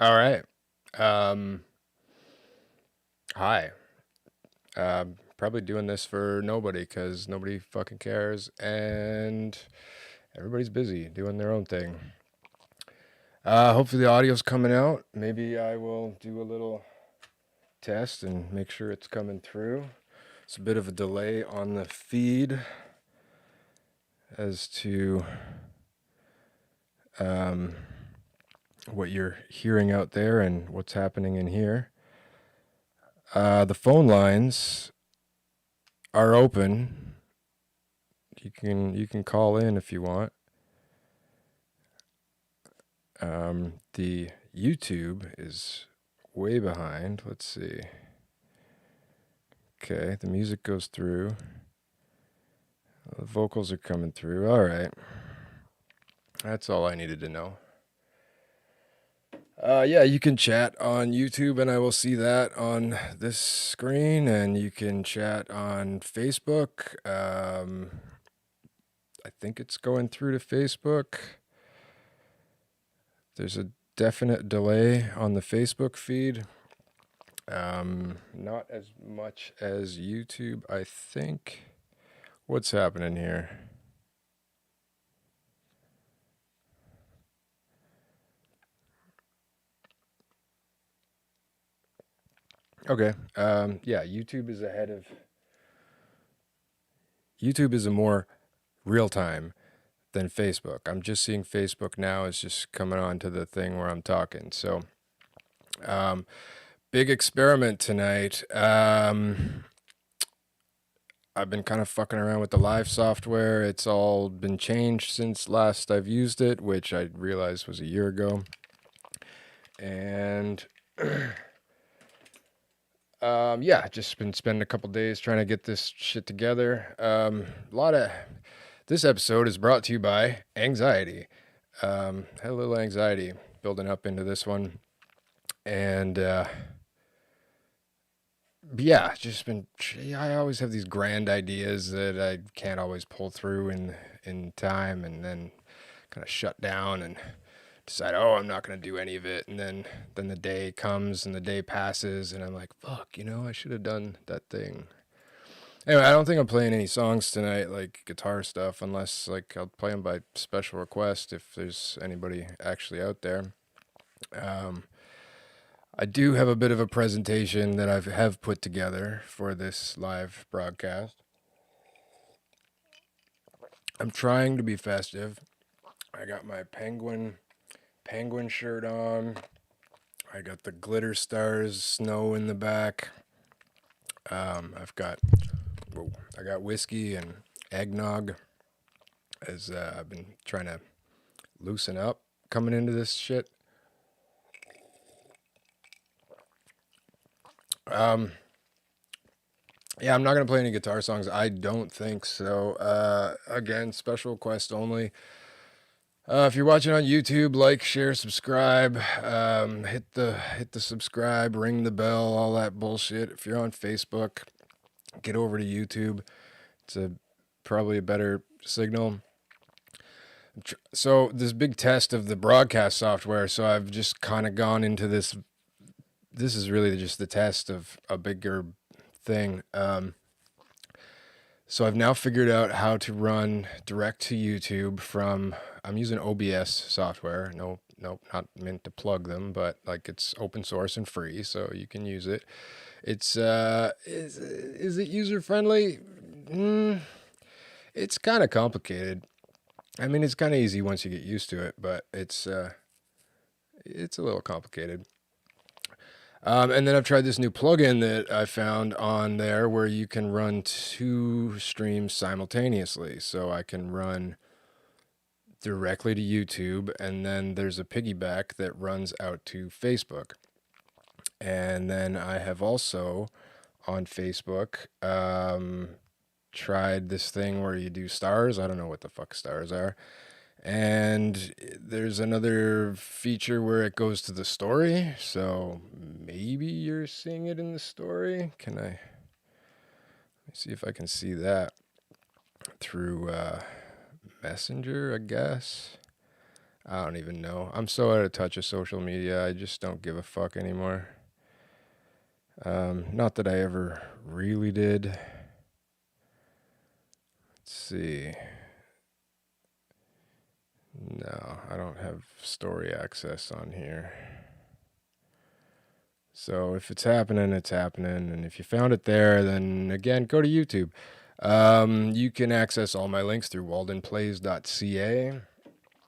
All right. Hi. Probably doing this for nobody because nobody fucking cares and everybody's busy doing their own thing. Hopefully the audio's coming out. Maybe I will do a little test and make sure it's coming through. It's a bit of a delay on the feed as to um, what you're hearing out there and what's happening in here. The phone lines are open. You can call in if you want. The YouTube is way behind. Let's see. Okay, the music goes through. The vocals are coming through. All right. That's all I needed to know. Yeah, you can chat on YouTube, and I will see that on this screen, and you can chat on Facebook. I think it's going through to Facebook. There's a definite delay on the Facebook feed. Not as much as YouTube, I think. What's happening here? Okay. Yeah, YouTube is a more real time than Facebook. I'm just seeing Facebook now. It's just coming on to the thing where I'm talking. So, um, big experiment tonight. I've been kind of fucking around with the live software. It's all been changed since last I've used it, which I realized was a year ago. And yeah, just been spending a couple days trying to get this shit together. A lot of this episode is brought to you by anxiety. Had a little anxiety building up into this one, and yeah, just been. I always have these grand ideas that I can't always pull through in time, and then kind of shut down and decide, oh, I'm not gonna do any of it, and then the day comes and the day passes, and I'm like, fuck, I should have done that thing. Anyway, I don't think I'm playing any songs tonight, like guitar stuff, unless like I'll play them by special request if there's anybody actually out there. Um, I do have a bit of a presentation that I have put together for this live broadcast. I'm trying to be festive. I got my penguin shirt on. I got the glitter stars snow in the back. I've got I got whiskey and eggnog as I've been trying to loosen up coming into this shit. Um, yeah, I'm not gonna play any guitar songs. I don't think so. Again, special request only. If you're watching on YouTube, like, share, subscribe. Hit the subscribe, ring the bell, all that bullshit. If you're on Facebook, get over to YouTube. It's probably a better signal. So this big test of the broadcast software. So I've just kind of gone into this. This is really just the test of a bigger thing. So I've now figured out how to run direct to YouTube from. I'm using OBS software. No, no, not meant to plug them, but like it's open source and free, so you can use it. It's is it user friendly? It's kind of complicated. I mean, it's kind of easy once you get used to it, but it's a little complicated. And then I've tried this new plugin that I found on there where you can run two streams simultaneously. So I can run directly to YouTube, and then there's a piggyback that runs out to Facebook. And then I have also on Facebook tried this thing where you do stars. I don't know what the fuck stars are. And there's another feature where it goes to the story. So maybe you're seeing it in the story. Let me see if I can see that through Messenger, I guess. I don't even know. I'm so out of touch with social media. I just don't give a fuck anymore. Not that I ever really did. Let's see. No, I don't have story access on here. So if it's happening, it's happening. And if you found it there, then again, go to YouTube. You can access all my links through waldenplays.ca.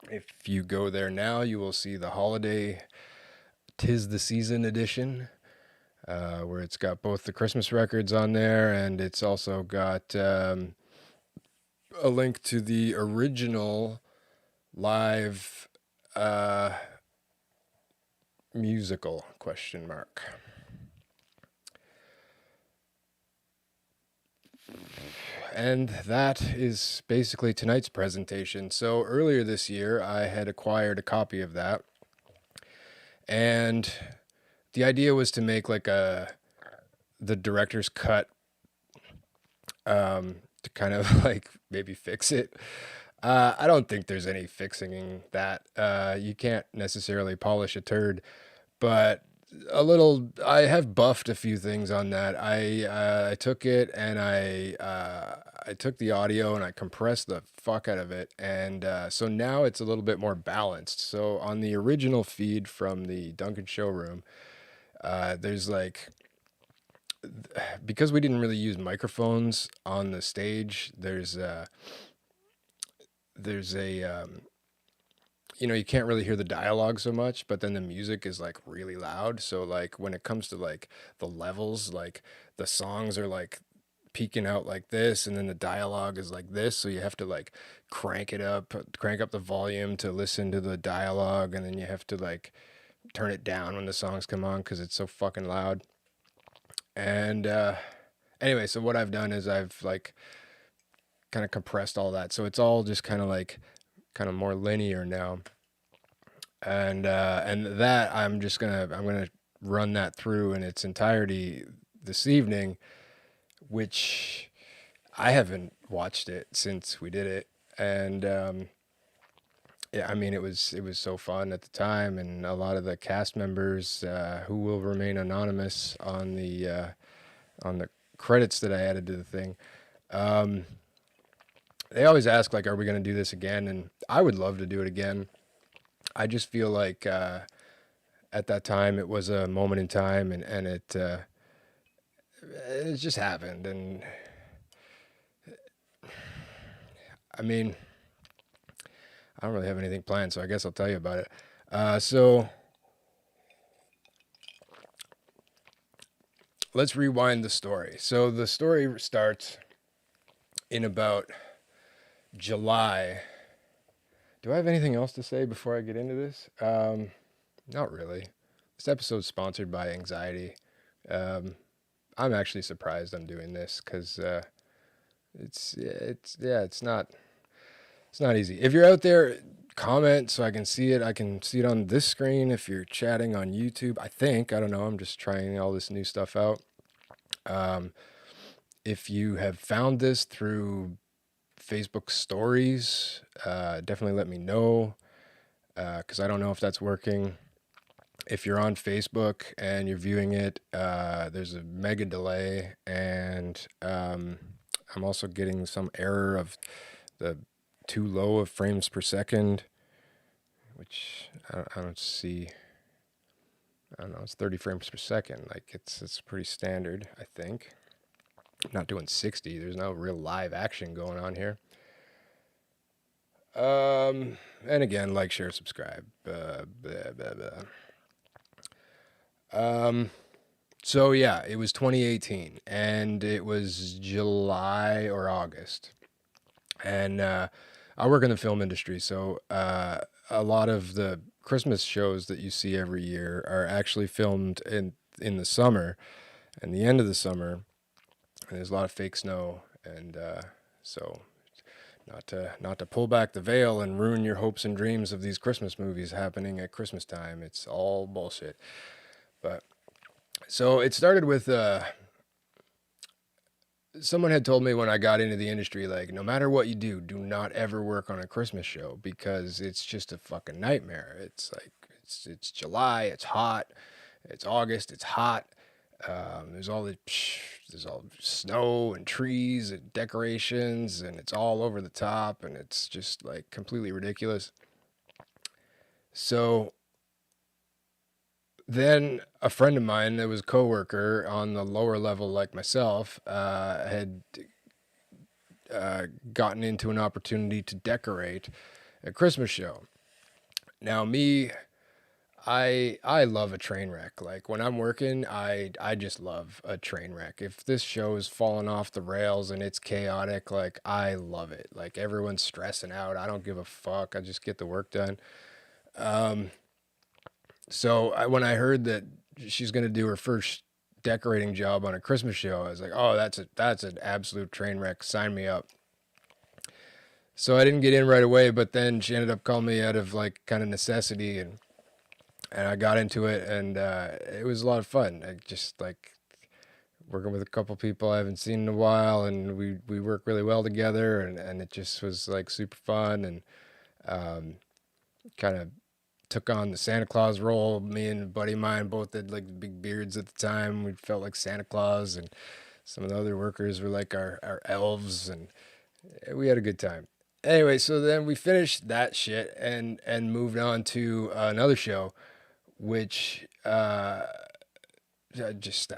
If you go there now, you will see the holiday Tis the Season edition, where it's got both the Christmas records on there, and it's also got a link to the original live musical ? And that is basically tonight's presentation. So earlier this year, I had acquired a copy of that, and the idea was to make like the director's cut, to kind of like maybe fix it. I don't think there's any fixing that. You can't necessarily polish a turd, but a little. I have buffed a few things on that. I took it and I took the audio and I compressed the fuck out of it, and so now it's a little bit more balanced. So on the original feed from the Duncan showroom, there's like, because we didn't really use microphones on the stage, there's a you can't really hear the dialogue so much, but then the music is like really loud. So like when it comes to like the levels, like the songs are like peaking out like this, and then the dialogue is like this. So you have to like crank up the volume to listen to the dialogue, and then you have to like turn it down when the songs come on because it's so fucking loud. And anyway, so what I've done is I've like kind of compressed all that, so it's all just kind of more linear now. And that I'm gonna run that through in its entirety this evening, which I haven't watched it since we did it. And yeah, I mean, it was so fun at the time, and a lot of the cast members who will remain anonymous on the credits that I added to the thing. They always ask, like, are we going to do this again? And I would love to do it again. I just feel like at that time it was a moment in time, and it just happened. And I mean, I don't really have anything planned, so I guess I'll tell you about it. So let's rewind the story. So the story starts in about July. Do I have anything else to say before I get into this? Not really. This episode's sponsored by anxiety. I'm actually surprised I'm doing this because it's not easy. If you're out there, comment so I can see it. I can see it on this screen if you're chatting on YouTube. I don't know. I'm just trying all this new stuff out. If you have found this through Facebook stories, definitely let me know, because I don't know if that's working. If you're on Facebook and you're viewing it, there's a mega delay, and I'm also getting some error of the too low of frames per second, which I don't see. I don't know, it's 30 frames per second. Like it's pretty standard, I think. I'm not doing 60. There's no real live action going on here. And again, like, share, subscribe. So yeah, it was 2018, and it was July or August, and I work in the film industry, so a lot of the Christmas shows that you see every year are actually filmed in the summer, and the end of the summer, and there's a lot of fake snow, and so not to pull back the veil and ruin your hopes and dreams of these Christmas movies happening at Christmas time. It's all bullshit. But so it started with someone had told me when I got into the industry, like, no matter what you do not ever work on a Christmas show because it's just a fucking nightmare. It's like it's July, it's hot, it's August, it's hot. There's all snow and trees and decorations, and it's all over the top, and it's just like completely ridiculous. So then a friend of mine that was a coworker on the lower level, like myself, had gotten into an opportunity to decorate a Christmas show. Now, I love a train wreck. Like when I'm working, I just love a train wreck. If this show is falling off the rails and it's chaotic, like I love it. Like everyone's stressing out. I don't give a fuck. I just get the work done. When I heard that she's gonna do her first decorating job on a Christmas show, I was like, oh, that's an absolute train wreck. Sign me up. So I didn't get in right away, but then she ended up calling me out of like kind of necessity, and I got into it, and it was a lot of fun. I just like working with a couple people I haven't seen in a while, and we work really well together, and it just was like super fun, and kind of took on the Santa Claus role. Me and a buddy of mine both had like big beards at the time. We felt like Santa Claus, and some of the other workers were like our elves, and we had a good time. Anyway, so then we finished that shit and moved on to another show, which that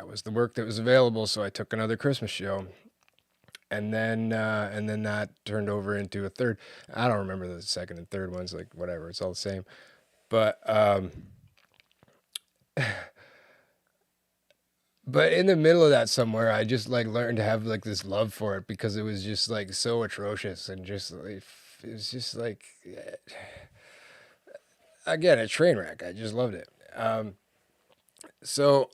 was the work that was available. So I took another Christmas show, and then that turned over into a third. I don't remember the second and third ones. Like whatever, it's all the same. But but in the middle of that somewhere, I just like learned to have like this love for it because it was just like so atrocious and just like it was just like again a train wreck. I just loved it. So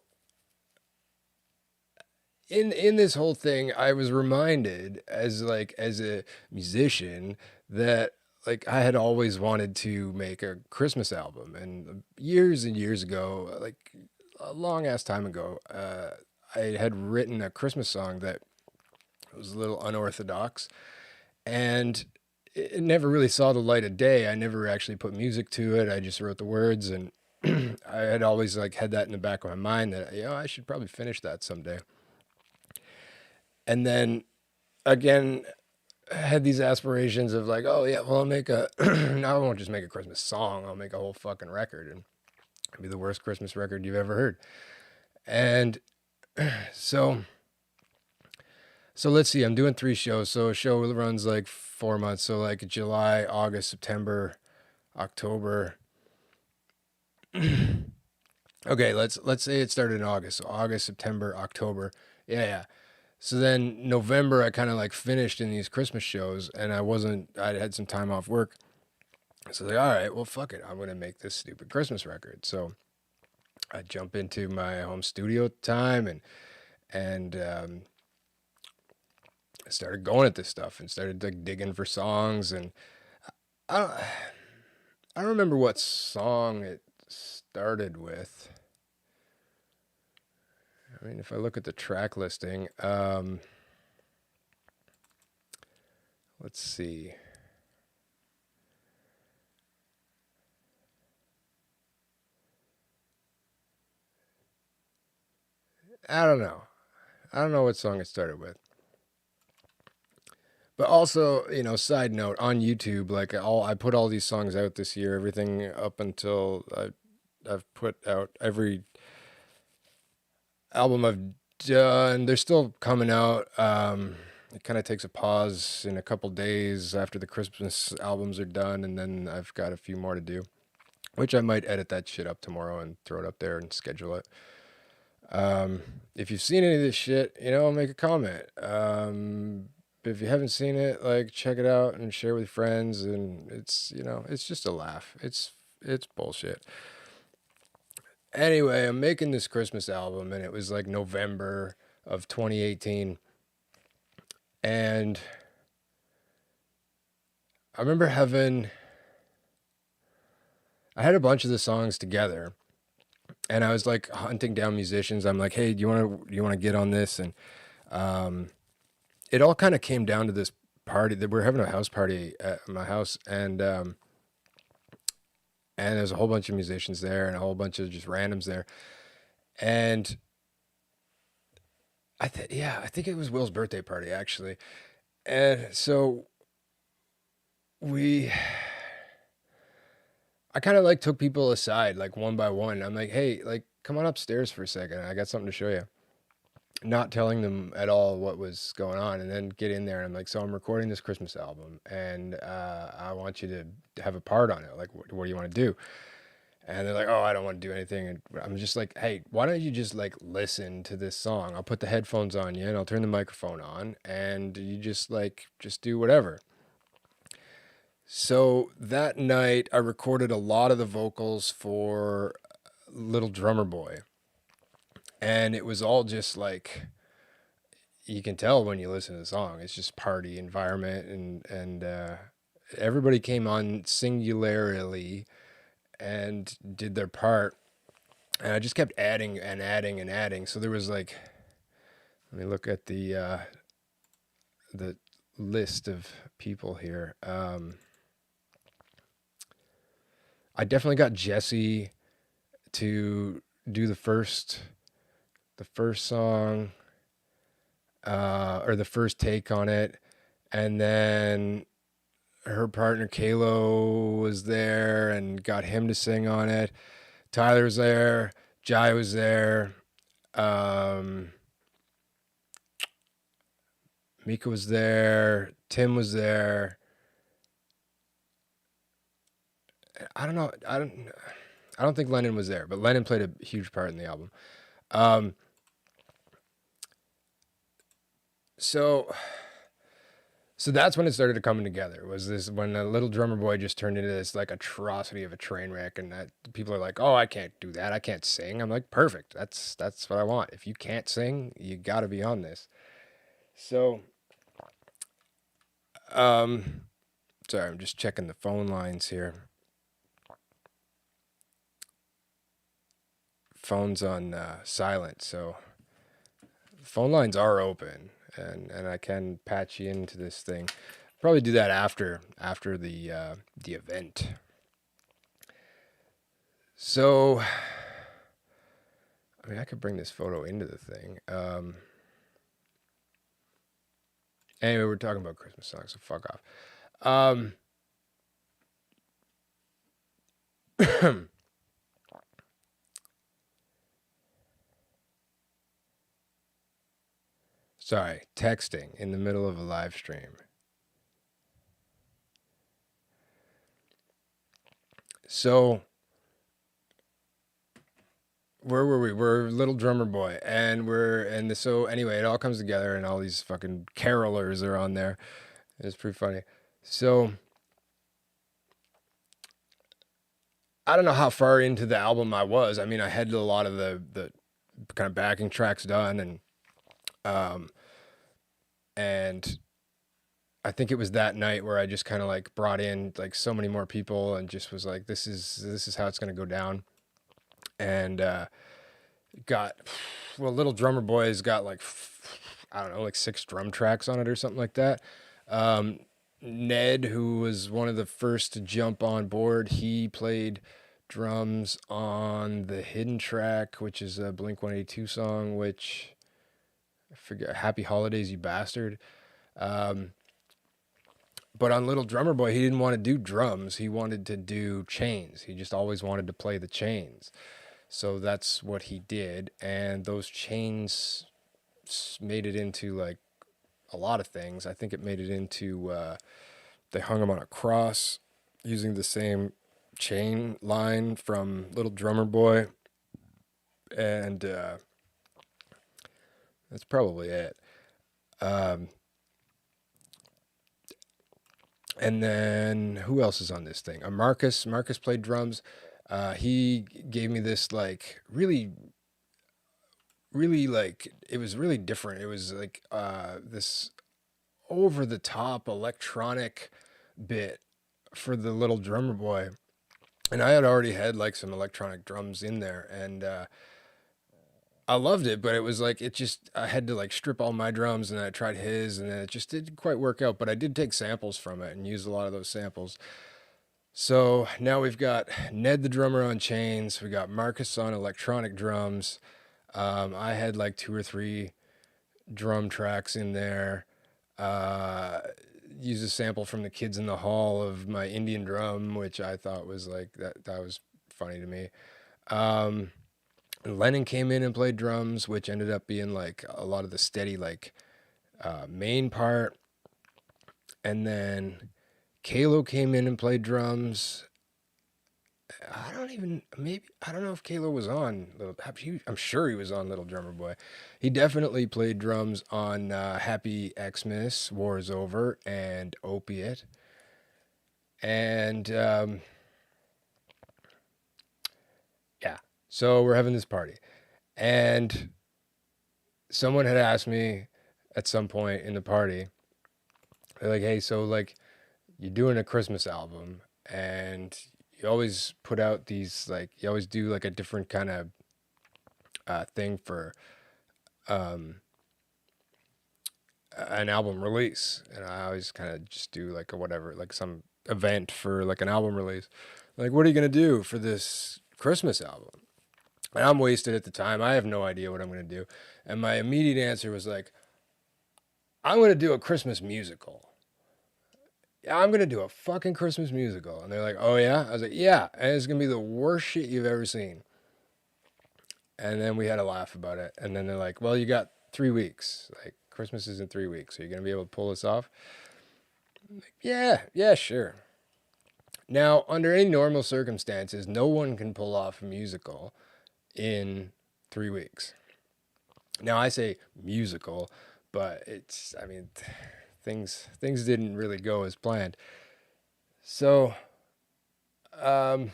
in this whole thing, I was reminded as a musician that like I had always wanted to make a Christmas album, and years ago, like a long ass time ago, I had written a Christmas song that was a little unorthodox, and it never really saw the light of day. I never actually put music to it. I just wrote the words, and I had always like had that in the back of my mind that I should probably finish that someday. And then again, had these aspirations of like, oh yeah, well I'll make a now I won't just make a Christmas song, I'll make a whole fucking record, and it'll be the worst Christmas record you've ever heard. And so let's see, I'm doing 3 shows. So a show runs like 4 months. So like July, August, September, October. Okay, let's say it started in August. So August, September, October. Yeah. So then November, I kind of like finished in these Christmas shows, and I had some time off work. So like, all right, well, fuck it. I'm going to make this stupid Christmas record. So I jump into my home studio at the time, and I started going at this stuff and started like digging for songs. And I don't, I don't remember what song it started with. I mean, if I look at the track listing, let's see. I don't know. I don't know what song it started with. But also, side note on YouTube, like I put all these songs out this year. Everything up until I've put out every album I've done. They're still coming out. It kind of takes a pause in a couple days after the Christmas albums are done, and then I've got a few more to do, which I might edit that shit up tomorrow and throw it up there and schedule it. If you've seen any of this shit, make a comment. If you haven't seen it, like check it out and share with friends. And it's just a laugh. It's bullshit. Anyway, I'm making this Christmas album, and it was like November of 2018, and I remember I had a bunch of the songs together, and I was like hunting down musicians. I'm like, hey, do you want to get on this? And it all kind of came down to this party that we're having a house party at my house, and there's a whole bunch of musicians there and a whole bunch of just randoms there. And I think it was Will's birthday party actually. And so I kind of like took people aside like one by one. I'm like, hey, like come on upstairs for a second. I got something to show you. Not telling them at all what was going on, and then get in there and I'm like, so I'm recording this Christmas album, and I want you to have a part on it. Like, what do you want to do? And they're like, oh, I don't want to do anything. And I'm just like, hey, why don't you just like listen to this song? I'll put the headphones on you and I'll turn the microphone on and you just do whatever. So that night I recorded a lot of the vocals for Little Drummer Boy. And it was all just like, you can tell when you listen to the song, it's just party environment, and everybody came on singularly and did their part. And I just kept adding and adding and adding. So there was like, let me look at the list of people here. I definitely got Jesse to do the first song, or the first take on it, and then her partner Kalo was there and got him to sing on it. Tyler was there, Jai was there, Mika was there, Tim was there. I don't know. I don't think Lennon was there, but Lennon played a huge part in the album. So that's when it started coming together. Was this when a Little Drummer Boy just turned into this like atrocity of a train wreck, and that people are like, "Oh, I can't do that. I can't sing." I'm like, "Perfect. That's what I want. If you can't sing, you got to be on this." So, sorry, I'm just checking the phone lines here. Phone's on silent, so phone lines are open, and I can patch you into this thing. Probably do that after the event. So, I mean, I could bring this photo into the thing. Anyway, we're talking about Christmas songs, so fuck off. Sorry, texting in the middle of a live stream. So, where were we? We're Little Drummer Boy, and so anyway, it all comes together, and all these fucking carolers are on there. It's pretty funny. So, I don't know how far into the album I was. I mean, I had a lot of the kind of backing tracks done, and I think it was that night where I just kind of like brought in like so many more people and just was like, this is how it's gonna go down. And Little Drummer Boy's got like, I don't know, like 6 drum tracks on it or something like that. Ned, who was one of the first to jump on board, he played drums on the hidden track, which is a Blink-182 song, which I forget, Happy Holidays, You Bastard. But on Little Drummer Boy, he didn't want to do drums. He wanted to do chains. He just always wanted to play the chains. So that's what he did. And those chains made it into like a lot of things. I think it made it into, they hung him on a cross using the same chain line from Little Drummer Boy. And that's probably it. And then who else is on this thing? Marcus. Marcus played drums. He gave me this like really like, it was really different. It was like this over the top electronic bit for the Little Drummer Boy. And I had already had like some electronic drums in there, and I loved it, but it was like I had to like strip all my drums, and then I tried his, and then it just didn't quite work out. But I did take samples from it and use a lot of those samples. So now we've got Ned the drummer on chains. We got Marcus on electronic drums. I had like two or three drum tracks in there. Uh, Use a sample from the Kids in the Hall of my Indian drum, which I thought was like that was funny to me. Um, Lennon came in and played drums, which ended up being like a lot of the steady like main part, and then Kalo came in and played drums. I don't know if Kalo was on I'm sure he was on Little Drummer Boy. He definitely played drums on Happy Xmas, War is Over, and Opiate. And yeah, so we're having this party. And someone had asked me at some point in the party, they're like, hey, so like you're doing a Christmas album, and you always put out these, like, you always do like a different kind of thing for um, an album release. And I always kind of just do like a whatever, like some event for like an album release. Like, what are you going to do for this Christmas album? And I'm wasted at the time. I have no idea what I'm going to do. And my immediate answer was like, I'm going to do a Christmas musical. Yeah, I'm going to do a fucking Christmas musical. And they're like, oh, yeah? I was like, yeah. And it's going to be the worst shit you've ever seen. And then we had a laugh about it. And then they're like, well, you got 3 weeks. Like, Christmas is in 3 weeks. Are you going to be able to pull this off? Like, yeah, sure. Now, under any normal circumstances, no one can pull off a musical in 3 weeks. Now, I say musical, but I mean, things didn't really go as planned. So, um,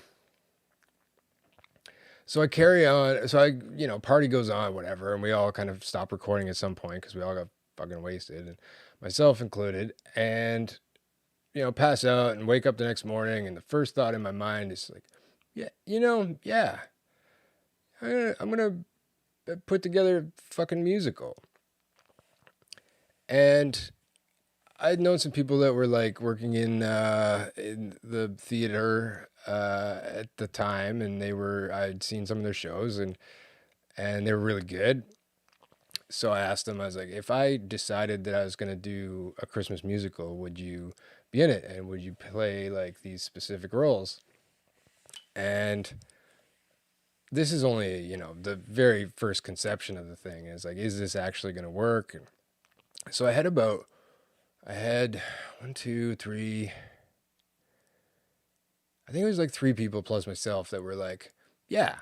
so I carry on. So party goes on, whatever, and we all kind of stop recording at some point because we all got fucking wasted, and myself included, and pass out and wake up the next morning, and the first thought in my mind is like, yeah, I'm gonna put together a fucking musical. And I'd known some people that were like working in the theater at the time, and I'd seen some of their shows, and they were really good. So I asked them, I was like, if I decided that I was going to do a Christmas musical, would you be in it? And would you play like these specific roles? And this is only, the very first conception of the thing is like, is this actually going to work? And so I had one, two, three, I think it was like three people plus myself that were like, yeah,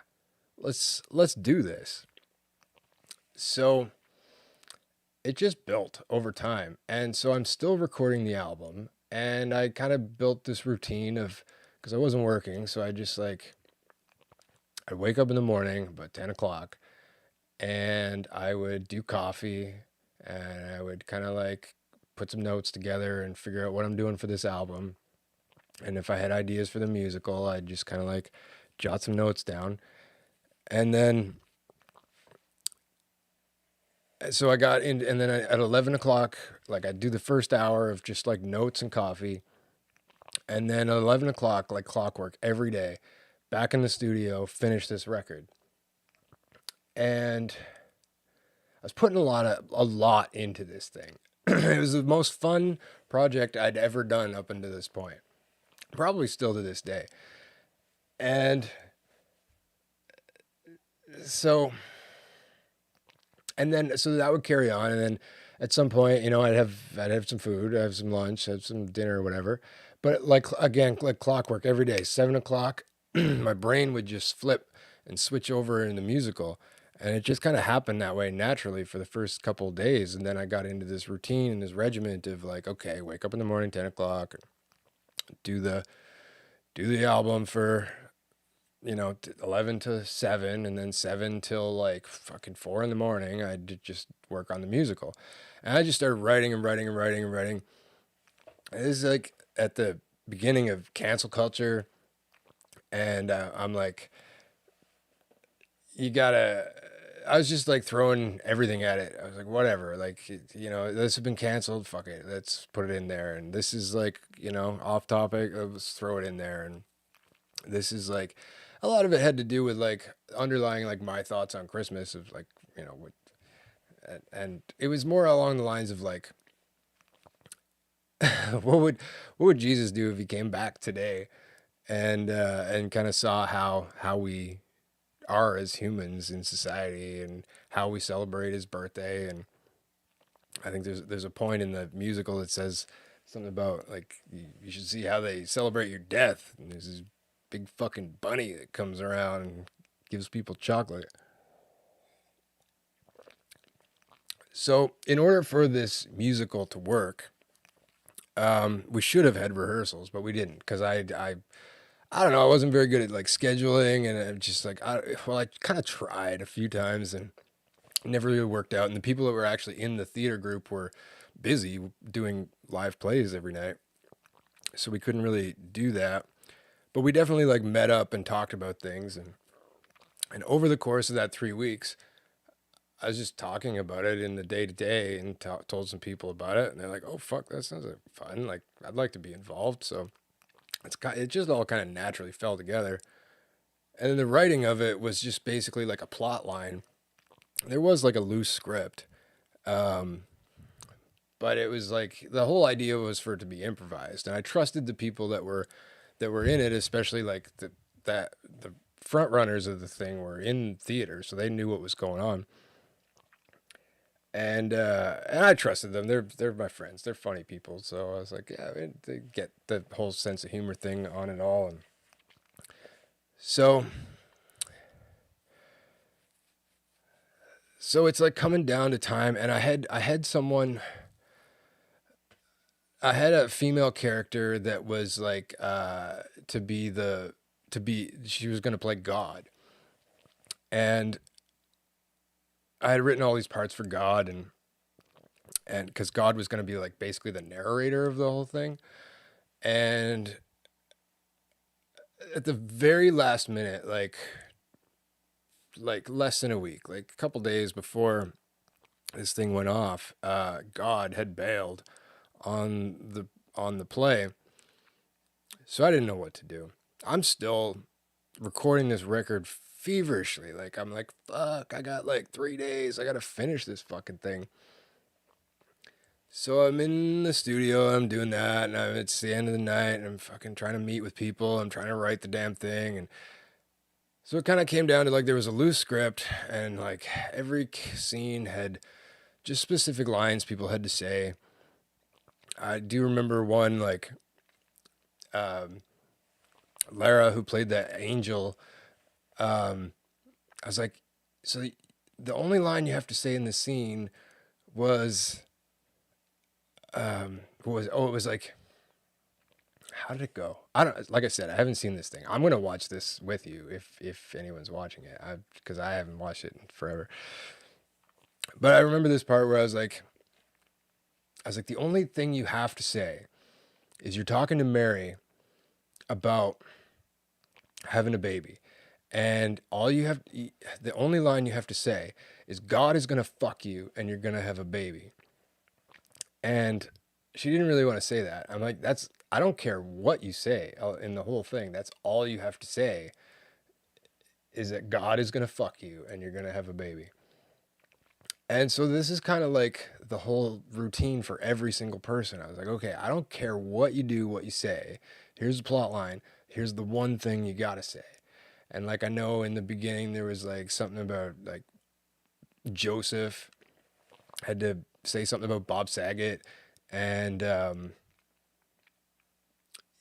let's do this. So it just built over time. And so I'm still recording the album, and I kind of built this routine because I wasn't working. So I just like, I'd wake up in the morning about 10 o'clock, and I would do coffee, and I would kind of like put some notes together and figure out what I'm doing for this album. And if I had ideas for the musical, I'd just kind of like jot some notes down. And then, so I got in, and then at 11 o'clock, like I'd do the first hour of just like notes and coffee. And then at 11 o'clock, like clockwork, every day, back in the studio, finish this record. And I was putting a lot into this thing. It was the most fun project I'd ever done up until this point. Probably still to this day. And so that would carry on, and then at some point, I'd have some food, I'd have some lunch, have some dinner or whatever. But like again, like clockwork, every day, 7 o'clock, my brain would just flip and switch over in the musical. And it just kind of happened that way naturally for the first couple of days. And then I got into this routine and this regiment of like, okay, wake up in the morning, 10 o'clock, do the album for 11 to 7, and then 7 till like fucking 4 in the morning. I did just work on the musical, and I just started writing and writing and writing and writing. And this is like at the beginning of cancel culture, and I'm like, I was just like throwing everything at it. I was like, whatever, like, this has been canceled. Fuck it, let's put it in there. And this is like, off topic. Let's throw it in there. And this is like, a lot of it had to do with like underlying like my thoughts on Christmas of like, what, and it was more along the lines of like, what would Jesus do if he came back today and kind of saw how we are as humans in society and how we celebrate his birthday. And I think there's a point in the musical that says something about like you should see how they celebrate your death. And there's this big fucking bunny that comes around and gives people chocolate. So in order for this musical to work, we should have had rehearsals, but we didn't because I don't know. I wasn't very good at like scheduling, and I'm just like, I kind of tried a few times and it never really worked out. And the people that were actually in the theater group were busy doing live plays every night, so we couldn't really do that. But we definitely like met up and talked about things, and over the course of that 3 weeks, I was just talking about it in the day to day and told some people about it, and they're like, "Oh fuck, that sounds like fun. Like I'd like to be involved." So it just all kind of naturally fell together. And then the writing of it was just basically like a plot line. There was like a loose script, but it was like the whole idea was for it to be improvised, and I trusted the people that were in it, especially like the front runners of the thing were in theater, so they knew what was going on. And I trusted them. They're my friends. They're funny people. So I was like, yeah, they get the whole sense of humor thing on it all. And so it's like coming down to time, and I had someone. I had a female character that was like she was going to play God, and I had written all these parts for God, and because God was going to be like basically the narrator of the whole thing. And at the very last minute, like less than a week, like a couple days before this thing went off, God had bailed on the play, so I didn't know what to do. I'm still recording this record feverishly. Like I'm like, fuck, I got like 3 days. I gotta finish this fucking thing. So I'm in the studio, I'm doing that, and it's the end of the night, and I'm fucking trying to meet with people. I'm trying to write the damn thing, and so it kind of came down to like there was a loose script, and like every scene had just specific lines people had to say. I do remember one like Lara, who played that angel. I was like, so the only line you have to say in the scene was it was like, how did it go? I don't, like I said, I haven't seen this thing. I'm gonna watch this with you if anyone's watching it, because I haven't watched it in forever. But I remember this part where I was like, the only thing you have to say is you're talking to Mary about having a baby, and the only line you have to say is God is gonna fuck you and you're gonna have a baby. And she didn't really want to say that. I'm like, I don't care what you say in the whole thing. That's all you have to say is that God is going to fuck you and you're going to have a baby. And so this is kind of like the whole routine for every single person. I was like, okay, I don't care what you do, what you say. Here's the plot line. Here's the one thing you got to say. And like, I know in the beginning there was like something about like Joseph had to say something about Bob Saget. And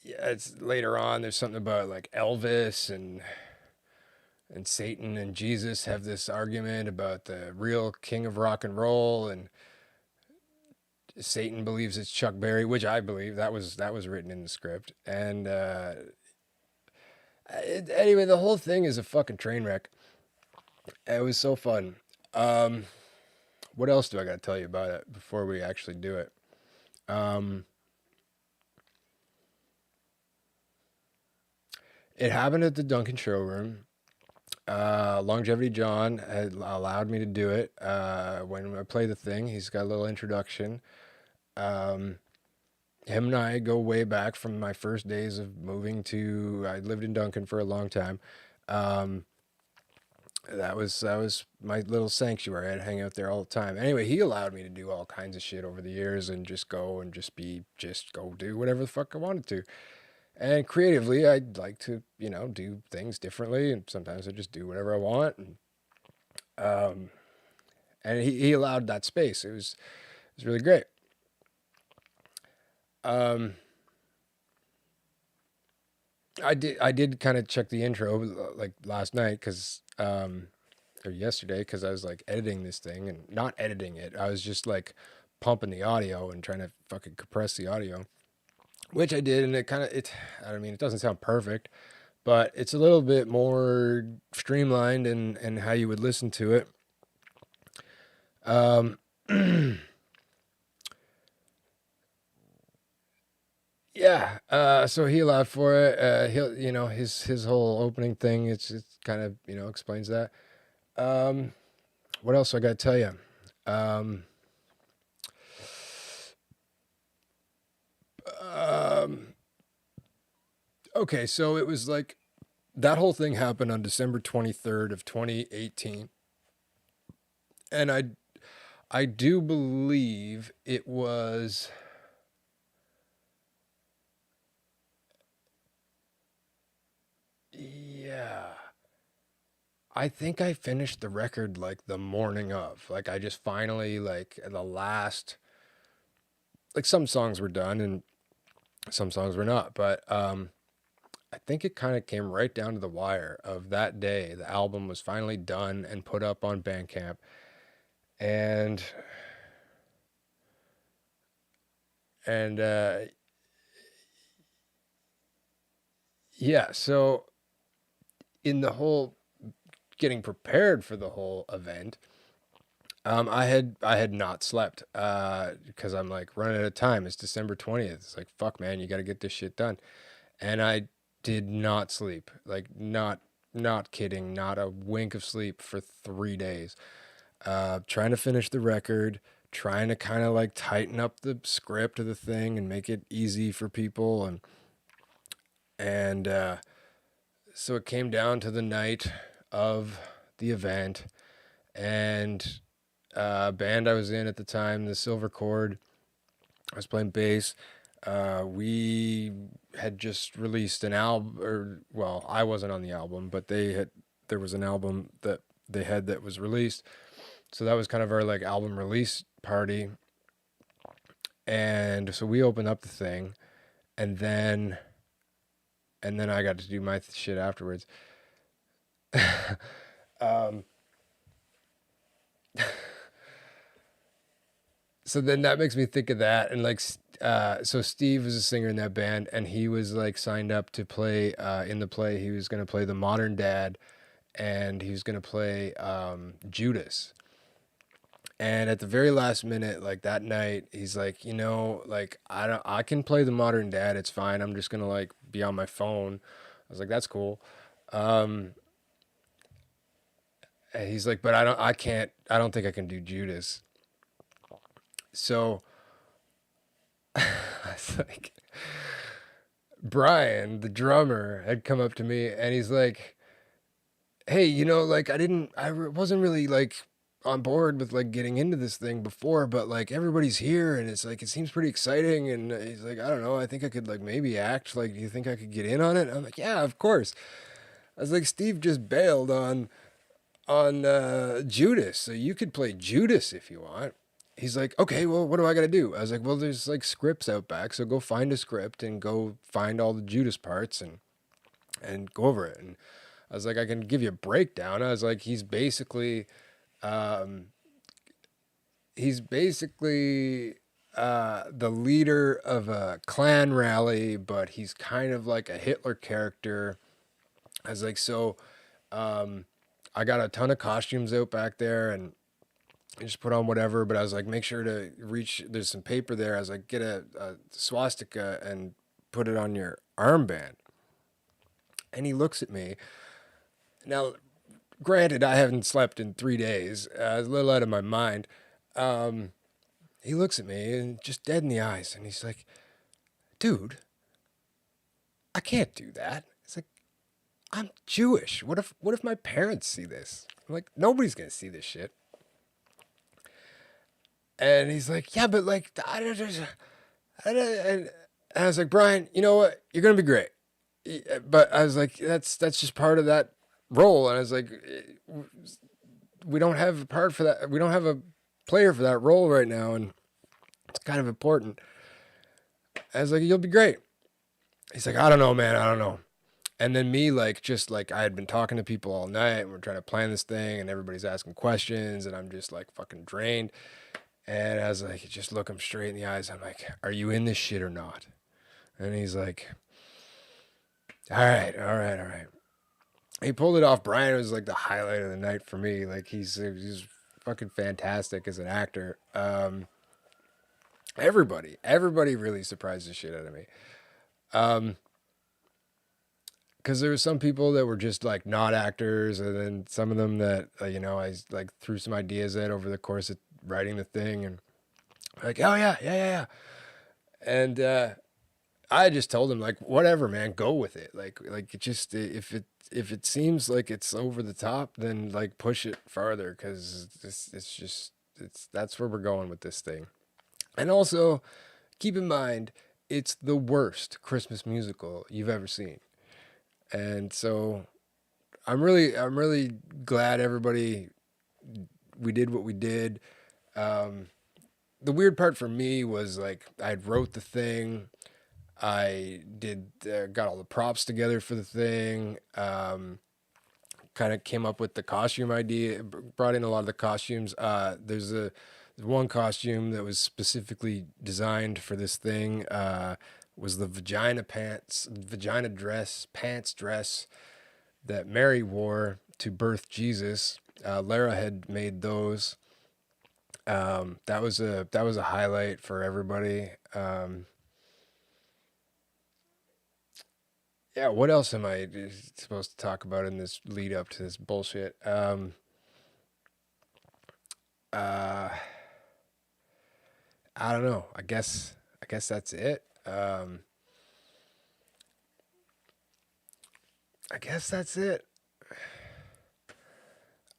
it's later on there's something about like Elvis and Satan and Jesus have this argument about the real king of rock and roll, and Satan believes it's Chuck Berry, which I believe that was written in the script. And anyway, the whole thing is a fucking train wreck. It was so fun. What else do I got to tell you about it before we actually do it? It happened at the Duncan showroom. Longevity John had allowed me to do it. When I play the thing, he's got a little introduction. Um, Him and I go way back from my first days of moving to. I lived in Duncan for a long time. Um, that was my little sanctuary. I'd hang out there all the time. Anyway, he allowed me to do all kinds of shit over the years and just go and just go do whatever the fuck I wanted to. And creatively, I'd like to, do things differently. And sometimes I just do whatever I want. Um, and he allowed that space. It was really great. Um, I did kind of check the intro like last night or yesterday because I was like editing this thing and not editing it. I was just like pumping the audio and trying to fucking compress the audio, which I did, and I mean, it doesn't sound perfect, but it's a little bit more streamlined and how you would listen to it. Um, yeah. So he allowed for it. His whole opening thing. It's kind of explains that. Um, what else I got to tell you? Um, um, okay, so it was like that whole thing happened on December 23rd of 2018, and I do believe it was. Yeah. I think I finished the record like the morning of. Like I just finally like the last like some songs were done and some songs were not, but I think it kind of came right down to the wire of that day. The album was finally done and put up on Bandcamp. And and yeah, so in the whole getting prepared for the whole event, I had not slept because I'm like running out of time. It's December 20th. It's like fuck, man, you got to get this shit done. And I did not sleep. Like not kidding, not a wink of sleep for 3 days. Trying to finish the record, trying to kind of like tighten up the script of the thing and make it easy for people, and so it came down to the night of the event, and band I was in at the time, the Silver Chord. I was playing bass. We had just released an album, or well, I wasn't on the album, but there was an album that they had that was released. So that was kind of our like album release party. And so we opened up the thing, and then I got to do my shit afterwards. um, so then that makes me think of that, and like so Steve was a singer in that band, and he was like signed up to play in the play. He was going to play the modern dad, and he was going to play Judas. And at the very last minute, like that night, he's like, like I can play the modern dad. It's fine. I'm just gonna like be on my phone. I was like, that's cool. Um, and he's like, but I don't think I can do Judas. So I was like, Brian, the drummer, had come up to me and he's like, hey, like wasn't really like on board with like getting into this thing before, but like everybody's here and it's like it seems pretty exciting. And he's like, I don't know, I think I could like maybe act. Like, do you think I could get in on it? I'm like, yeah, of course. I was like, Steve just bailed on Judas, so you could play Judas if you want. He's like, okay, well, what do I got to do? I was like, well, there's like scripts out back, so go find a script and go find all the Judas parts and go over it. And I was like, I can give you a breakdown. I was like, um, he's basically the leader of a Klan rally, but he's kind of like a Hitler character. I was like, so I got a ton of costumes out back there, and I just put on whatever. But I was like, make sure to reach. There's some paper there. I was like, get a swastika and put it on your armband. And he looks at me. Now, granted, I haven't slept in 3 days. I was a little out of my mind. He looks at me and just dead in the eyes, and he's like, "Dude, I can't do that." It's like, I'm Jewish. What if my parents see this? I'm like, nobody's gonna see this shit. And he's like, yeah, but like, and I was like, Brian, you know what? You're gonna be great. But I was like, that's just part of that role. And I was like, we don't have a part for that. We don't have a player for that role right now, and it's kind of important. I was like, you'll be great. He's like, I don't know, man. I don't know. And then me, like, just like I had been talking to people all night, and we're trying to plan this thing, and everybody's asking questions, and I'm just like fucking drained. And I was like, just look him straight in the eyes. I'm like, are you in this shit or not? And he's like, all right, all right, all right. He pulled it off. Brian was like the highlight of the night for me. Like he's fucking fantastic as an actor. Everybody really surprised the shit out of me. Because there were some people that were just like not actors, and then some of them that I like threw some ideas at over the course of writing the thing, and like, oh yeah, yeah, yeah, yeah. And I just told him like, whatever, man, go with it. Like it just if it seems like it's over the top, then like push it farther, because it's that's where we're going with this thing. And also, keep in mind, it's the worst Christmas musical you've ever seen. And so I'm really glad everybody we did what we did. The weird part for me was like I wrote the thing, I did got all the props together for the thing. Kind of came up with the costume idea, brought in a lot of the costumes. There's one costume that was specifically designed for this thing. Was the vagina pants dress that Mary wore to birth Jesus. Lara had made those. That was a highlight for everybody. Yeah, what else am I supposed to talk about in this lead up to this bullshit? Uh, I don't know. I guess that's it. I guess that's it.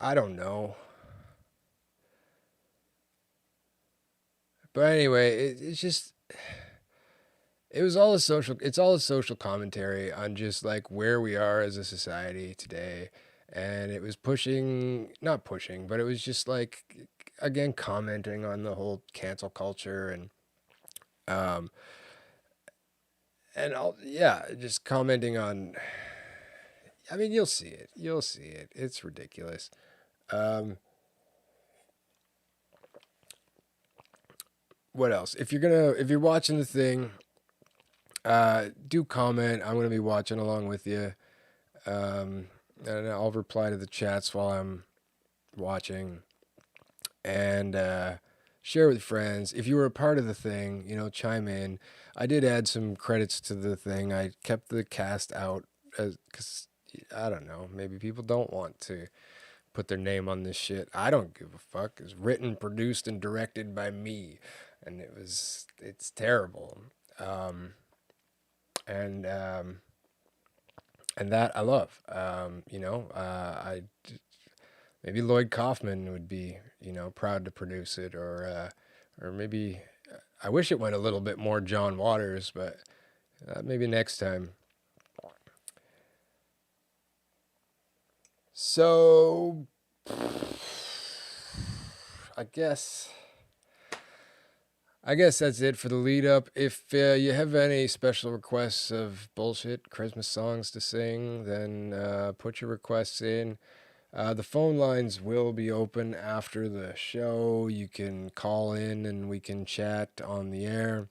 I don't know. But anyway, it's just it's all a social commentary on just like where we are as a society today. And it was not pushing, but it was just like, again, commenting on the whole cancel culture, um, and all, yeah, just commenting on, I mean, you'll see it. You'll see it. It's ridiculous. Um, what else? If you're watching the thing, do comment. I'm gonna be watching along with you. Um, and I'll reply to the chats while I'm watching, and share with friends. If you were a part of the thing, chime in. I did add some credits to the thing. I kept the cast out because I don't know. Maybe people don't want to put their name on this shit. I don't give a fuck. It's written, produced, and directed by me, and it's terrible. Um, and that I love. Maybe Lloyd Kaufman would be, proud to produce it, or maybe I wish it went a little bit more John Waters, but maybe next time. So, I guess that's it for the lead up. If you have any special requests of bullshit Christmas songs to sing, then put your requests in. The phone lines will be open after the show. You can call in and we can chat on the air.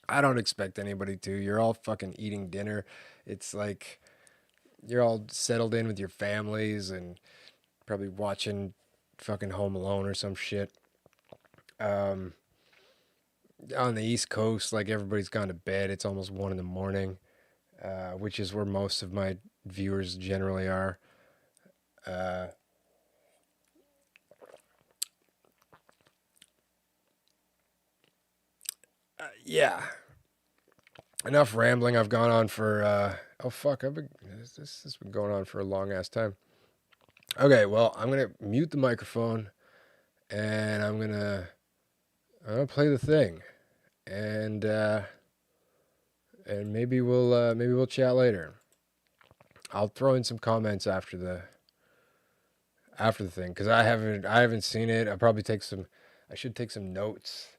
I don't expect anybody to. You're all fucking eating dinner. It's like you're all settled in with your families and probably watching fucking Home Alone or some shit. Um, on the East Coast, like everybody's gone to bed. It's almost 1 a.m, which is where most of my viewers generally are. Uh, yeah. Enough rambling. I've gone on for. Oh fuck! This has been going on for a long ass time. Okay, well, I'm gonna mute the microphone, and I'm gonna play the thing, and maybe we'll chat later. I'll throw in some comments after the thing because I haven't seen it. I should take some notes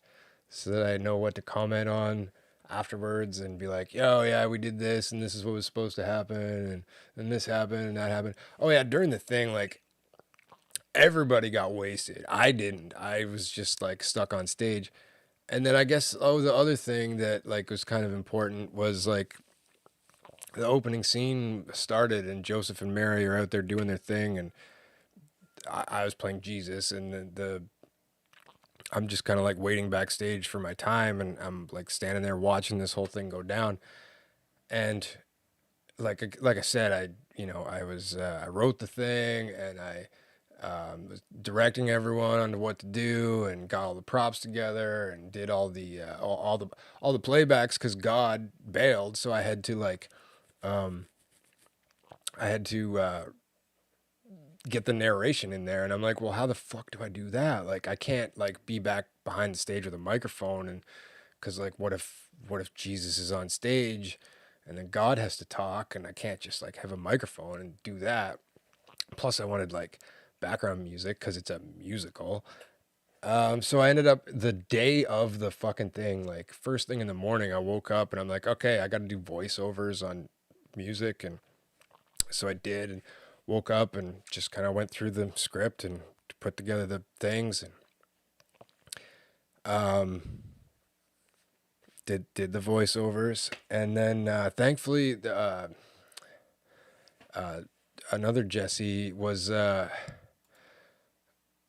so that I know what to comment on afterwards and be like, yo, yeah, we did this and this is what was supposed to happen and this happened and that happened. Oh yeah, during the thing, like everybody got wasted. I didn't. I was just like stuck on stage. And then I guess the other thing that like was kind of important was like the opening scene started and Joseph and Mary are out there doing their thing and I was playing Jesus and the I'm just kind of like waiting backstage for my time and I'm like standing there watching this whole thing go down and like I said I wrote the thing and I was directing everyone on what to do and got all the props together and did all the playbacks because God bailed, so um, I had to get the narration in there, and I'm like, well, how the fuck do I do that? Like, I can't like be back behind the stage with a microphone, and because like, what if Jesus is on stage, and then God has to talk, and I can't just like have a microphone and do that. Plus, I wanted like background music because it's a musical. So I ended up the day of the fucking thing, like first thing in the morning, I woke up and I'm like, okay, I got to do voiceovers on music, and so I did, and woke up and just kind of went through the script and put together the things, and um, did the voiceovers, and then thankfully, uh, another Jesse was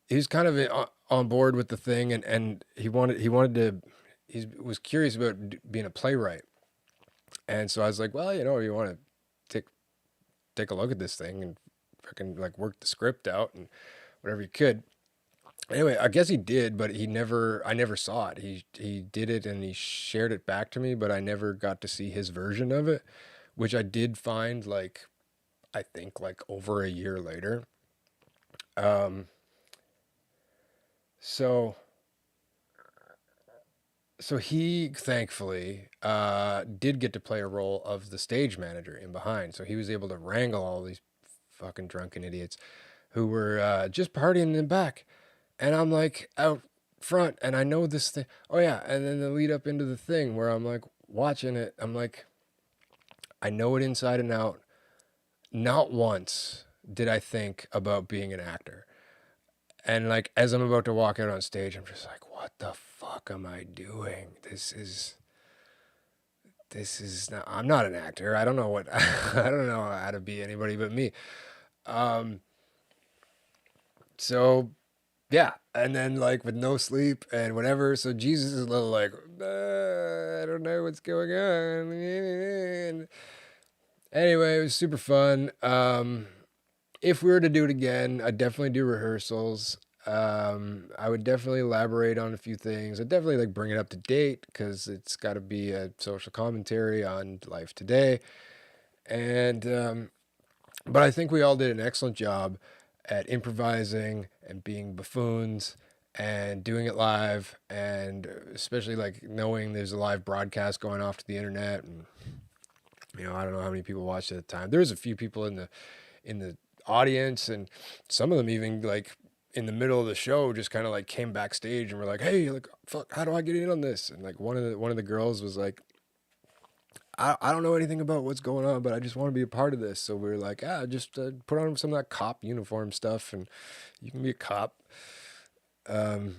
he was kind of on board with the thing, and he wanted to he was curious about being a playwright, and so I was like, well, you want to take take a look at this thing and fucking like work the script out and whatever you could. Anyway, I guess he did, but I never saw it. He did it and he shared it back to me, but I never got to see his version of it, which I did find like I think like over a year later. Um, so so he thankfully did get to play a role of the stage manager in behind. So he was able to wrangle all these fucking drunken idiots who were just partying in the back. And I'm like out front and I know this thing. Oh yeah, and then the lead up into the thing where I'm like watching it, I'm like, I know it inside and out. Not once did I think about being an actor. And like as I'm about to walk out on stage, I'm just like, what the fuck am I doing? This is not, I'm not an actor. I don't know what I don't know how to be anybody but me. Um so yeah, and then like with no sleep and whatever, so Jesus is a little like, I don't know what's going on. Anyway, it was super fun. If we were to do it again, I'd definitely do rehearsals. I would definitely elaborate on a few things. I'd definitely like bring it up to date because it's got to be a social commentary on life today. And but I think we all did an excellent job at improvising and being buffoons and doing it live, and especially like knowing there's a live broadcast going off to the internet, and I don't know how many people watched it at the time. There was a few people in the audience, and some of them even like in the middle of the show just kind of like came backstage and were like, hey, like, fuck, how do I get in on this? And like one of the girls was like, I don't know anything about what's going on, but I just want to be a part of this. So we were like, just put on some of that cop uniform stuff and you can be a cop. Um,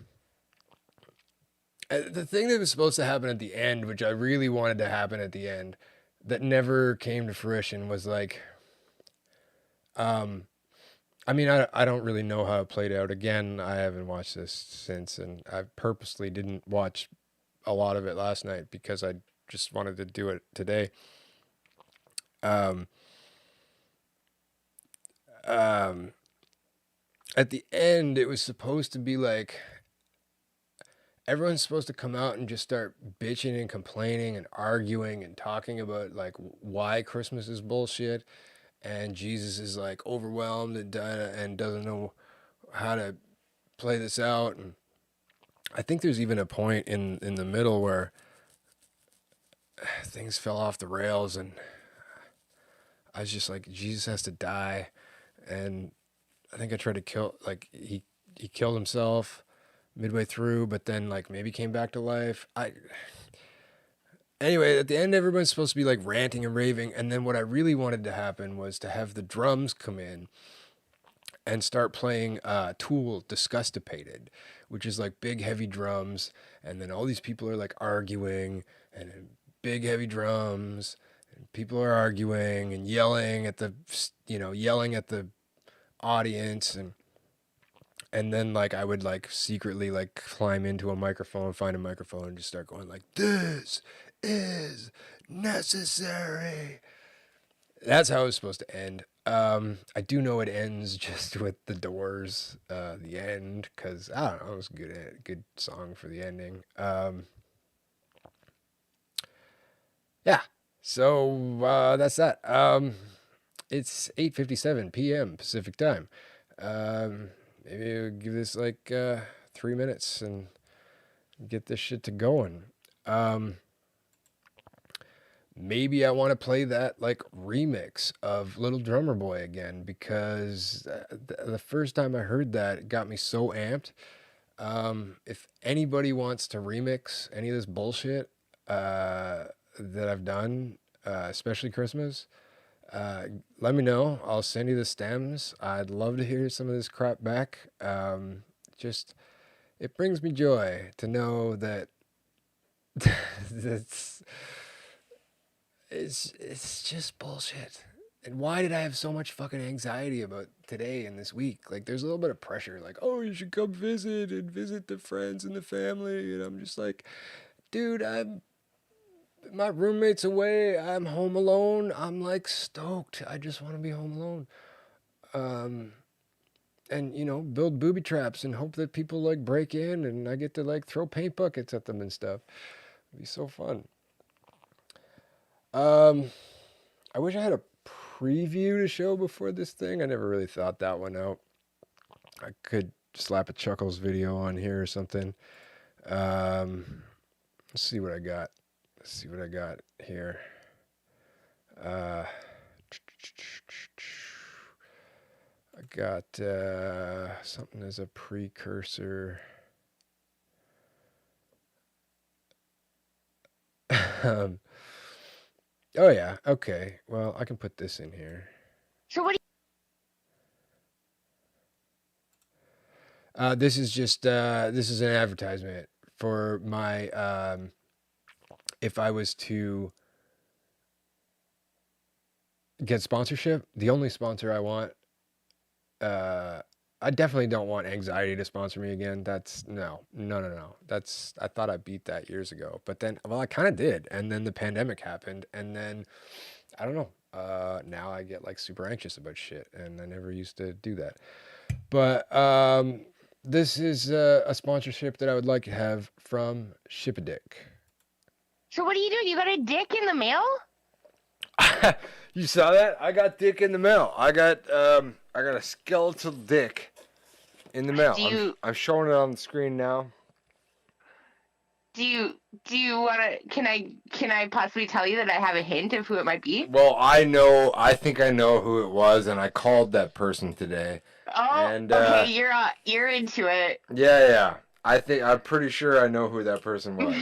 the thing that was supposed to happen at the end, which I really wanted to happen at the end, that never came to fruition was like, um, I mean, I don't really know how it played out. Again, I haven't watched this since, and I purposely didn't watch a lot of it last night because I just wanted to do it today. Um, um, at the end, it was supposed to be like everyone's supposed to come out and just start bitching and complaining and arguing and talking about like why Christmas is bullshit, and Jesus is like overwhelmed and doesn't know how to play this out. And I think there's even a point in the middle where things fell off the rails, and I was just like, Jesus has to die, and I think I tried to kill, like he killed himself midway through, but then like maybe came back to life. Anyway, at the end, everyone's supposed to be like ranting and raving, and then what I really wanted to happen was to have the drums come in and start playing Tool Disgustipated, which is like big heavy drums, and then all these people are like arguing and big heavy drums, and people are arguing and yelling at the audience, and then like I would like secretly like climb into a microphone, find a microphone, and just start going like, "This is necessary." That's how it was supposed to end. I do know it ends just with the Doors, the end, because I don't know, it was a good song for the ending. Yeah, so that's that. It's 8:57 p.m. Pacific time. Maybe we'll give this like 3 minutes and get this shit to going. Maybe I want to play that like remix of Little Drummer Boy again, because the first time I heard that, it got me so amped. If anybody wants to remix any of this bullshit that I've done, especially Christmas, let me know. I'll send you the stems. I'd love to hear some of this crap back. Just, it brings me joy to know that that's it's just bullshit. And why did I have so much fucking anxiety about today and this week? Like, there's a little bit of pressure, like, oh, you should come visit and visit the friends and the family. And I'm just like, dude, my roommate's away. I'm home alone. I'm like stoked. I just want to be home alone. And build booby traps and hope that people like break in and I get to like throw paint buckets at them and stuff. It'd be so fun. I wish I had a preview to show before this thing. I never really thought that one out. I could slap a Chuckles video on here or something. Let's see what I got. Here. I got something as a precursor. Oh yeah, okay. Well, I can put this in here. So what? This is just this is an advertisement for my if I was to get sponsorship. The only sponsor I want, I definitely don't want Anxiety to sponsor me again. That's no. That's, I thought I beat that years ago, but then, well, I kind of did, and then the pandemic happened, and then I don't know. Now I get like super anxious about shit, and I never used to do that. But this is a sponsorship that I would like to have from Ship a Dick. So what are you doing? You got a dick in the mail? You saw that? I got dick in the mail. I got a skeletal dick in the mail. I'm showing it on the screen now. Do you wanna? Can I possibly tell you that I have a hint of who it might be? Well, I think I know who it was, and I called that person today. Oh, and, okay, you're into it. Yeah. I'm pretty sure I know who that person was.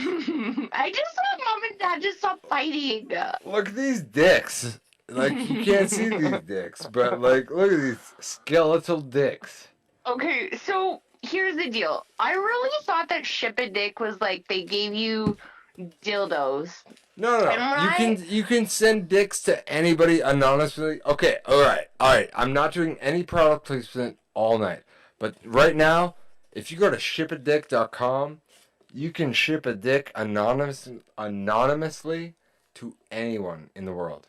I just saw mom and dad just stop fighting. Look at these dicks. Like, you can't see these dicks, but like, look at these skeletal dicks. Okay, so here's the deal. I really thought that Ship a Dick was like they gave you dildos. No. You can send dicks to anybody anonymously. Okay, all right. I'm not doing any product placement all night, but right now, if you go to shipadick.com, you can ship a dick anonymously to anyone in the world.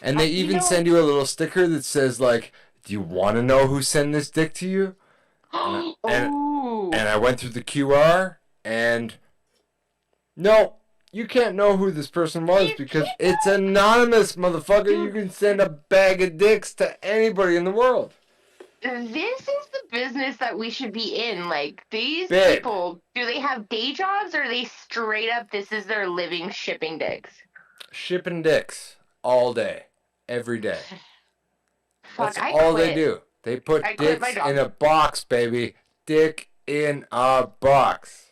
And they even send you a little sticker that says, like, do you want to know who sent this dick to you? And I went through the QR, and no, you can't know who this person was because it's anonymous, motherfucker. You can send a bag of dicks to anybody in the world. This is the business that we should be in. Like, these Babe. people, do they have day jobs, or are they straight up, this is their living, shipping dicks? Shipping dicks all day, every day. Fuck, That's all they do. They put dicks in a box, baby. Dick in a box.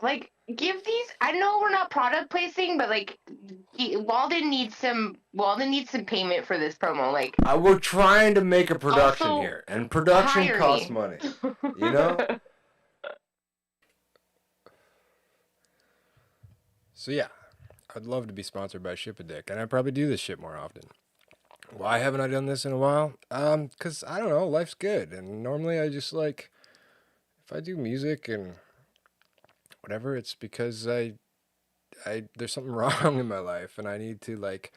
Like, give these. I know we're not product placing, but like, Walden needs some payment for this promo. Like, we're trying to make a production here, and production costs money. You know. So yeah, I'd love to be sponsored by Ship a Dick, and I probably do this shit more often. Why haven't I done this in a while? 'Cause I don't know, life's good, and normally I just like, if I do music and whatever, it's because I there's something wrong in my life, and I need to like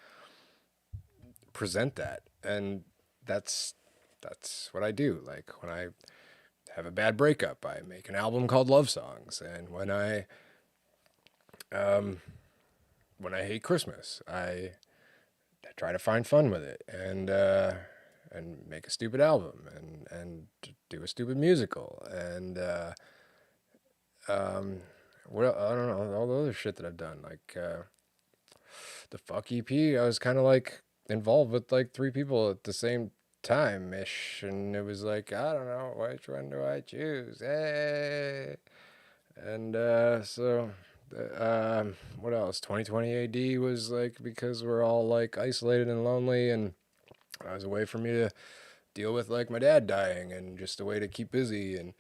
present that, and that's what I do. Like when I have a bad breakup, I make an album called Love Songs, and when I hate Christmas, I try to find fun with it, and make a stupid album, and do a stupid musical, and well, I don't know, all the other shit that I've done, like the Fuck EP. I was kind of like involved with like 3 people at the same time ish, and it was like, I don't know, which one do I choose? Hey, and so. What else? 2020 AD was like because we're all like isolated and lonely, and it was a way for me to deal with like my dad dying, and just a way to keep busy and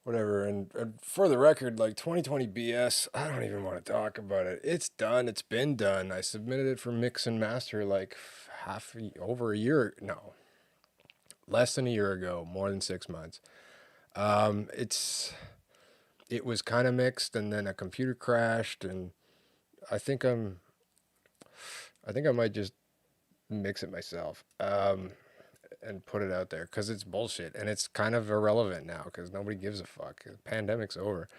whatever. And for the record, like 2020 BS, I don't even want to talk about it. It's done. It's been done. I submitted it for mix and master like less than a year ago, more than 6 months. It was kind of mixed, and then a computer crashed, and I think I might just mix it myself, and put it out there, because it's bullshit, and it's kind of irrelevant now, because nobody gives a fuck. The pandemic's over.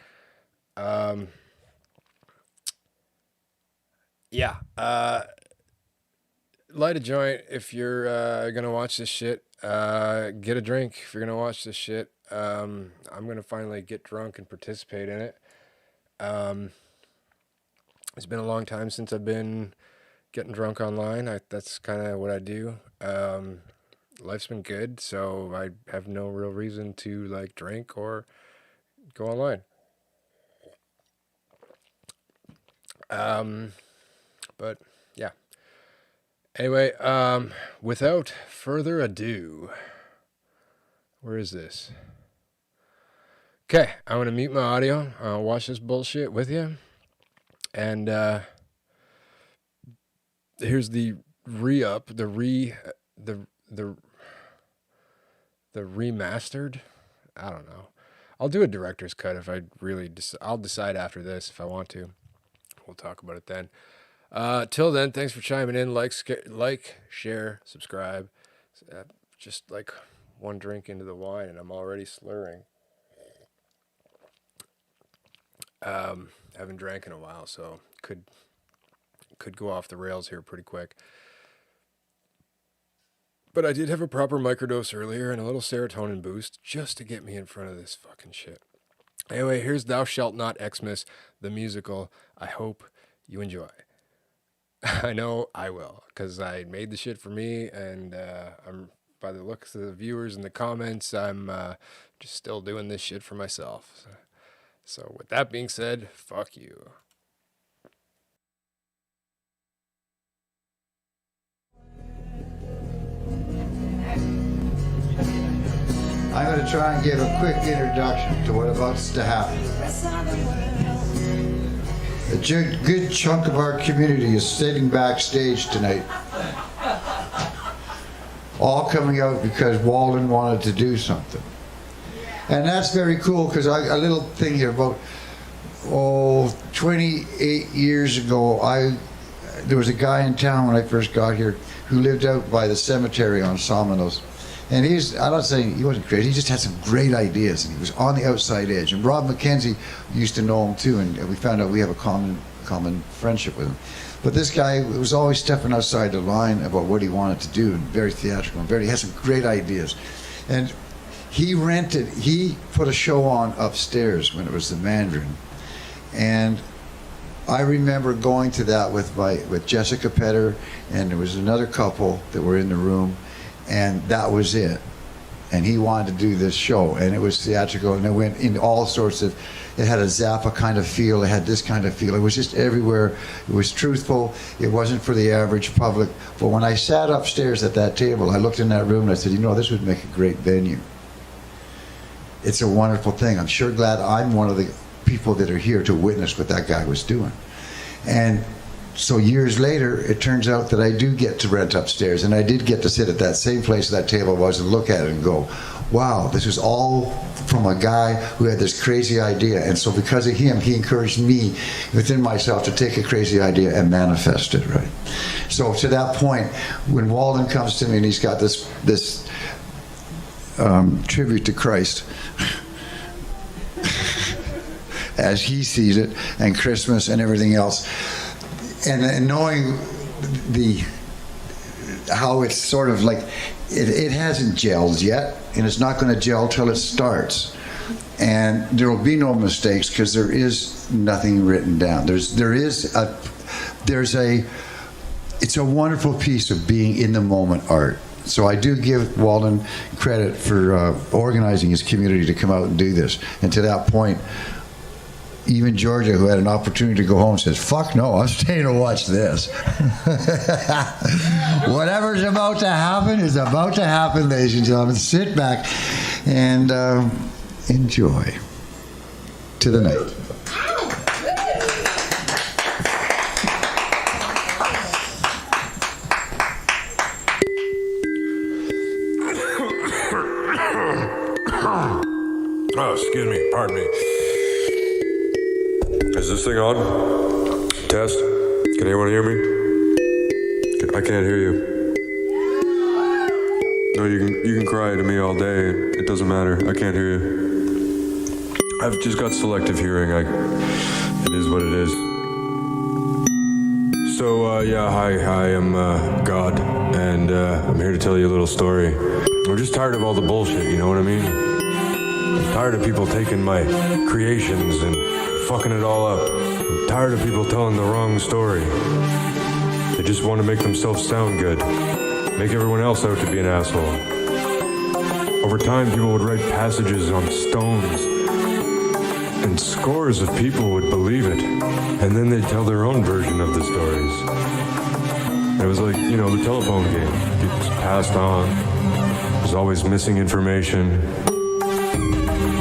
Yeah. Light a joint if you're gonna watch this shit. Get a drink if you're gonna watch this shit. I'm gonna finally get drunk and participate in it. It's been a long time since I've been getting drunk online. That's kind of what I do. Life's been good, so I have no real reason to like drink or go online. But yeah. Anyway, without further ado, where is this? Okay, I'm going to mute my audio. I'll watch this bullshit with you. And here's the re-up, the remastered. I don't know. I'll do a director's cut if I really I'll decide after this if I want to. We'll talk about it then. Till then, thanks for chiming in. Like, share, subscribe. Just like one drink into the wine and I'm already slurring. Haven't drank in a while, so could go off the rails here pretty quick. But I did have a proper microdose earlier and a little serotonin boost just to get me in front of this fucking shit. Anyway, here's Thou Shalt Not Xmas, the musical. I hope you enjoy. I know I will, because I made the shit for me, and I'm, by the looks of the viewers and the comments, I'm just still doing this shit for myself. So with that being said, fuck you. I'm going to try and give a quick introduction to what about to happen. A good chunk of our community is sitting backstage tonight. All coming out because Walden wanted to do something. And that's very cool, because a little thing here about, 28 years ago, there was a guy in town when I first got here who lived out by the cemetery on Somenos. And I'm not saying he wasn't crazy, he just had some great ideas, and he was on the outside edge. And Rob McKenzie used to know him too, and we found out we have a common friendship with him. But this guy was always stepping outside the line about what he wanted to do, and very theatrical, and he had some great ideas. And he put a show on upstairs when it was the Mandarin. And I remember going to that with Jessica Petter, and there was another couple that were in the room, and that was it. And he wanted to do this show, and it was theatrical, and it went in all sorts of, it had a Zappa kind of feel, it had this kind of feel, it was just everywhere. It was truthful, it wasn't for the average public. But when I sat upstairs at that table, I looked in that room and I said, this would make a great venue. It's a wonderful thing. I'm sure glad I'm one of the people that are here to witness what that guy was doing. And so years later, it turns out that I do get to rent upstairs, and I did get to sit at that same place that table was and look at it and go, wow, this is all from a guy who had this crazy idea. And so because of him, he encouraged me within myself to take a crazy idea and manifest it, right? So to that point, when Walden comes to me and he's got this tribute to Christ, as he sees it, and Christmas and everything else, and knowing how it's sort of like, it hasn't gelled yet, and it's not going to gel till it starts. And there will be no mistakes because there is nothing written down. It's a wonderful piece of being in the moment art. So I do give Walden credit for organizing his community to come out and do this. And to that point, even Georgia, who had an opportunity to go home, says, fuck no, I'm staying to watch this. Whatever's about to happen is about to happen, ladies and gentlemen. Sit back and enjoy. To the night. Oh, excuse me, pardon me. Is this thing on? Test? Can anyone hear me? I can't hear you. No, you can cry to me all day. It doesn't matter. I can't hear you. I've just got selective hearing. It is what it is. So, yeah, hi, I'm God, and I'm here to tell you a little story. I'm just tired of all the bullshit, you know what I mean? I'm tired of people taking my creations and fucking it all up. I'm tired of people telling the wrong story. They just want to make themselves sound good. Make everyone else out to be an asshole. Over time, people would write passages on stones, and scores of people would believe it. And then they'd tell their own version of the stories. It was like, the telephone game. It's passed on. There's always missing information.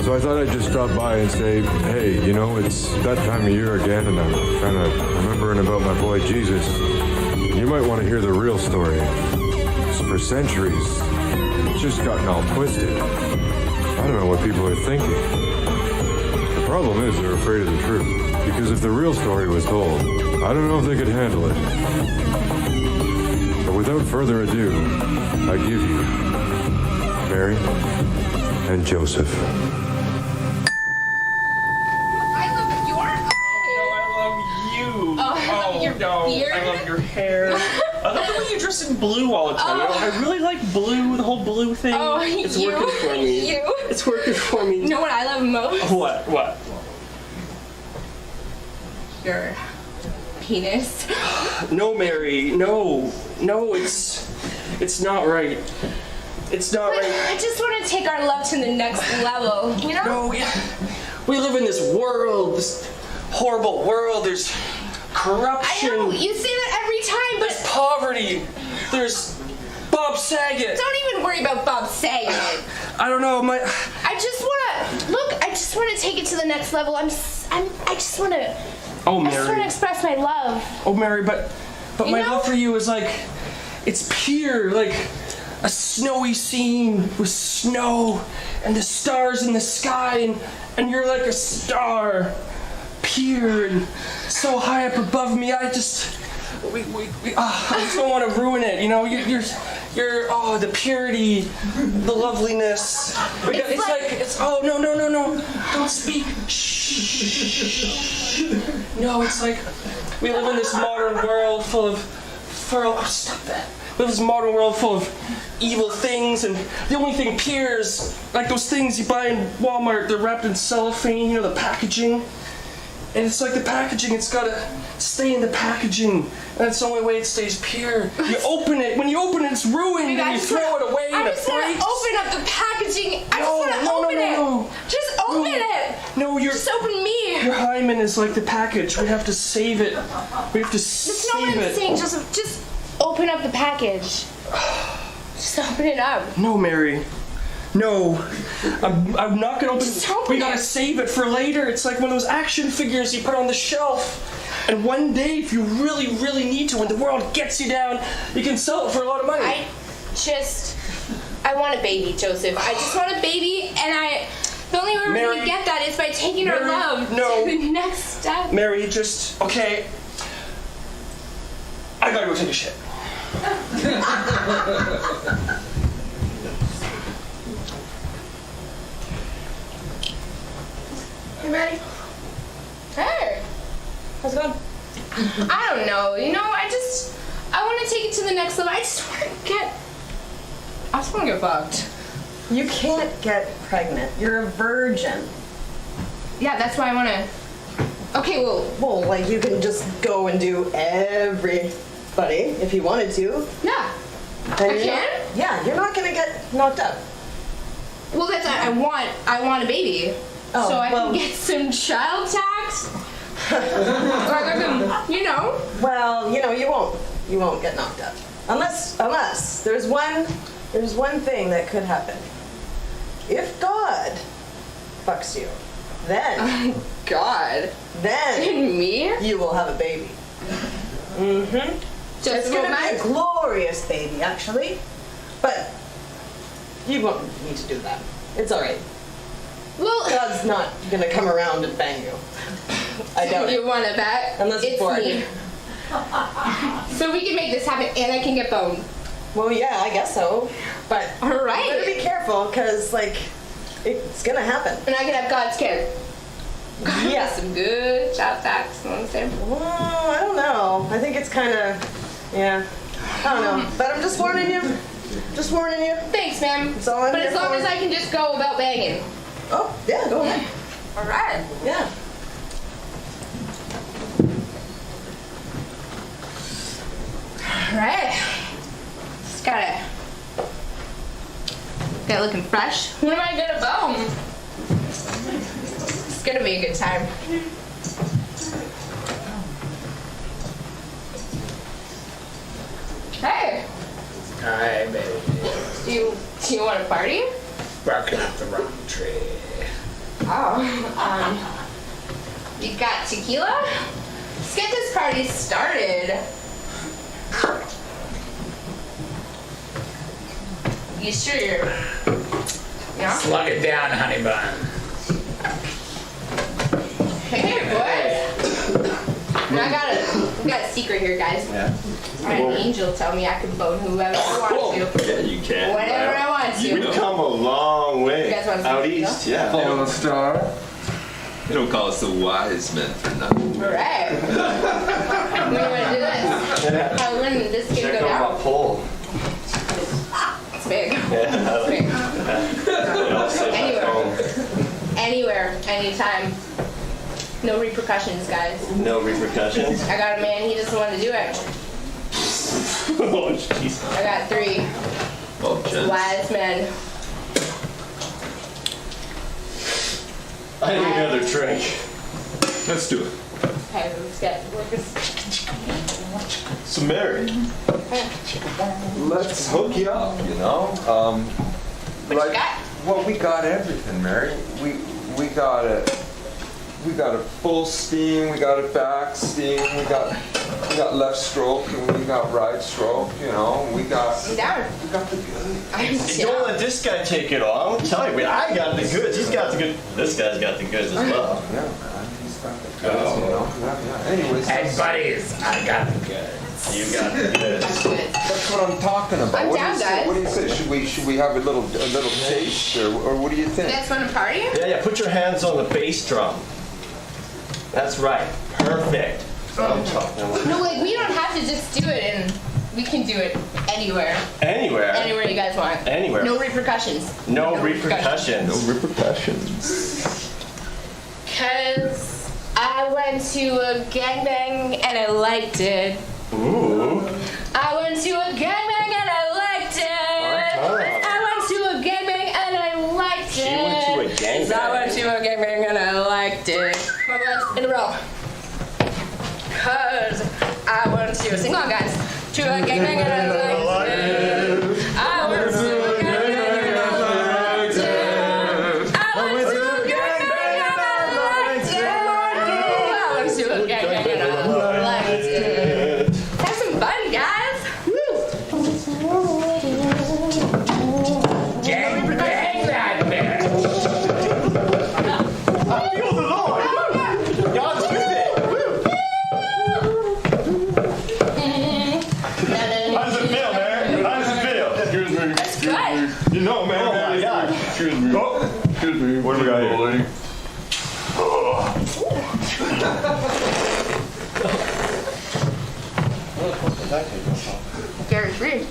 So I thought I'd just stop by and say, hey, it's that time of year again, and I'm kind of remembering about my boy Jesus. You might want to hear the real story. So for centuries, it's just gotten all twisted. I don't know what people are thinking. The problem is they're afraid of the truth. Because if the real story was told, I don't know if they could handle it. But without further ado, I give you Mary and Joseph. I love your hair. I love the way you dress in blue all the time. I really like blue, the whole blue thing. Oh, it's working for me. It's working for me. You know what I love most? What? Your penis. No, Mary. No, it's not right. It's not right. I just want to take our love to the next level, No, we live in this world, this horrible world. There's corruption. I know, you say that every time, but... There's poverty. There's Bob Saget. Don't even worry about Bob Saget. I don't know, I just want to take it to the next level. I just want to... Oh, Mary. I just want to express my love. Oh, Mary, but my love for you is like... It's pure, like a snowy scene with snow and the stars in the sky, and you're like a star. Pure and so high up above me. I just don't want to ruin it. the purity, the loveliness. Oh, no, don't speak. Shh. No, it's like we live in this modern world full of, stop that. We live in this modern world full of evil things, and the only thing pure is like those things you buy in Walmart. They're wrapped in cellophane, the packaging. And it's like the packaging, it's gotta stay in the packaging. And that's the only way it stays pure. You open it, when you open it, it's ruined, and you throw it away, and it breaks. I just want to open up the packaging. I just want to open it. Just open it. No, just open me. Your hymen is like the package. We have to save it. We have to save it. That's not what I'm saying, Joseph. Just open up the package. Just open it up. No, Mary. No, I'm not gonna open it. We gotta save it for later. It's like one of those action figures you put on the shelf. And one day, if you really, really need to, when the world gets you down, you can sell it for a lot of money. I want a baby, Joseph. I just want a baby, and the only way we're gonna get that is by taking our love to the next step. Mary, okay. I gotta go take a shit. You ready? Hey. How's it going? I don't know. I want to take it to the next level. I just want to get fucked. You can't get pregnant. You're a virgin. Yeah, that's why I want to. Okay, well, like you can just go and do everybody if you wanted to. Yeah. I can? Yeah, you're not gonna get knocked up. Well, that's I want a baby. Oh, so I can get some child tax. Or I can, Well, you won't get knocked up. Unless there's one thing that could happen. If God fucks you, then God. Then me? You will have a baby. Mm-hmm. It's gonna be a glorious baby, actually. But you won't need to do that. It's alright. Well, God's not gonna come around and bang you. I doubt it. You want to bet? Unless it's bored. Me. So we can make this happen, and I can get boned. Well, yeah, I guess so. But all right, you better be careful, because it's gonna happen. And I can have God's kid. Yeah. Some good child tax. You know what I'm saying? Well, I don't know. I think it's kind of, yeah. I don't know. But I'm just warning you. Just warning you. Thanks, ma'am. That's all I'm But here as long for. as I can just go about banging. Oh, yeah, go ahead. All right. Yeah. All right. Just gotta get looking fresh. When am I gonna bone? It's gonna be a good time. Hey. Hi, baby. Do you want to party? Barking up the wrong tree. Oh. You got tequila? Let's get this party started. You sure you're... Yeah? Slug it down, honey bun. Hey, boys. And I got a secret here, guys. Yeah. I had an angel tell me I could bone whoever I want to. Yeah, you can. Whenever I want to. We've come a long way. You guys want to out see east, the yeah. Follow the star. They don't call us the wise men for nothing. All right. When you want to do this? When did this kid go down? Pole. It's big. Yeah, It's big. Anywhere, anytime. No repercussions, guys. No repercussions. I got a man, he doesn't want to do it. Oh, jeez. I got 3 Oh, gents. wise men. I need another drink. Let's do it. Okay, let's get So, Mary, let's hook you up, you know? What you got? Well, we got everything, Mary. We got it. We got a full steam. We got a back steam. We got left stroke and we got right stroke. You know, we got. I'm down. We got the good. I'm Don't let this guy take it all. I'm telling you, I got the goods. He's got the good. This guy's got the goods as well. Yeah, man. He's got the Yeah. Anyways, Hey, buddies, I got the goods. You got the goods. that's what I'm talking about. I'm What do down, you say? guys. What do you say? Should we have a little taste, or what do you You think? guys want to party? Yeah, put your hands on the bass drum. That's right. Perfect. That's what I'm talking about. No, like we don't have to just do it, and we can do it anywhere. Anywhere. Anywhere you guys want. Anywhere. No repercussions. No repercussions. No repercussions. Cause I went to a gangbang and I liked it. Ooh. I went to a gangbang and I liked it. I went to a gangbang and I liked it. She went to a gangbang. I went to a gangbang and I liked it. My guys, in a row. Cause I went to, sing on guys, to a gangbang and I liked it. I went to a gangbang and I liked it. I went to a gangbang and I liked it. I went to a gangbang and I liked it. Have some fun, guys. Gang bang that man. I feel the Lord. God's with it. How does it feel, man? How does it feel? Excuse me. That's good. You know, man. Oh my God. Excuse me. Oh. Excuse me. What do we got here? Gary free.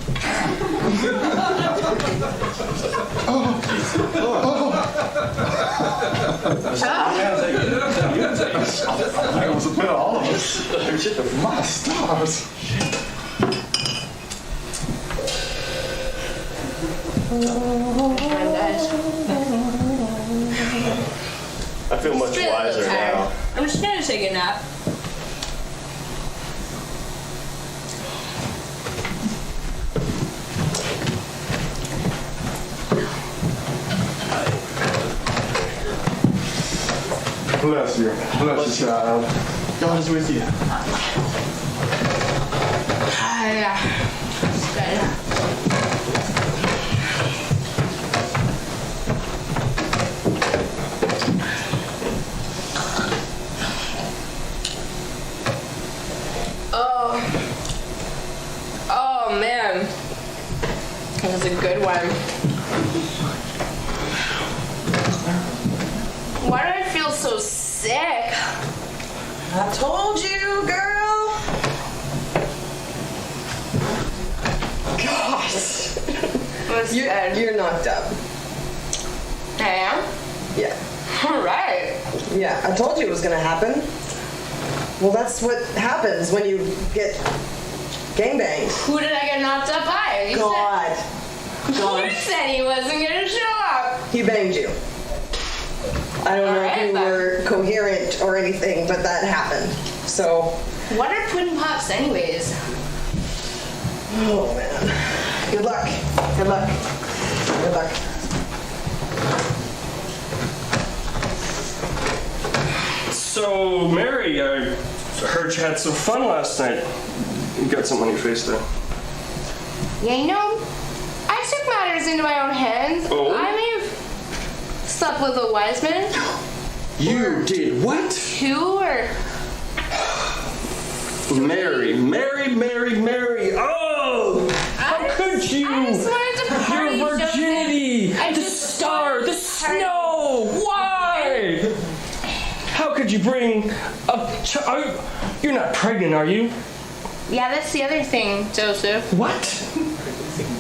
I was a bit of all of us. My stars. I feel much wiser now. I'm just gonna take a nap. Bless you. Bless you, child. God is with you. Yeah. It's good. Oh man. That was a good one. Why do I feel so sick? I told you, girl. Gosh. You're knocked up. I am? Yeah. Alright. Yeah, I told you it was gonna happen. Well, that's what happens when you get gangbanged. Who did I get knocked up by? You God. Said, you said he wasn't gonna show up. He banged you. I don't know if Alright, you then. were coherent or anything, but that happened. So, What are pudding pops anyways? oh man. Good luck. Good luck. Good luck. So, Mary, I heard you had some fun last night. You got something on your face there. Yeah, you know, I took matters into my own hands. Oh? I may have slept with a wise man. You did what? Two or Mary. Oh! How could you? I just wanted to party. Your virginity, Joseph. I the just star, wanted the to party. snow. Why? How could you bring a child? You're not pregnant, are you? Yeah, that's the other thing, Joseph. What?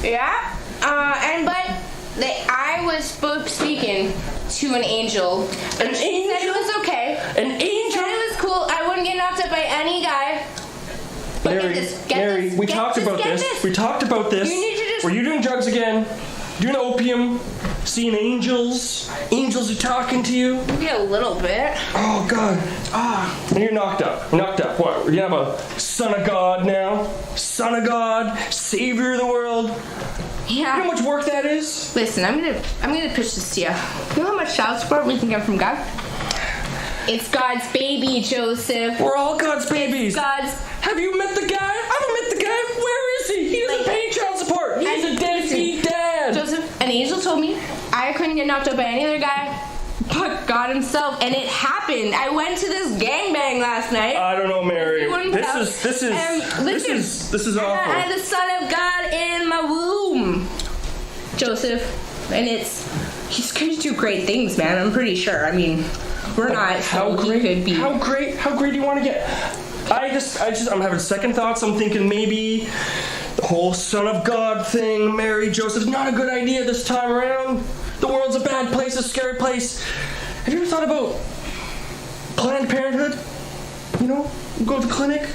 Yeah. I was speaking to an angel. An She angel? said it was okay. An She angel? said it was cool. I wouldn't get knocked up by any guy. But Mary, get this. we talked about this. We talked about this. You need to just. Were you doing drugs again? Doing opium? Seeing angels? Angels are talking to you? Maybe a little bit. Oh, God. And you're knocked up. Knocked up. What? You have a son of God now? Son of God? Savior of the world? Yeah. You know how much work that is? Listen, I'm gonna pitch this to you. You know how much child support we can get from God? It's God's baby, Joseph. We're all God's babies. God's. Have you met the guy? I haven't met the guy. Where is he? He doesn't pay child support. He's a deadbeat dad. Joseph, an angel told me I couldn't get knocked up by any other guy but God. God himself, and it happened. I went to this gangbang last night. I don't know, Mary. This is awful. I had the Son of God in my womb, Joseph, and he's gonna do great things, man. I'm pretty sure. I mean, we're not. How great could be? How great do you want to get? I'm having second thoughts. I'm thinking maybe the whole Son of God thing, Mary, Joseph, not a good idea this time around. The world's a bad place, a scary place. Have you ever thought about Planned Parenthood? You know, go to the clinic,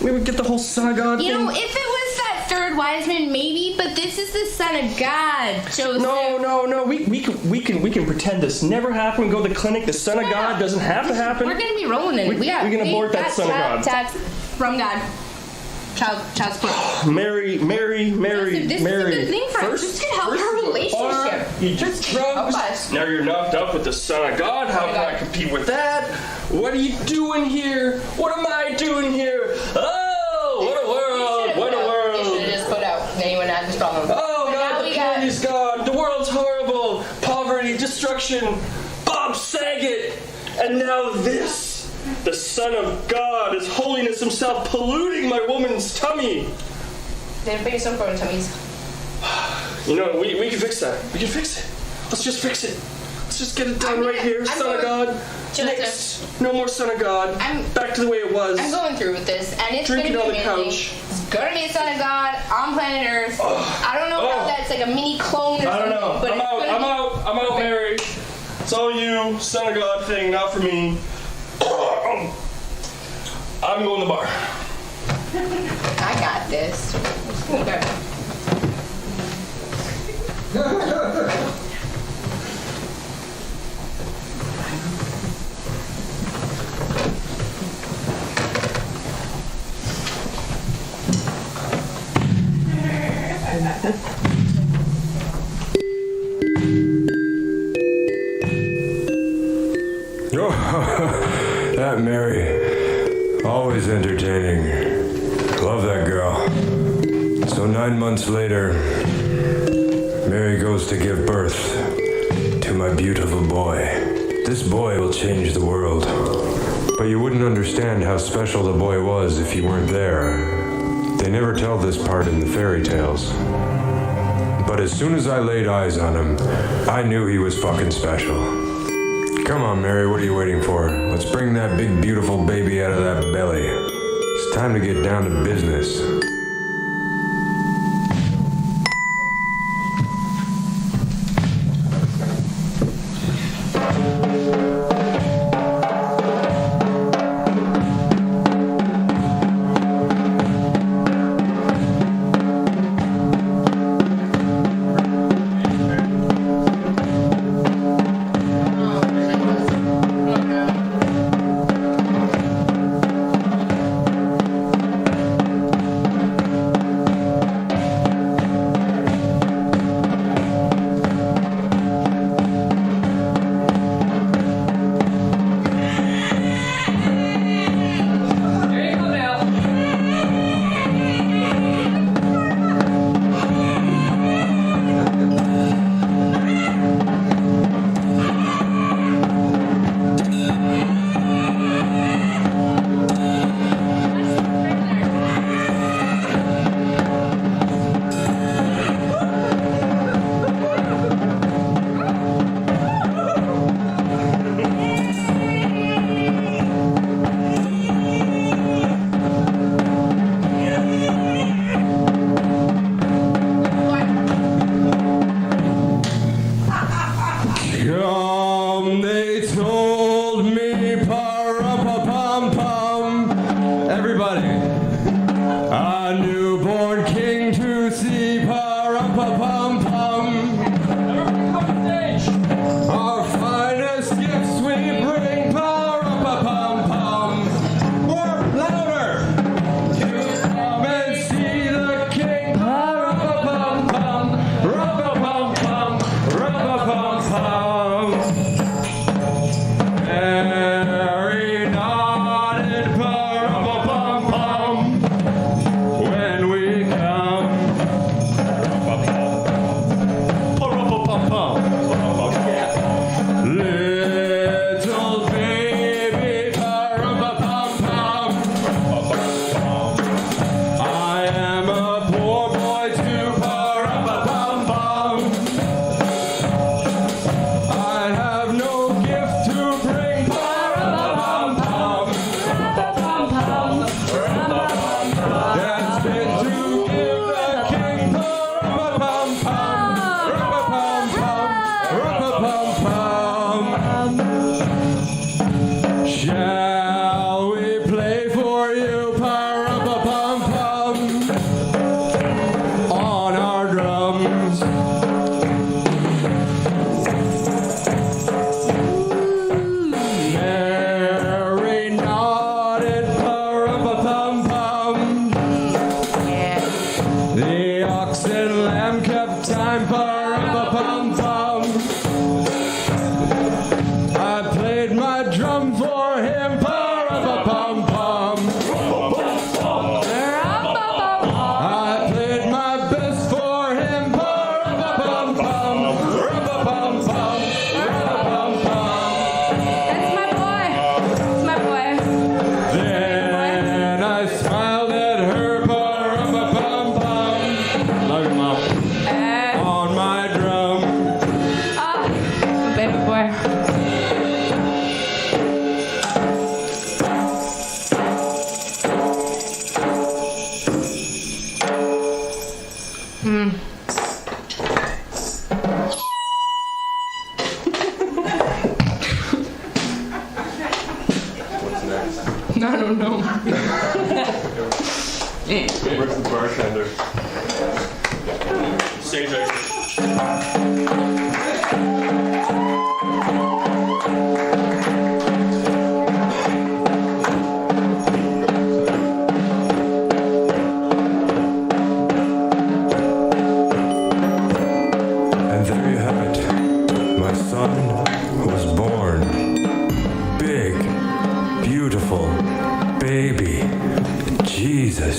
maybe get the whole Son of God thing. You know, if it was that third wise man, maybe, but this is the Son of God, Joseph. No. We can pretend this never happened. Go to the clinic. The Son of God doesn't have to happen. We're gonna be rolling in it. We can abort that Son of God. Tax from God. Child support. Mary. This is a good thing for us. This could help our relationship. You just drugs. Now you're knocked up with the Son of God. How can I compete with that? What are you doing here? What am I doing here? Oh, what a world! What a world! You should have just put out. Then you wouldn't have this problem. Oh God, the candy's gone. The world's horrible. Poverty, destruction. Bob Saget, and now this. The Son of God, His holiness himself, polluting my woman's tummy. They're big some growing tummies. You know, we can fix that. We can fix it. Let's just fix it. Let's just get it done right here. Son of God. Next. No more Son of God. Back to the way it was. I'm going through with this, and it's drinking gonna on be the amazing. couch. It's gonna be a Son of God on planet Earth. I don't know how that's like a mini clone or something. I don't know. But I'm out, Mary. It's all you, Son of God thing, not for me. I'm going to the bar. I got this. Okay. That Mary, always entertaining. Love that girl. So 9 months later, Mary goes to give birth to my beautiful boy. This boy will change the world. But you wouldn't understand how special the boy was if you weren't there. They never tell this part in the fairy tales. But as soon as I laid eyes on him, I knew he was fucking special. Come on, Mary, what are you waiting for? Let's bring that big, beautiful baby out of that belly. It's time to get down to business. When we Where's the bartender? Stage right. And there you have it. My son was born. Big, beautiful, baby, Jesus.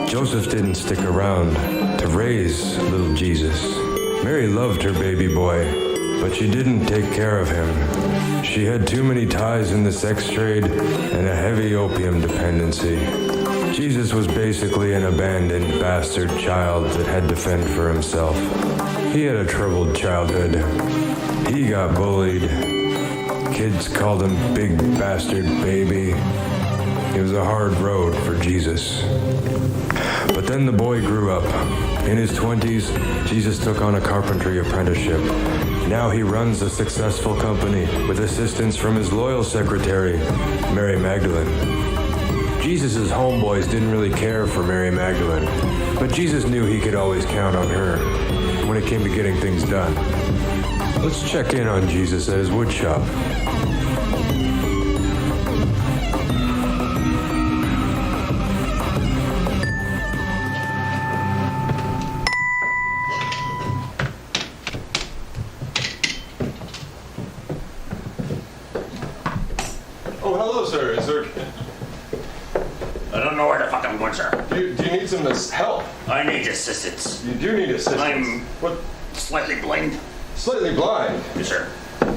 Joseph didn't stick around to raise little Jesus. Mary loved her baby boy, but she didn't take care of him. She had too many ties in the sex trade and a heavy opium dependency. Jesus was basically an abandoned bastard child that had to fend for himself. He had a troubled childhood. He got bullied. Kids called him Big Bastard Baby. It was a hard road for Jesus. But then the boy grew up. In his 20s, Jesus took on a carpentry apprenticeship. Now he runs a successful company with assistance from his loyal secretary, Mary Magdalene. Jesus' homeboys didn't really care for Mary Magdalene, but Jesus knew he could always count on her when it came to getting things done. Let's check in on Jesus at his wood shop. Oh, hello, sir. Is there... I don't know where the fuck I'm going, sir. Do you need some help? I need assistance. You do need assistance. I'm What? slightly blind. Slightly blind. Yes, sir.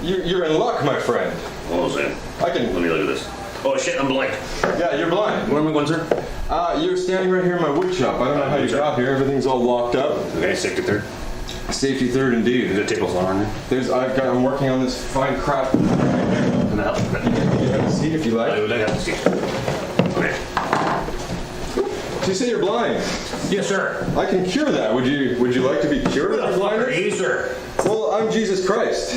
You're in luck, my friend. What was it? I can... Let me look at this. Oh shit, I'm blind. Yeah, you're blind. Where am I going, sir? You're standing right here in my wood shop. I don't know how you got here. Everything's all locked up. Okay, safety third. Safety third, indeed. There's a tablecloth on there. I'm working on this fine craft. Can I help? You have a seat if you I like. would like to have a seat. Okay. So you say you're blind. Yes, sir. I can cure that. Would you like to be cured Who of the your fuck are blindness? you, sir? Well, I'm Jesus Christ.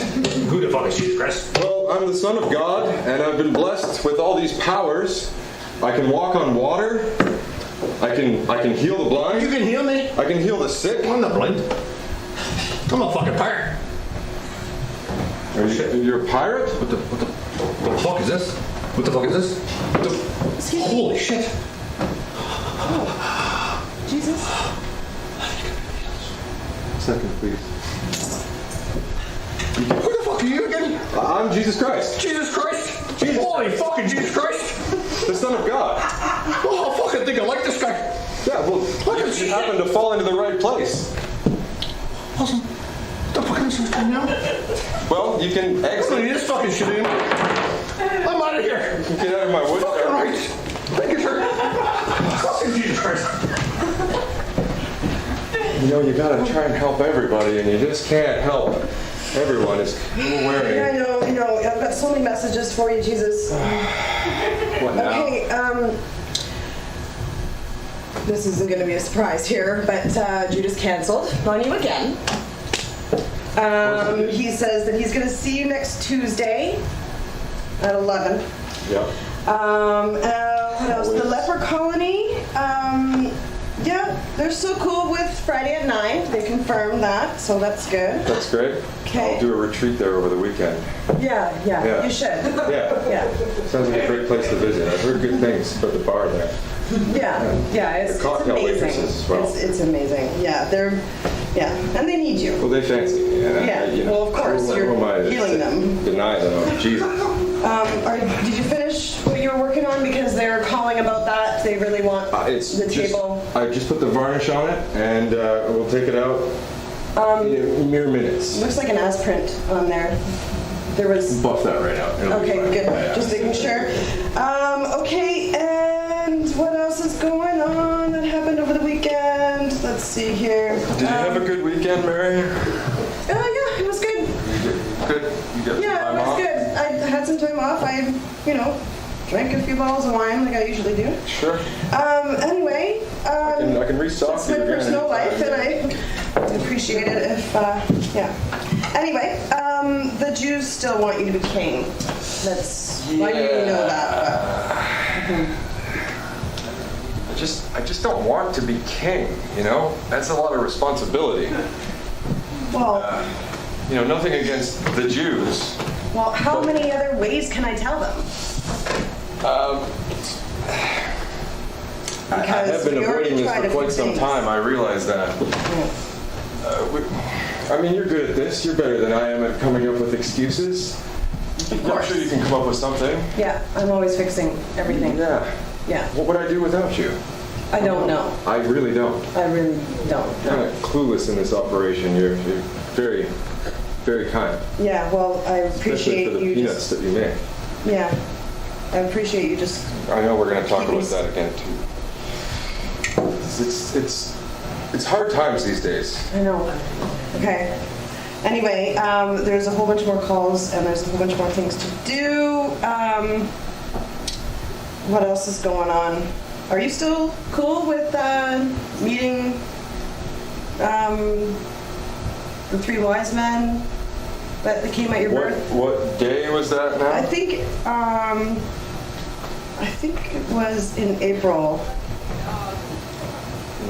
Who the fuck is Jesus Christ? Well, I'm the Son of God, and I've been blessed with all these powers. I can walk on water. I can heal the blind. You can heal me? I can heal the sick. I'm not blind. I'm a fucking pirate. You're a pirate? What the fuck is this? What the fuck is this? Holy shit. Jesus. Second, please. Who the fuck are you again? I'm Jesus Christ. Jesus Christ? Jesus. Holy fucking Jesus Christ! The Son of God. Oh, I fucking think I like this guy. Yeah, well, you happen to fall into the right place. Awesome. What the fuck is this guy now? Well, you can I don't need exit. this fucking shit anymore. I'm out of here. You can get out of my wood Fucking shop. right. Thank you, sir. Fucking Jesus Christ. You know, you gotta try and help everybody, and you just can't help. Everyone is Yeah, wearing. I know. I've got so many messages for you, Jesus. What now? Okay, this isn't going to be a surprise here, but Judas canceled on you again. He says that he's going to see you next Tuesday at 11. Yeah. What else? The leper colony. Yeah, they're still cool with Friday at 9. They confirmed that, so that's good. That's great. Okay. I'll do a retreat there over the weekend. Yeah, Yeah. you should. Yeah. Yeah. Sounds like a great place to visit. I've heard good things about the bar there. Yeah, it's cocktail amazing. waitresses as well. It's amazing. Yeah, and they need you. Well, they fancy me. And Yeah, well, of course, who you're am I to healing them. Deny them. Oh, Jesus. Did you finish what you were working on? Because they're calling about that. They really want It's the just, table. I just put the varnish on it, and we'll take it out in mere minutes. Looks like an as print on there. There was. Buff that right out. It'll be Okay, fine. good. Yeah. Just making sure. Okay, and what else is going on that happened over the weekend? Let's see here. Did you have a good weekend, Mary? Yeah, it was good. Good. You got Yeah, some it time was off? good. I had some time off. I, drank a few bottles of wine like I usually do. Sure. Anyway, I can restock that's my you again personal life, anytime. and I appreciate it if, yeah. Anyway, the Jews still want you to be king. That's, I didn't even know that, but. I just don't want to be king, you know? That's a lot of responsibility. Well, You know, nothing against the Jews. well, how many other ways can I tell them? I have been we already avoiding this tried for a few quite some things. time. I realize that. I mean, you're good at this. You're better than I am at coming up with excuses. I'm sure you can come up with something. Yeah, I'm always fixing everything. Yeah. Yeah, What would I do without you? I don't know. I really don't. I really don't Kind know. of clueless in this operation. You're very, very kind. Yeah, well, I Especially appreciate for the you peanuts just. that you make. Yeah, I appreciate you just. I know we're going to talk Keep me about that again too. It's hard times these days. I know. Okay. Anyway, there's a whole bunch more calls and there's a whole bunch more things to do. What else is going on? Are you still cool with meeting the three wise men that came at your birth? What day was that now? I think it was in April.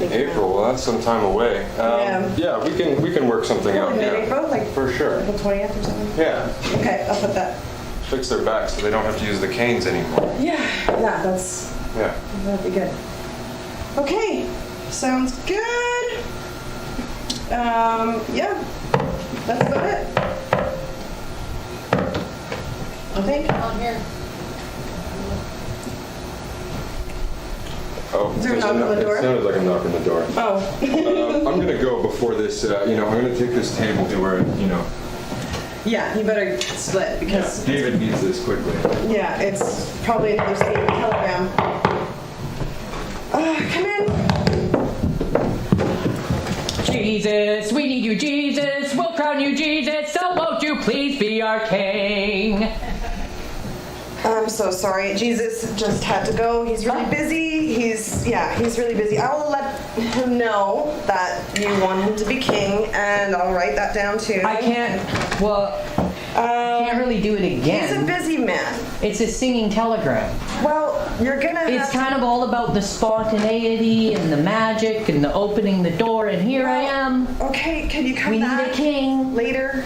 April. Well, that's some time away. Yeah, we can work something out. Yeah, Mid-April, like for sure. April 20th or something. Yeah, Okay, I'll put that. fix their backs so they don't have to use the canes anymore. Yeah, that'd be good. Okay, sounds good. Yeah, that's about it. I think. On here. Oh, Is there a knock on the door? It sounded like a knock on the door. Oh. I'm gonna go before this. I'm gonna take this table to where Yeah, you better split because David needs this quickly. yeah, it's probably another state telegram. Come in. Jesus, we need you, Jesus. We'll crown you, Jesus. So won't you please be our king? I'm so sorry. Jesus just had to go. He's really busy. He's really busy. I will let him know that you want him to be king, and I'll write that down too. I can't really do it again. He's a busy man. It's a singing telegram. Well, you're gonna It's kind of all about the spontaneity and the magic and the opening the door, and here I am. Okay, can you come We back need a king. later?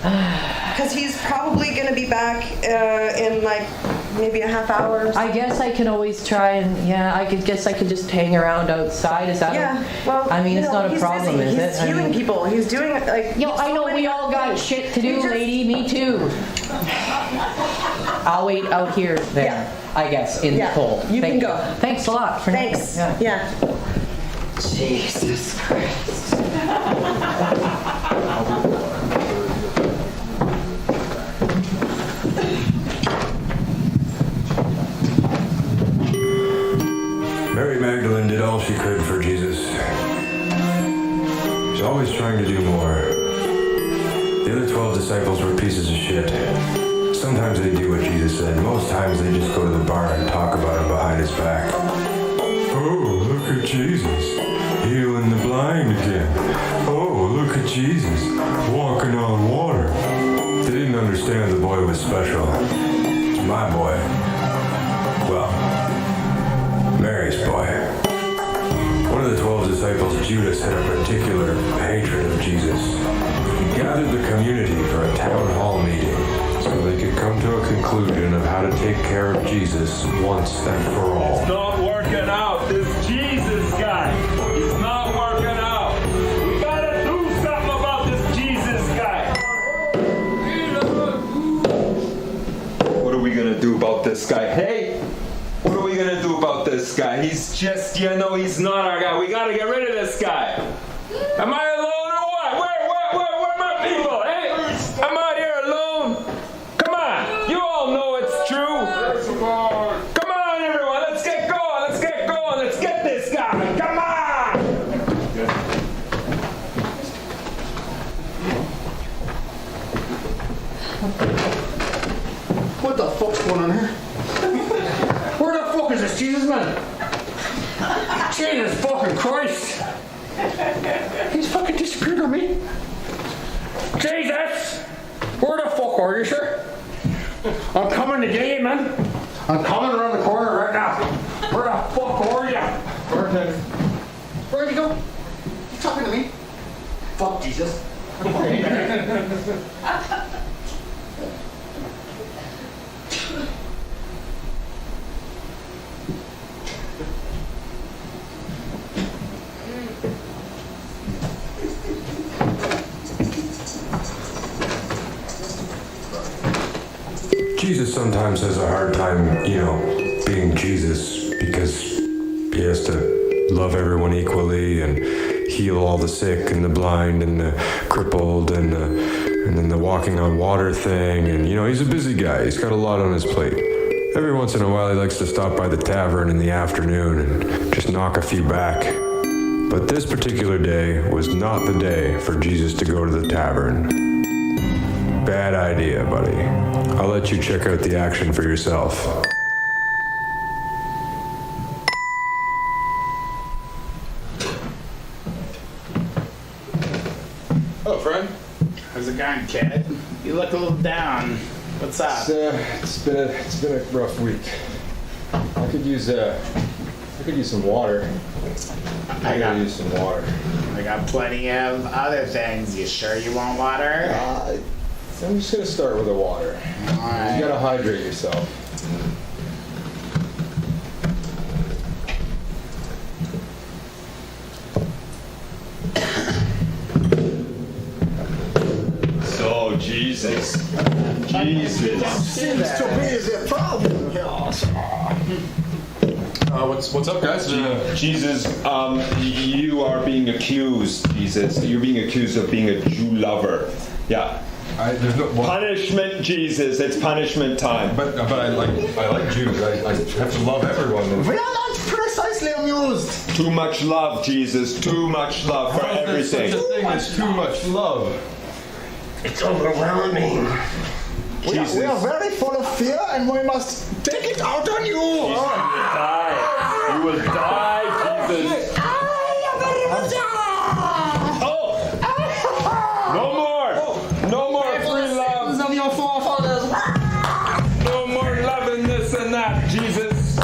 Because he's probably going to be back in like maybe a half hour or something. I guess I can always try and, I could just hang around outside. Is that Yeah, well, I mean, it's not a he's problem, busy. is He's it? I healing mean- people. He's doing like. I know we all got shit to do, lady. Me too. I'll wait out here then, Yeah. I guess, in the cold. You can go. Thanks a lot for Thanks. Yeah. Jesus Christ. Mary Magdalene did all she could for Jesus. She's always trying to do more. The other 12 disciples were pieces of shit. Sometimes they do what Jesus said. Most times they just go to the bar and talk about him behind his back. Oh, look at Jesus. Healing the blind again. Oh, look at Jesus. Walking on water. They didn't understand the boy was special. It's my boy. Well, Mary's boy. One of the 12 disciples, Judas, had a particular hatred of Jesus. He gathered the community for a town hall meeting so they could come to a conclusion of how to take care of Jesus once and for all. It's not working out. This Jesus guy, he's not working out. We gotta do something about this Jesus guy. What are we gonna do about this guy? Hey, what are we gonna do about this guy? He's just, he's not our guy. We gotta get rid of this guy. Am I alone or what? Where my people? Hey, I'm out here alone. Come on, you all know it's true. Come on, everyone, let's get going. Let's get going. Let's get this guy. Come on. What the fuck's going on here? Where the fuck is this Jesus man? Jesus fucking Christ! He's fucking disappeared on me. Jesus! Where the fuck are you, sir? I'm coming to get you, man. I'm coming around the corner right now. Where the fuck are you? talking to me? Fuck Jesus. Jesus sometimes has a hard time, being Jesus because he has to love everyone equally and heal all the sick and the blind and the crippled and then the walking on water thing. And, he's a busy guy. He's got a lot on his plate. Every once in a while, he likes to stop by the tavern in the afternoon and just knock a few back. But this particular day was not the day for Jesus to go to the tavern. Bad idea, buddy. I'll let you check out the action for yourself. Hello, friend. How's it going, kid? You look a little down. What's up? It's been a rough week. I could use some water. I gotta use some water. I got plenty of other things. You sure you want water? I'm just gonna start with the water. Alright. You gotta hydrate yourself. So, Jesus. Seems to be the problem here. What's up, guys? Jesus, you are being accused, Jesus. You're being accused of being a Jew lover. Yeah. There's no punishment, Jesus. It's punishment time. But I like Jews. I have to love everyone. We are not precisely amused. Too much love, Jesus. Too much love for everything. Such a thing as too much love. It's overwhelming. We are very full of fear, and we must take it out on you. You will die. You will die, Jesus. No more. No more free love. Of your forefathers. No more loving this and that, Jesus.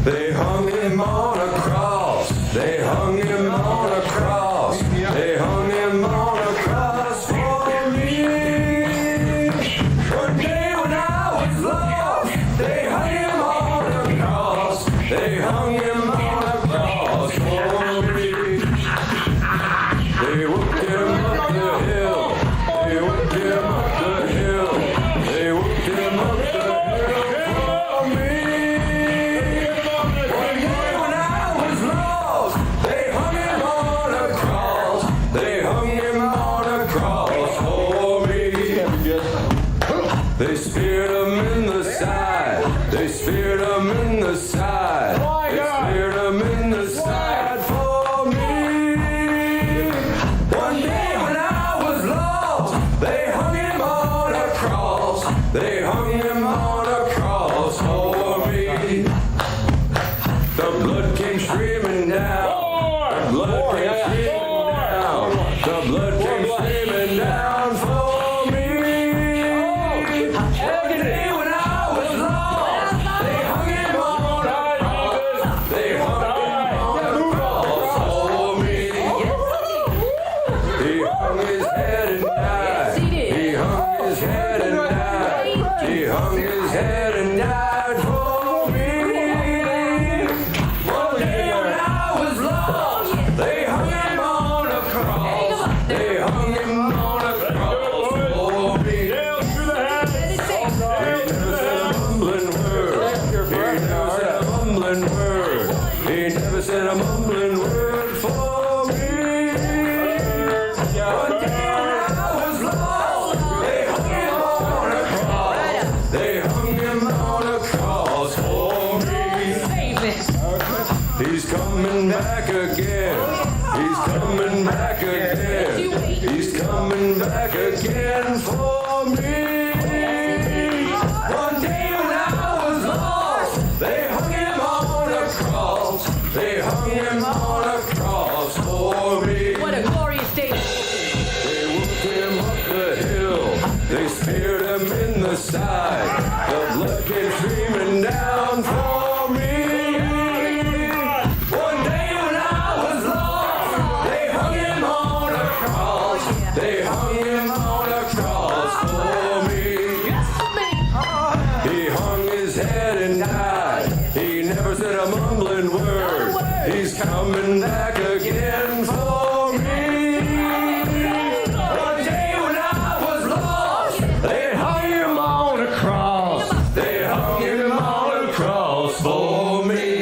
They hung him on a cross. They hung him on a cross. They hung him on a cross for me. One day when I was lost, they hung him on a cross. They hung him on a cross for me. They whipped him up the hill. They whipped him up the hill. They whipped him up the hill for me. One day when I was lost, they hung him on a cross. They hung him on a cross for me. They speared him in the side. They speared him in the side. They speared him in the side for me. One day when I was lost, they hung him on a cross. They hung him on a cross for me. The blood came streaming down. The blood came streaming down. The blood came streaming down for me. Every day when I was lost, they hung him on a cross. They hung him on a cross for me. He hung his head and died. He hung his head and died. He hung his head and died for me. One day when I was lost, they hung him on a cross. They hung him on a cross for me. He never said a mumbling word. He never said a mumbling word. He never said a mumbling word for me. One day when I was lost, they hung him on a cross. They hung him on a cross for me. He's coming back again. He's coming back again. He's coming back again for me. One day when I was lost, they hung him on a cross. They hung him on a cross for me. What a glorious day. They whooped him up the hill. They speared him in the side. The blood came streaming down for me. One day when I was lost, they He's coming back again for me. One day when I was lost, they hung him on a cross. They hung him on a cross for me.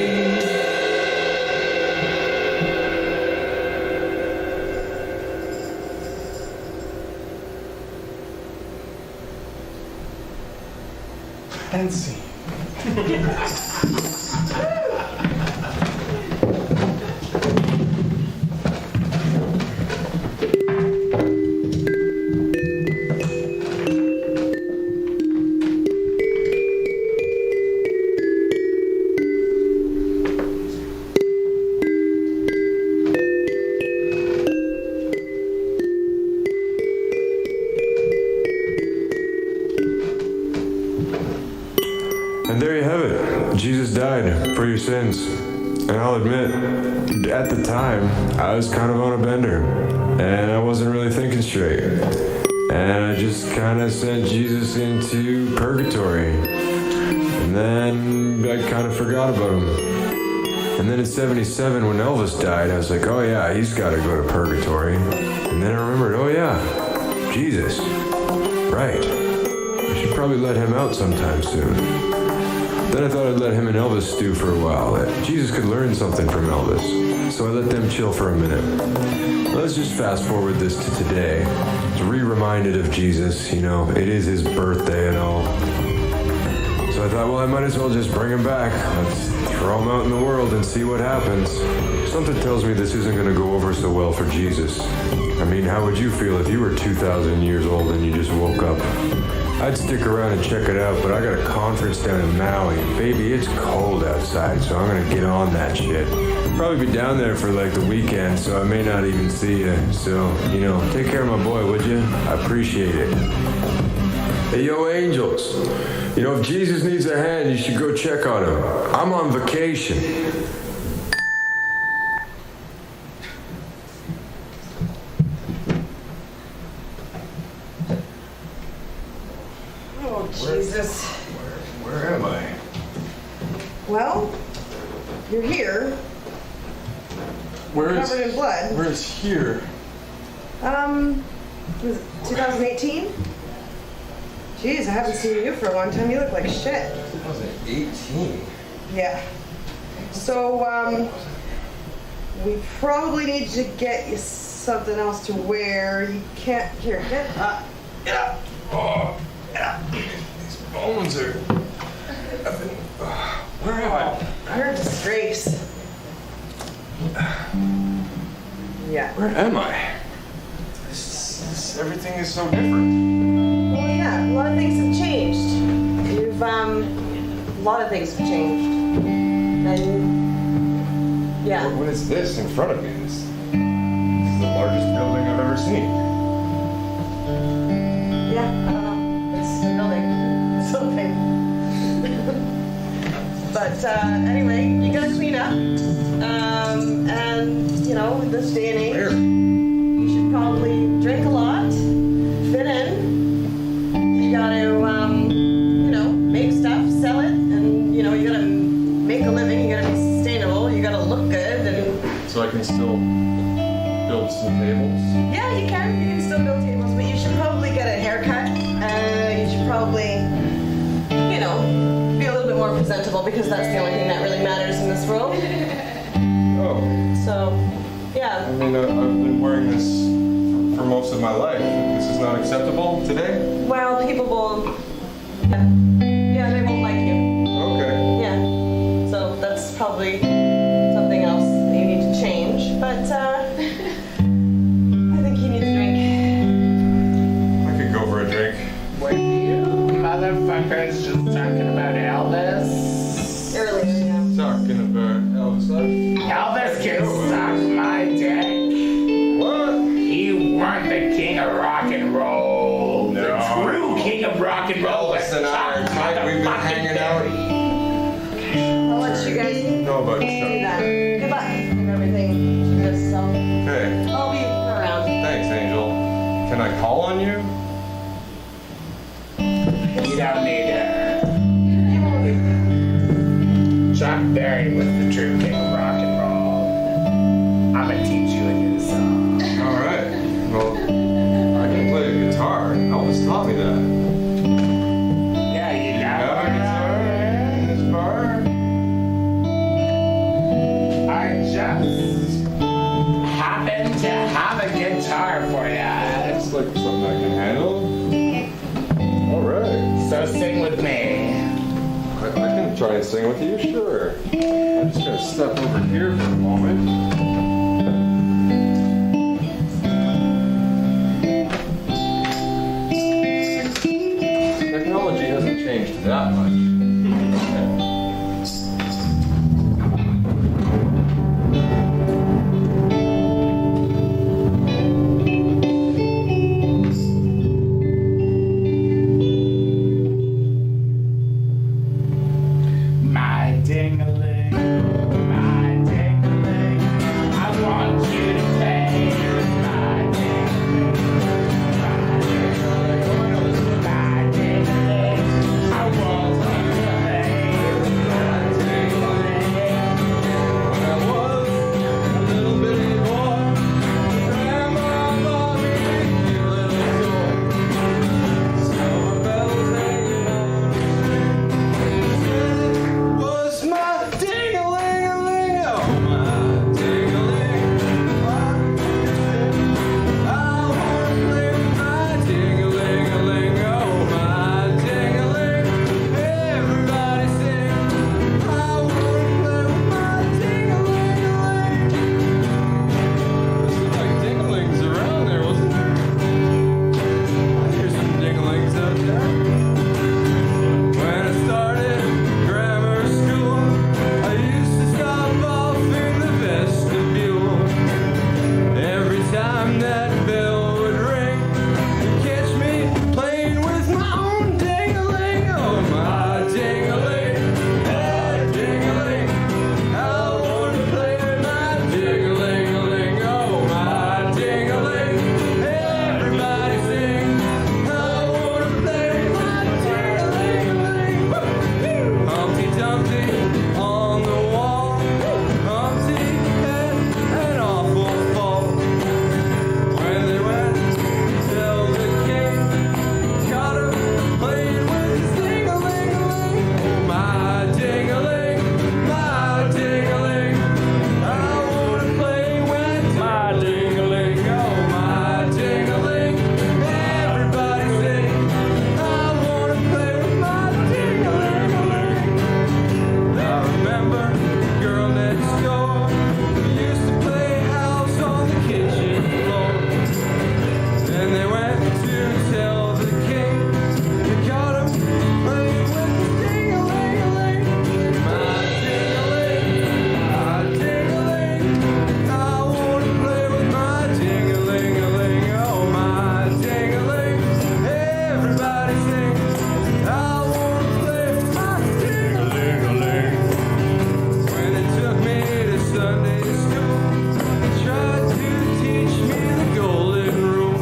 And scene. And there you have it. Jesus died for your sins. And I'll admit, at the time, I was kind of on a bender. And I wasn't really thinking straight. And I just kind of sent Jesus into purgatory. And then I kind of forgot about him. And then in 77, when Elvis died, I was like, oh yeah, he's got to go to purgatory. And then I remembered, oh yeah, Jesus. Right. I should probably let him out sometime soon. Then I thought I'd let him and Elvis stew for a while. That Jesus could learn something from Elvis. So I let them chill for a minute. Let's just fast forward this to today. To re-reminded of Jesus, you know, it is his birthday and all. So I thought, well, I might as well just bring him back. Let's throw him out in the world and see what happens. Something tells me this isn't going to go over so well for Jesus. I mean, how would you feel if you were 2,000 years old and you just woke up? I'd stick around and check it out, but I got a conference down in Maui. Baby, it's cold outside, so I'm going to get on that shit. Probably be down there for like the weekend, so I may not even see you. So, you know, take care of my boy, would you? I appreciate it. Hey, yo, angels. You know, if Jesus needs a hand, you should go check on him. I'm on vacation. Oh, Jesus. Where am I? Well, you're here. Where is Covered in blood. Where is here? Was it 2018? Jeez, I haven't seen you for a long time. You look like shit. 2018? Yeah. So, we probably need to get you something else to wear. You can't. Here, get up. Get up. Oh, Get up. these bones are... Where am I? You're a disgrace. Yeah. Where am I? Everything is so different. Well, yeah, a lot of things have changed. You've, a lot of things have changed. And, yeah. What is this in front of me? This is the largest building I've ever seen. Yeah, I don't know. It's a building. Something. But, anyway, you gotta clean up. And, you know, in this day and age, you should probably drink a lot, fit in. You gotta, you know, make stuff, sell it, and, you know, you gotta make a living, you gotta be sustainable, you gotta look good, and... So I can still build some tables? Yeah, you can still build tables, but you should probably get a haircut. You should probably, you know, be a little bit more presentable, because that's the only thing that really matters in this world. Oh. So, yeah. I mean, I've been wearing this for most of my life. This is not acceptable today? Well, people will, yeah, they won't like you. Okay. Yeah. So that's probably something else that you need to change. But, I think you need a drink. I could go for a drink. Were you motherfuckers just talking about Elvis? Earlier, yeah. Talking about Elvis. Elvis can suck my dick. What? He weren't the king of rock and roll. No. The true king of rock and roll. Elvis and I are tight. We've been hanging out. I'll let you guys do No, but that. Good luck with everything. Yes, so okay. I'll be around. Thanks, Angel. Can I call on you? You don't need Chuck Berry was the true king of rock and roll. just happen to have a guitar for you. Looks like something I can handle. All right. So sing with me. I can try and sing with you, sure. I'm just gonna step over here for a moment. Technology hasn't changed that much. My ding-a-ling, my ding-a-ling, I want you to play with my ding-a-ling, my ding-a-ling, my ding-a-ling, I want you to play with my ding-a-ling. When I was a little bitty boy, Grandma bought me a cute little toy. Silver bells hanging on the string. It was my ding-a-ling-a-ling, oh my ding-a-ling. I wanna play with my ding-a-ling-a-ling, oh my ding-a-ling. Everybody sing, I wanna play with my ding-a-ling-a-ling. This was like ding-a-lings around there, wasn't there? I hear some ding-a-lings out there. When I started grammar school, I used to stop off in the vestibule. Every time that bell would ring, you'd catch me playing with my own ding-a-ling. Oh, my ding-a-ling, hey, ding-a-ling. I wanna play with my ding-a-ling-a-ling. Oh, my ding-a-ling. Everybody sing. I wanna play with my ding-a-ling-a-ling. Woo! Humpty Dumpty on the wall. Humpty had an awful fall. When they went to tell the king, got him playing with his ding-a-ling-a-ling. Oh, my ding-a-ling, my ding-a-ling. I wanna play with my ding-a-ling. Oh, my ding-a-ling. Everybody sing. I wanna play with my ding-a-ling-a-ling. I remember the girl next door. We used to play house on the kitchen floor. Then they went to tell the king. They got him playing with his ding-a-ling-a-ling. My ding-a-ling, my ding-a-ling. I wanna play with my ding-a-ling-a-ling. Oh, my ding-a-ling. Everybody sing. I wanna play with my ding-a-ling-a-ling. When they took me to Sunday school, they tried to teach me the golden rule.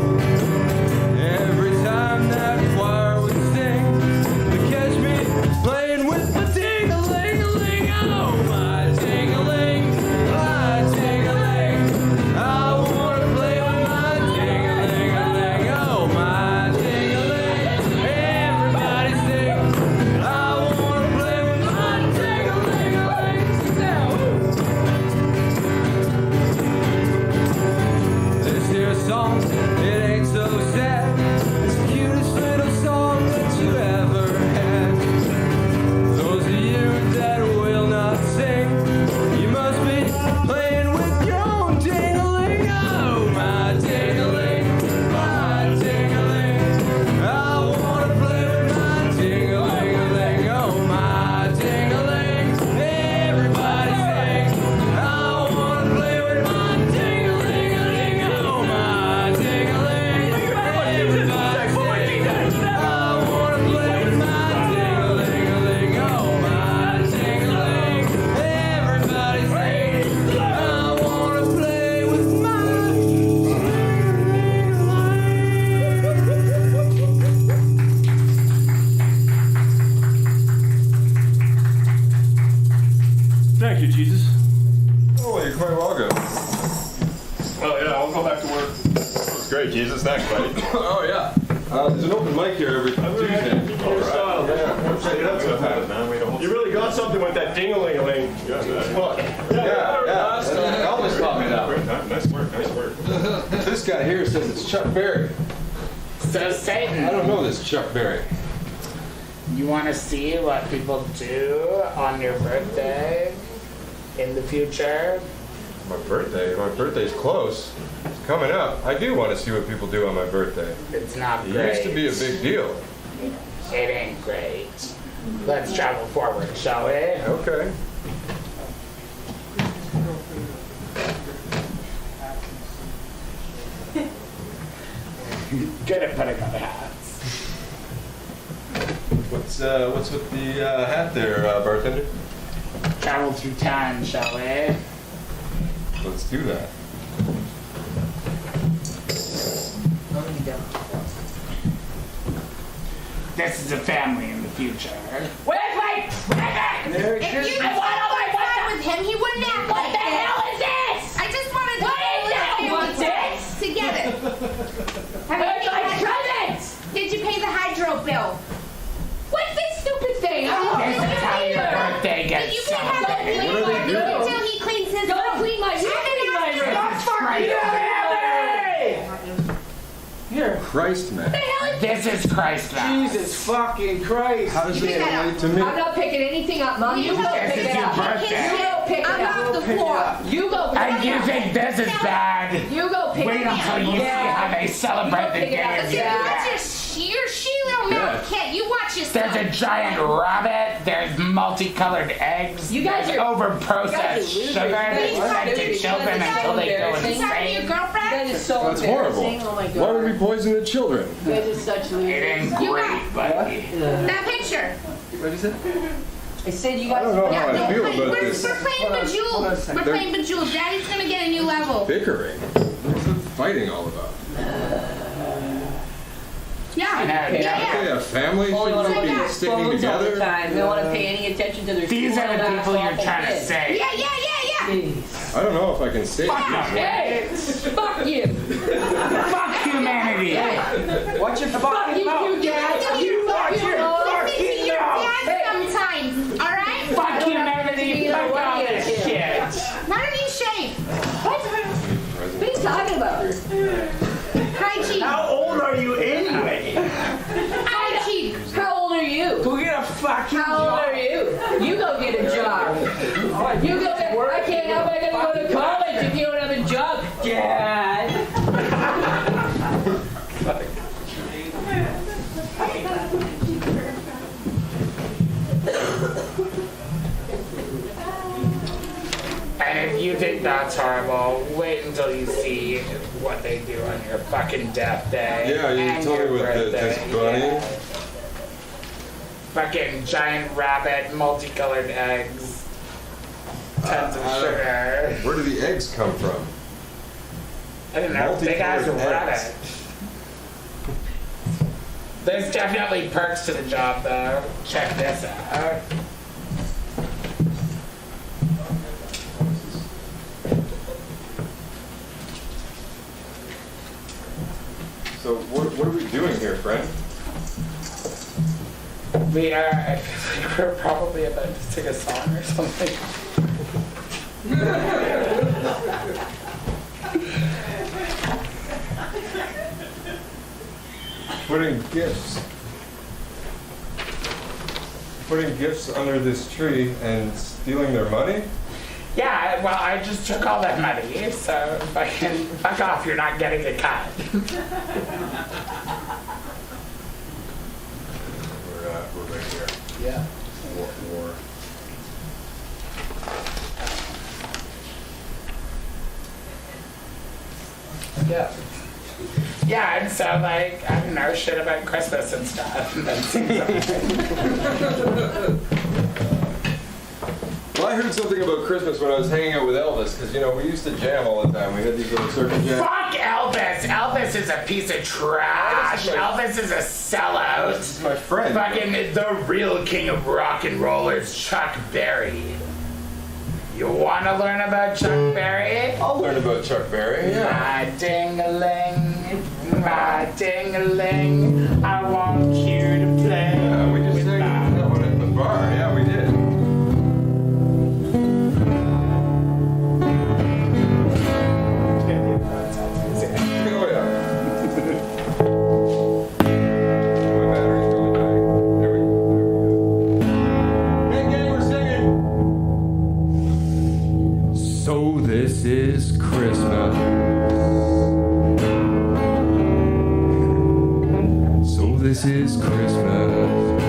Every time that choir would sing, they catch me playing with my ding-a-ling-a-ling. Oh, my ding-a-ling, my ding-a-ling. I wanna play with my ding-a-ling-a-ling. Oh, my ding-a-ling. Everybody sing. I wanna play with my ding-a-ling-a-ling. Now, this here song, it ain't so sad. It's the cutest little song that you ever had. Those of you that will not sing, you must be playing with your own ding-a-ling. Oh, my ding-a-ling, my ding-a-ling. I wanna play with my ding-a-ling-a-ling. Oh, my ding-a-ling. Everybody sing. I wanna play with my ding-a-ling-a-ling. Oh, my ding-a-ling. Everybody sing. I wanna play with my ding-a-ling-a-ling. Oh, my ding-a-ling. Everybody sing. I wanna play with my Thank you, Jesus. Oh, you're quite welcome. Oh, yeah, I'll go back to work. That was great, Jesus. Thanks, buddy. Oh, yeah. There's an open mic here every Tuesday. You really got something with that ding-a-ling-a-ling. Yeah. guy here says it's Chuck Berry. So Satan, I don't know this Chuck Berry. you want to see what people do on your birthday in the future? My birthday's close. It's coming up. I do want to see what people do on my birthday. It's not It great. used to be a big deal. It ain't great. Let's travel forward, shall we? Okay. Good at putting on hats. What's with the hat there, bartender? Travel through time, shall we? Let's do that. This is a family in the future. Where's my present? If you I want all my sat with him, he wouldn't act What like the this. hell is this? I just wanted to What is that? family What's time this? together. Where's my present? Did you pay the hydro bill? What's this stupid thing? I don't This is how your birthday Did gets you pay how to celebrated. clean What are they my doing? until he cleans his Go room? clean my room. Here. Christ, man. This is Christ now. Jesus fucking Christ. How does it Pick that relate up. to me? I'm not picking anything up, Mom. You go This pick is it your up. birthday. You go pick it I'm up. off the floor. You go pick And it you up. think this is bad? You go pick Wait it up. until you see how they celebrate the pick it up. day of Listen, your Yeah. you watch death. your little mouth, kid. You watch yourself. There's a giant rabbit. There's multicolored eggs. You guys there's are- overprocessed losers. sugar You guys that's are sent to losers. children You guys are until they go embarrassing. Is that your insane. girlfriend? That is so That's horrible. embarrassing. Oh my God. Why would we poison the children? You guys are such It losers. ain't You great, buddy. That picture. What did you say? I said you I guys. don't know how Yeah, I feel we're about playing this. Bejeweled. We're playing Bejeweled. Daddy's gonna get a new level. Bickering. What's the fighting all about? Yeah. know, Yeah. Okay, a family Only want to shouldn't look be at sticking phones all the together. time. They don't want to pay any attention to their These school are the and people that's you're awful trying to kids. say. Yeah. Jeez. I don't know if I can say Fuck it. them. Hey, fuck you. Fuck humanity. Watch your Fuck fucking you, mouth. you dad. You fuck you. Listen to your dad sometimes, all right? Fuck humanity. Fuck all this shit. Not in your shape. What are you talking about? Hi, Chief. How old are you anyway? Hi, Chief. How old are you? Go get a fucking How old are you? You go get a job. You go get. I can't. How am I gonna go to college if you don't have a job, Dad? And if you think that's horrible, wait until you see what they do on your fucking death day. Yeah, you and told your me with birthday. this bunny. Yeah. Fucking giant rabbit, multicolored eggs, tons of sugar. Where do the eggs come from? I don't know, big ass Multicolored rabbit. eggs. There's definitely perks to the job though. Check this out. So what are we doing here, friend? We are, I feel like we're probably about to sing a song or something. Putting gifts under this tree and stealing their money? Yeah, well, I just took all that money, so fucking fuck off, you're not getting a cut. We're right here. Yeah. War. Yeah. Yeah, and so like, I don't know, shit about Christmas and stuff. And then sing something. Well, I heard something about Christmas when I was hanging out with Elvis, because, you know, we used to jam all the time. We had these little circle jams. Fuck Elvis! Elvis is a piece of trash. Elvis is a sellout. This is my friend. Fucking the real king of rock and roll is Chuck Berry. You wanna learn about Chuck Berry? I'll learn about Chuck Berry, yeah. My ding-a-ling, I want you to play. Yeah, we just with sang my- that one at the bar. Yeah, we did. So this is Christmas. So this is Christmas.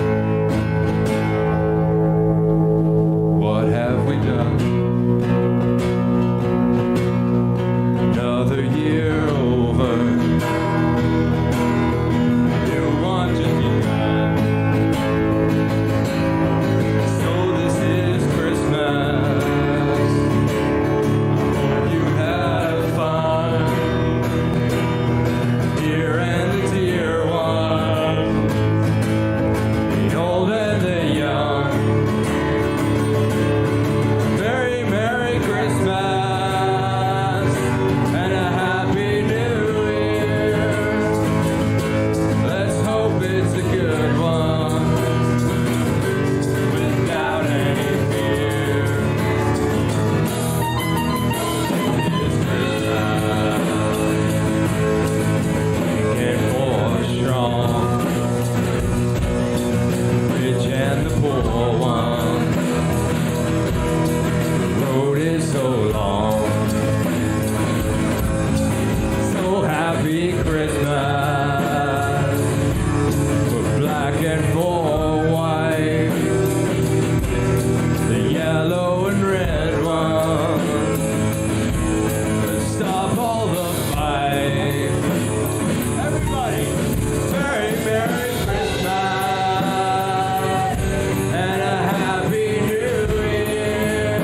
What have we done? Another year over. New one just begun. So this is Christmas. Hope you have fun. Dear and the dear one, the old and the young. Very Merry Christmas and a Happy New Year. Let's hope it's a good one without any fear. It's Christmas, big and more strong, rich and the poor one. The road is so long. So happy Christmas for black and for white, the yellow and red one. Let's stop all the fight. Everybody, very Merry Christmas and a Happy New Year.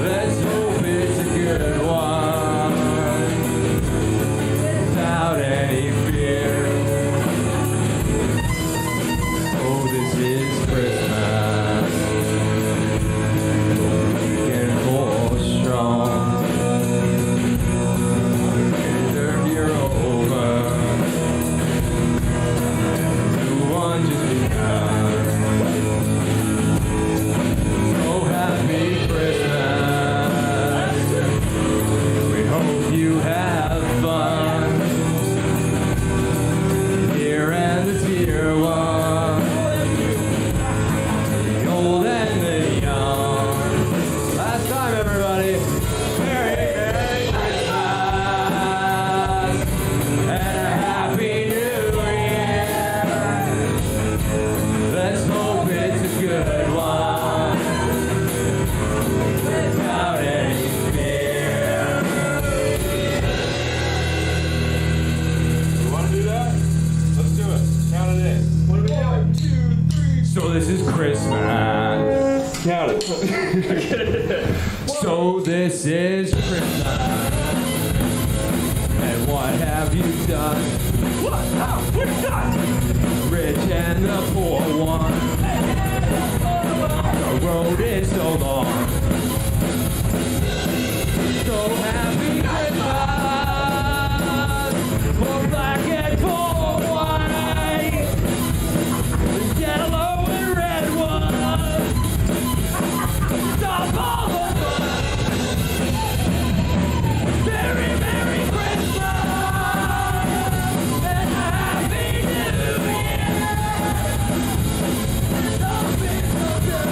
Let's hope it's a good one without any fear. Oh, this is Christmas, big and more strong. Third year over, new one just begun. Oh, happy Christmas. We hope you have fun. Dear and the dear one, the old and the young. Last time, everybody. Merry Christmas and a Happy New Year. Let's hope it's a good one without any fear. You want to do that? Let's do it. Count it in. What are we doing? 1, 2, 3. So this is Christmas. Count it. So this is Christmas. And what have you done? What have we done? Rich and the poor one. The road is so long. So happy Christmas for black and for white, the yellow and red one. Stop all the fun. Very Merry Christmas and a Happy New Year. Stop it so good.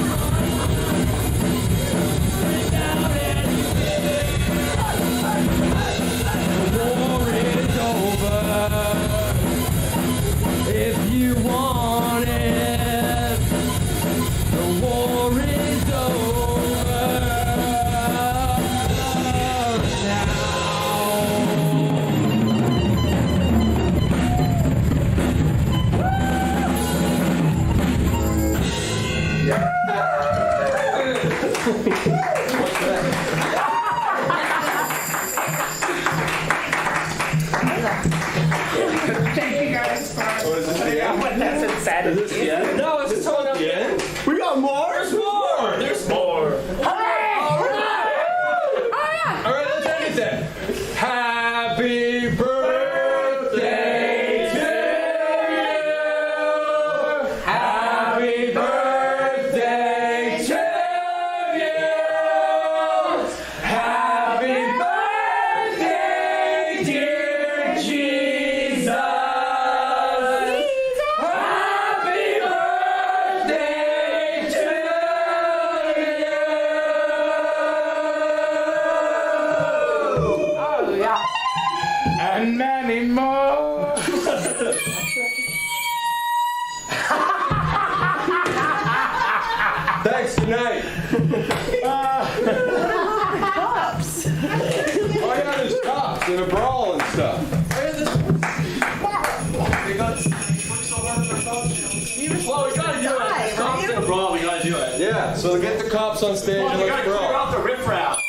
and many more. Thanks, good night. Cops. Oh yeah, there's cops and a brawl and stuff. Well, we gotta do it. It's cops in a brawl, we gotta do it. Yeah, so get the cops on stage Well, and we let's gotta clear brawl. out the riffraff.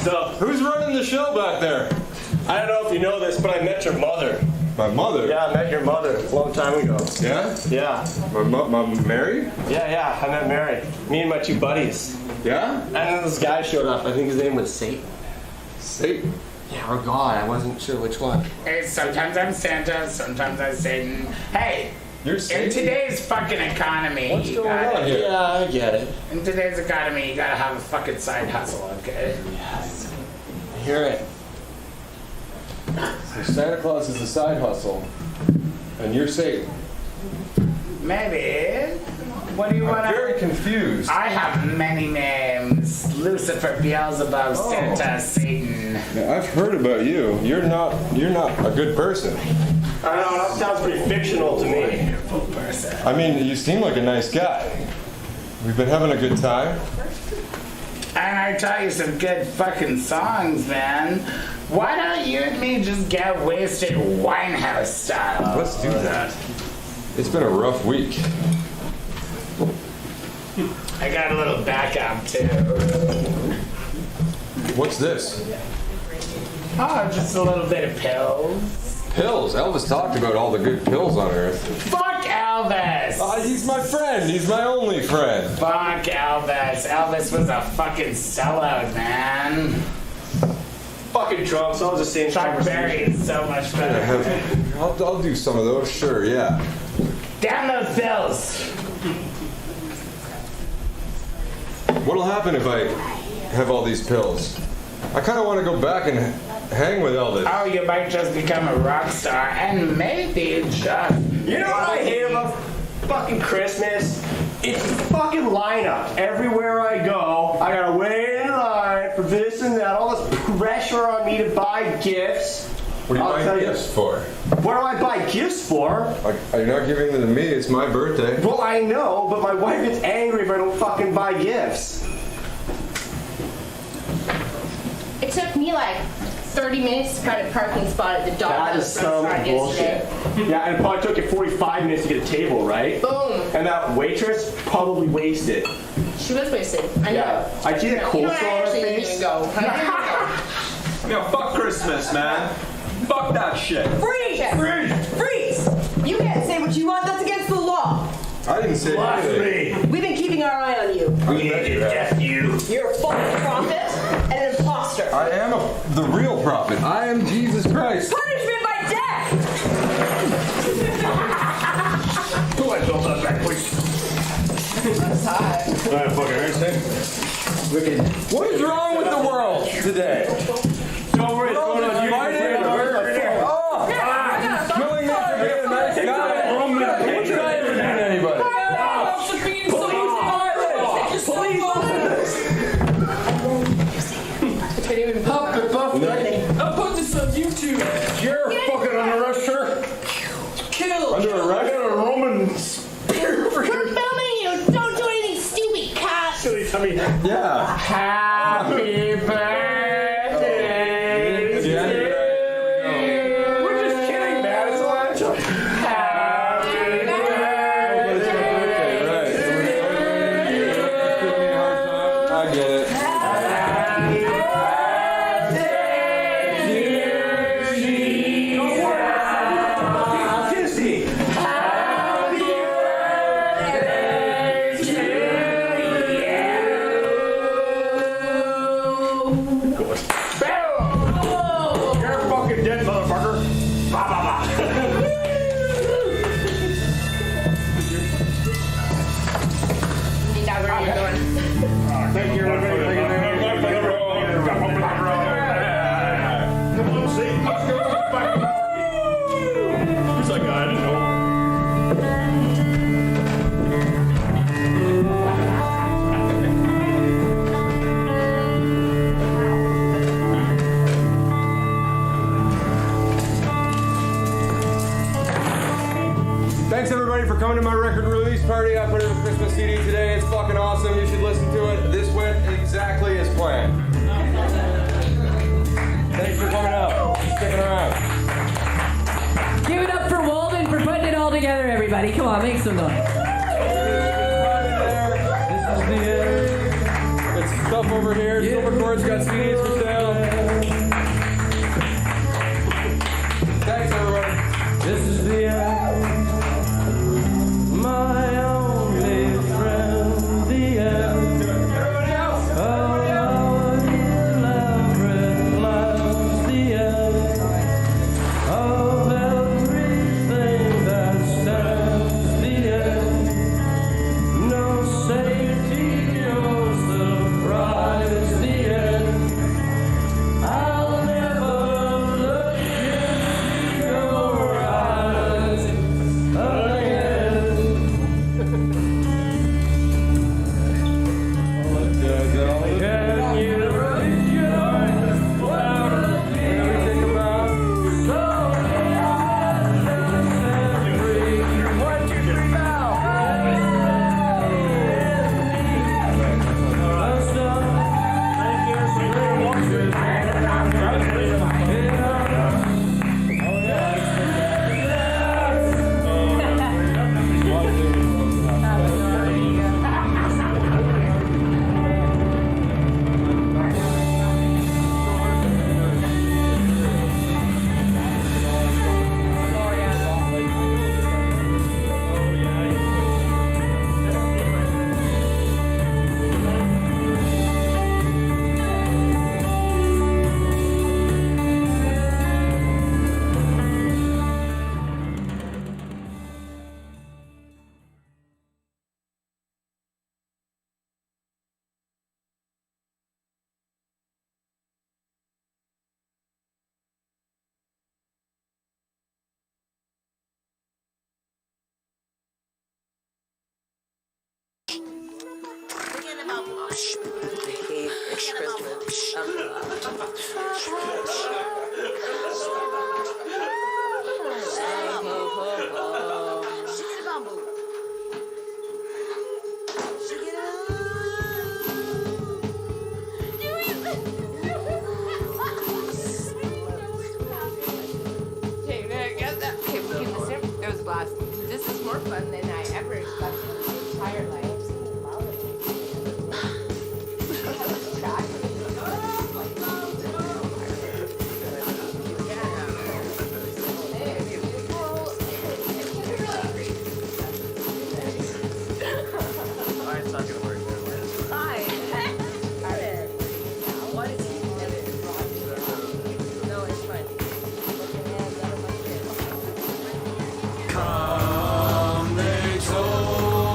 So, who's running the show back there? I don't know if you know this, but I met your mother. My mother? Yeah, I met your mother a long time ago. Yeah? Yeah. My Mary? Yeah, I met Mary. Me and my two buddies. Yeah? And then this guy showed up. I think his name was Satan. Satan? Yeah, or God. I wasn't sure which one. Hey, sometimes I'm Santa, sometimes I'm Satan. Hey, You're in Satan? today's fucking economy, What's you going gotta, on here? Yeah, I get it. in today's economy, you gotta have a fucking side hustle, okay? Yes. I hear it. So Santa Claus is a side hustle, and you're Satan. Maybe. What do you want I'm very confused. I have many names. Lucifer, Beelzebub, Santa, Satan. Now, I've heard about you. You're not a good person. I don't know, that sounds pretty fictional to me. Wonderful person. I mean, you seem like a nice guy. We've been having a good time. And I taught you some good fucking songs, man. Why don't you and me just get wasted Winehouse style? Let's do that. It's been a rough week. I got a little backup too. What's this? Oh, just a little bit of pills. Pills. Elvis talked about all the good pills on Earth. Fuck Elvis! He's my friend. He's my only friend. Fuck Elvis. Elvis was a fucking sellout, man. Fucking Trump, so I was the same Chuck Berry is so much better. I'll do some of those, sure, yeah. Down those pills! What'll happen if I have all these pills? I kind of want to go back and hang with Elvis. Oh, you might just become a rock star, and maybe just... You know what I hate about fucking Christmas? It's the fucking lineup. Everywhere I go, I gotta wait in line for this and that. All this pressure on me to buy gifts. What are you buying gifts for? What do I buy gifts for? You're not giving them to me. It's my birthday. Well, I know, but my wife gets angry if I don't fucking buy gifts. It took me like 30 minutes to find a parking spot at the dog That is some bullshit. Yeah, and it probably took you 45 minutes to get a table, right? Boom. And that waitress probably wasted. She was wasted. I know. Yeah. I see the You know, coleslaw I on her actually didn't face. even go. I didn't even go. Yeah, fuck Christmas, man. Fuck that shit. Freeze! Freeze! You can't say what you want. That's against the law. I didn't say anything. We've been keeping our eye on you. You're a false prophet and an imposter. I am the real prophet. I am Jesus Christ. Punishment by death! Who I built up that quick? That's high. I fucking understand. Wicked. What is wrong with the world today? Don't worry, it's going on you. Killing me for being a nice guy. Which guy ever doing anybody? I'll put this on YouTube. You're fucking under arrest, sir. Kill. Under arrest? I got a Roman spear for We're you. filming you. Don't do anything stupid, cat. Yeah. Happy birthday to Yeah. you. We're just kidding, man. It's a lot of joke. Happy birthday I get it. Happy birthday, dear Jesus. Disney. Happy birthday to you. Boom. You're fucking dead, motherfucker. Bah, bah, bah. Now where are you going? Thank you, everybody. Come on, see. Let's go. for coming to my record release party. I put out a Christmas CD today. It's fucking awesome. You should listen to it. This went exactly as planned. Thanks for coming out. Sticking around. Give it up for Walden for putting it all together, everybody. Come on, make some noise. This is the it's stuff over here. Silver Chord's got CDs for sale. Thanks, everybody. This is the end. My only friend, the end. Everybody else. Oh, the elaborate plans, the end of everything that stands, the end. No safety, no surprise, the end. I'll never look in your eyes again. Can you raise your eyes out of me? Think about so free. 1, 2, 3, now. There was glass. This is more fun than I ever expected in my entire life. Come, they told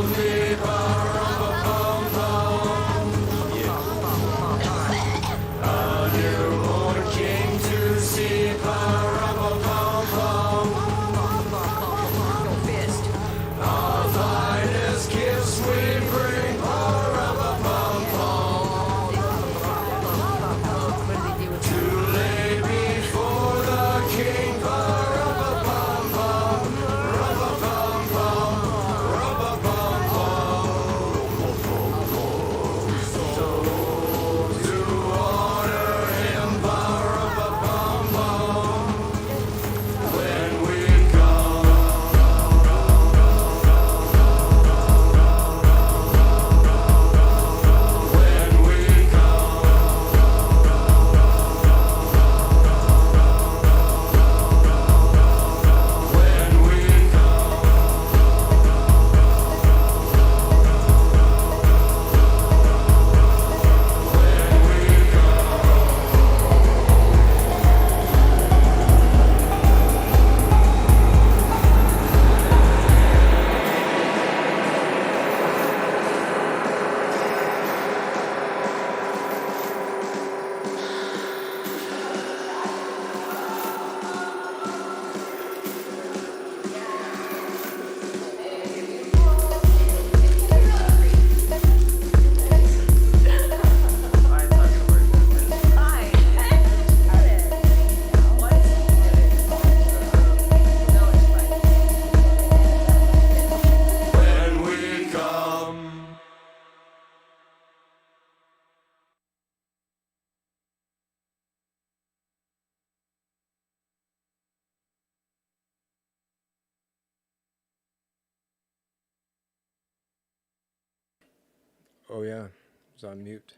Oh yeah, it was on mute.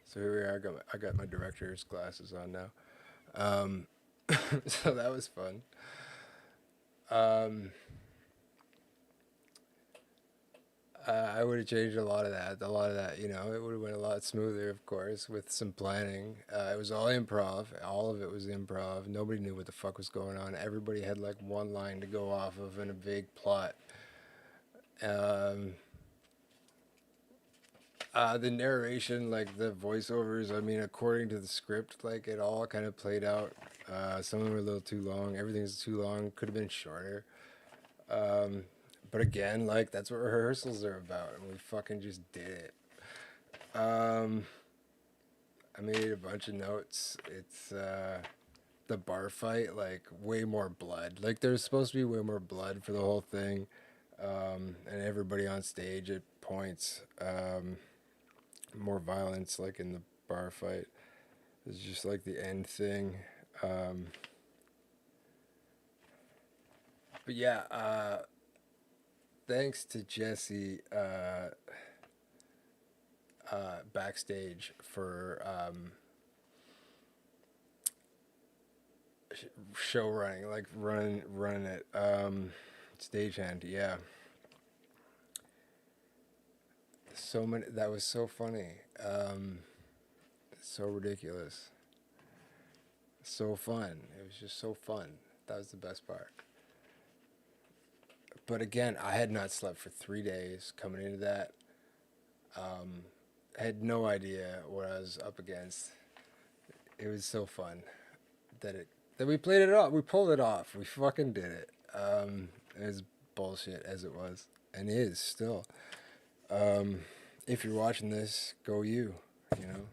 So here we are. I got my director's glasses on now. So that was fun. I would have changed a lot of that. You know, it would have went a lot smoother, of course, with some planning. It was all improv. All of it was improv. Nobody knew what the fuck was going on. Everybody had like one line to go off of and a vague plot. The narration, like the voiceovers, I mean, according to the script, like it all kind of played out. Some of them were a little too long. Everything's too long. Could have been shorter. But again, like that's what rehearsals are about, and we fucking just did it. I made a bunch of notes. It's the bar fight, like way more blood. Like there's supposed to be way more blood for the whole thing, and everybody on stage at points. More violence, like in the bar fight. It's just like the end thing. But yeah, thanks to Jesse backstage for show running, like running it. Stagehand, yeah. So many. That was so funny. So ridiculous. So fun. It was just so fun. That was the best part. But again, I had not slept for 3 days coming into that. I had no idea what I was up against. It was so fun that we played it off. We pulled it off. We fucking did it. It was bullshit as it was and is still. If you're watching this, go you know.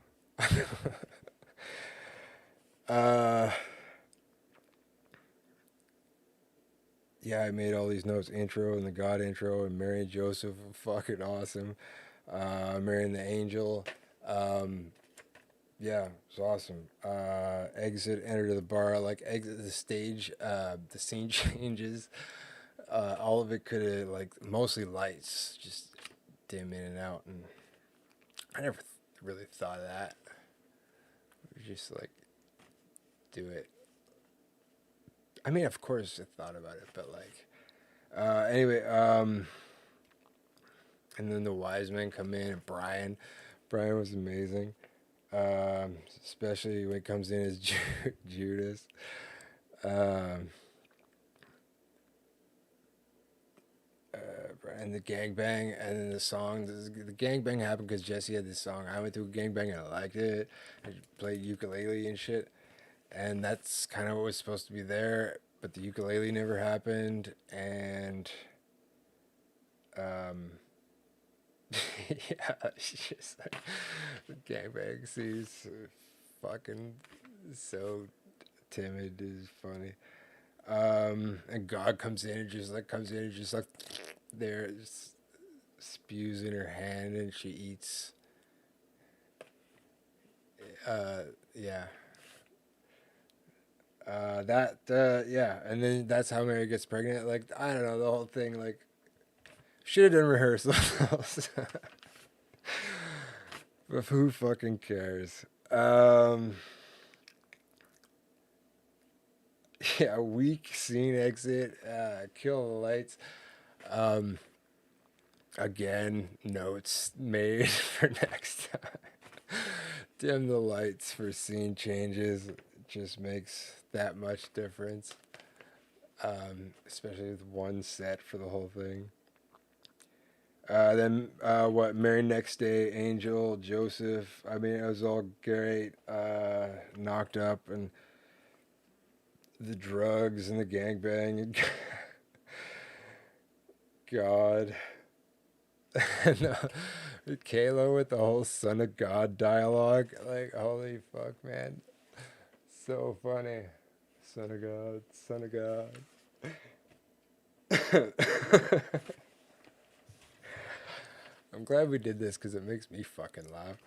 Yeah, I made all these notes, intro and the God intro, and Mary and Joseph were fucking awesome. Mary and the Angel, yeah, it was awesome. Exit, enter to the bar, like exit the stage, the scene changes. All of it could have, like, mostly lights, just dim in and out, and I never really thought of that. Just like do it. I mean, of course I thought about it, but like anyway, and then the wise men come in, and Brian was amazing, especially when it comes in as Judas. And the gangbang, and then the song. The gangbang happened because Jesse had this song. I went to a gangbang and I liked it. I played ukulele and shit, and that's kind of what was supposed to be there. But the ukulele never happened, and yeah, it's just like the gangbang scene's fucking so timid. Is funny. And God comes in and just like there, spews in her hand, and she eats. Yeah. Yeah, and then that's how Mary gets pregnant. Like, I don't know, the whole thing, like, should have done rehearsals. But who fucking cares? Yeah, weak scene exit, kill the lights. Again, notes made for next time. Dim the lights for scene changes. It just makes that much difference. Especially with one set for the whole thing. Then Mary next day, Angel, Joseph. I mean, it was all great. Knocked up, and the drugs and the gangbang and God. And Kayla with the whole son of God dialogue. Like, holy fuck, man. So funny. Son of God, son of God. I'm glad we did this because it makes me fucking laugh.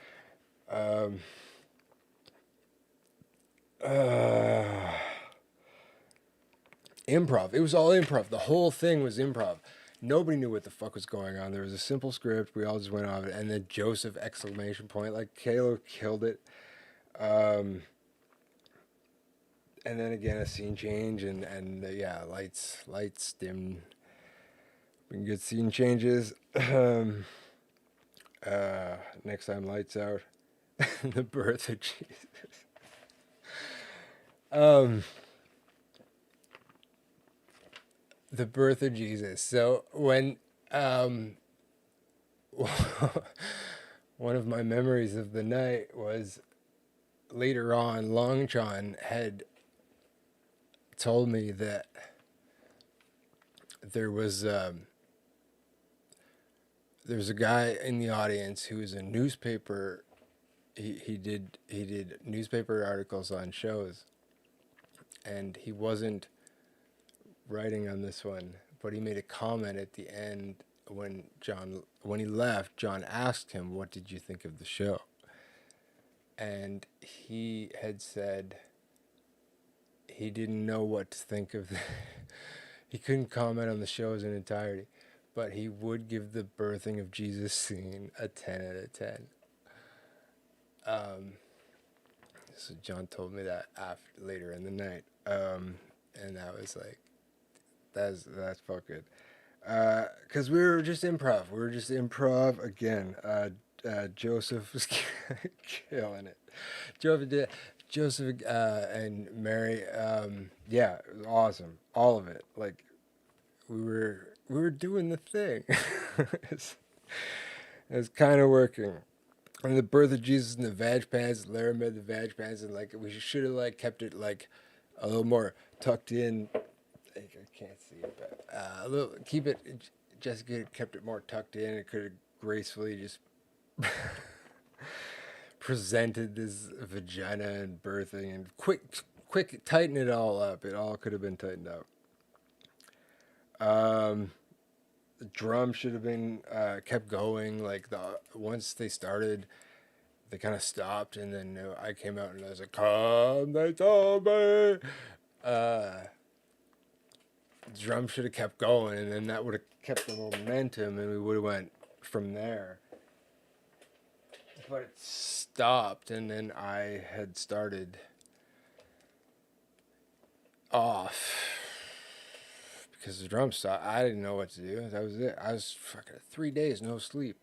Improv. It was all improv. The whole thing was improv. Nobody knew what the fuck was going on. There was a simple script. We all just went off it. And then Joseph exclamation point. Like, Kalo killed it. And then again, a scene change. And yeah, lights, dim. We can get scene changes. Next time, lights out. The birth of Jesus. The birth of Jesus. So when one of my memories of the night was later on, Long John had told me that there was a guy in the audience who was a newspaper. He did newspaper articles on shows, and he wasn't writing on this one, but he made a comment at the end when he left. John asked him, "What did you think of the show?" And he had said he didn't know what to think of he couldn't comment on the show as an entirety, but he would give the birthing of Jesus scene a 10 out of 10. So John told me that later in the night, and that was like, that's fucking, because we were just improv again. Joseph was killing it. Joseph and Mary, yeah, it was awesome. All of it. Like, we were doing the thing. It's kind of working. And the birth of Jesus and the vag pants, Lara made the vag pants, and like we should have like kept it like a little more tucked in. I can't see it, but Jessica kept it more tucked in. It could have gracefully just presented this vagina and birthing, and quick tighten it all up. It all could have been tightened up. The drum should have been kept going. Like, once they started, they kind of stopped, and then I came out and I was like, "Come, they told me." The drum should have kept going, and then that would have kept the momentum, and we would have went from there. But it stopped, and then I had started off because the drum stopped. I didn't know what to do. That was it. I was fucking 3 days, no sleep.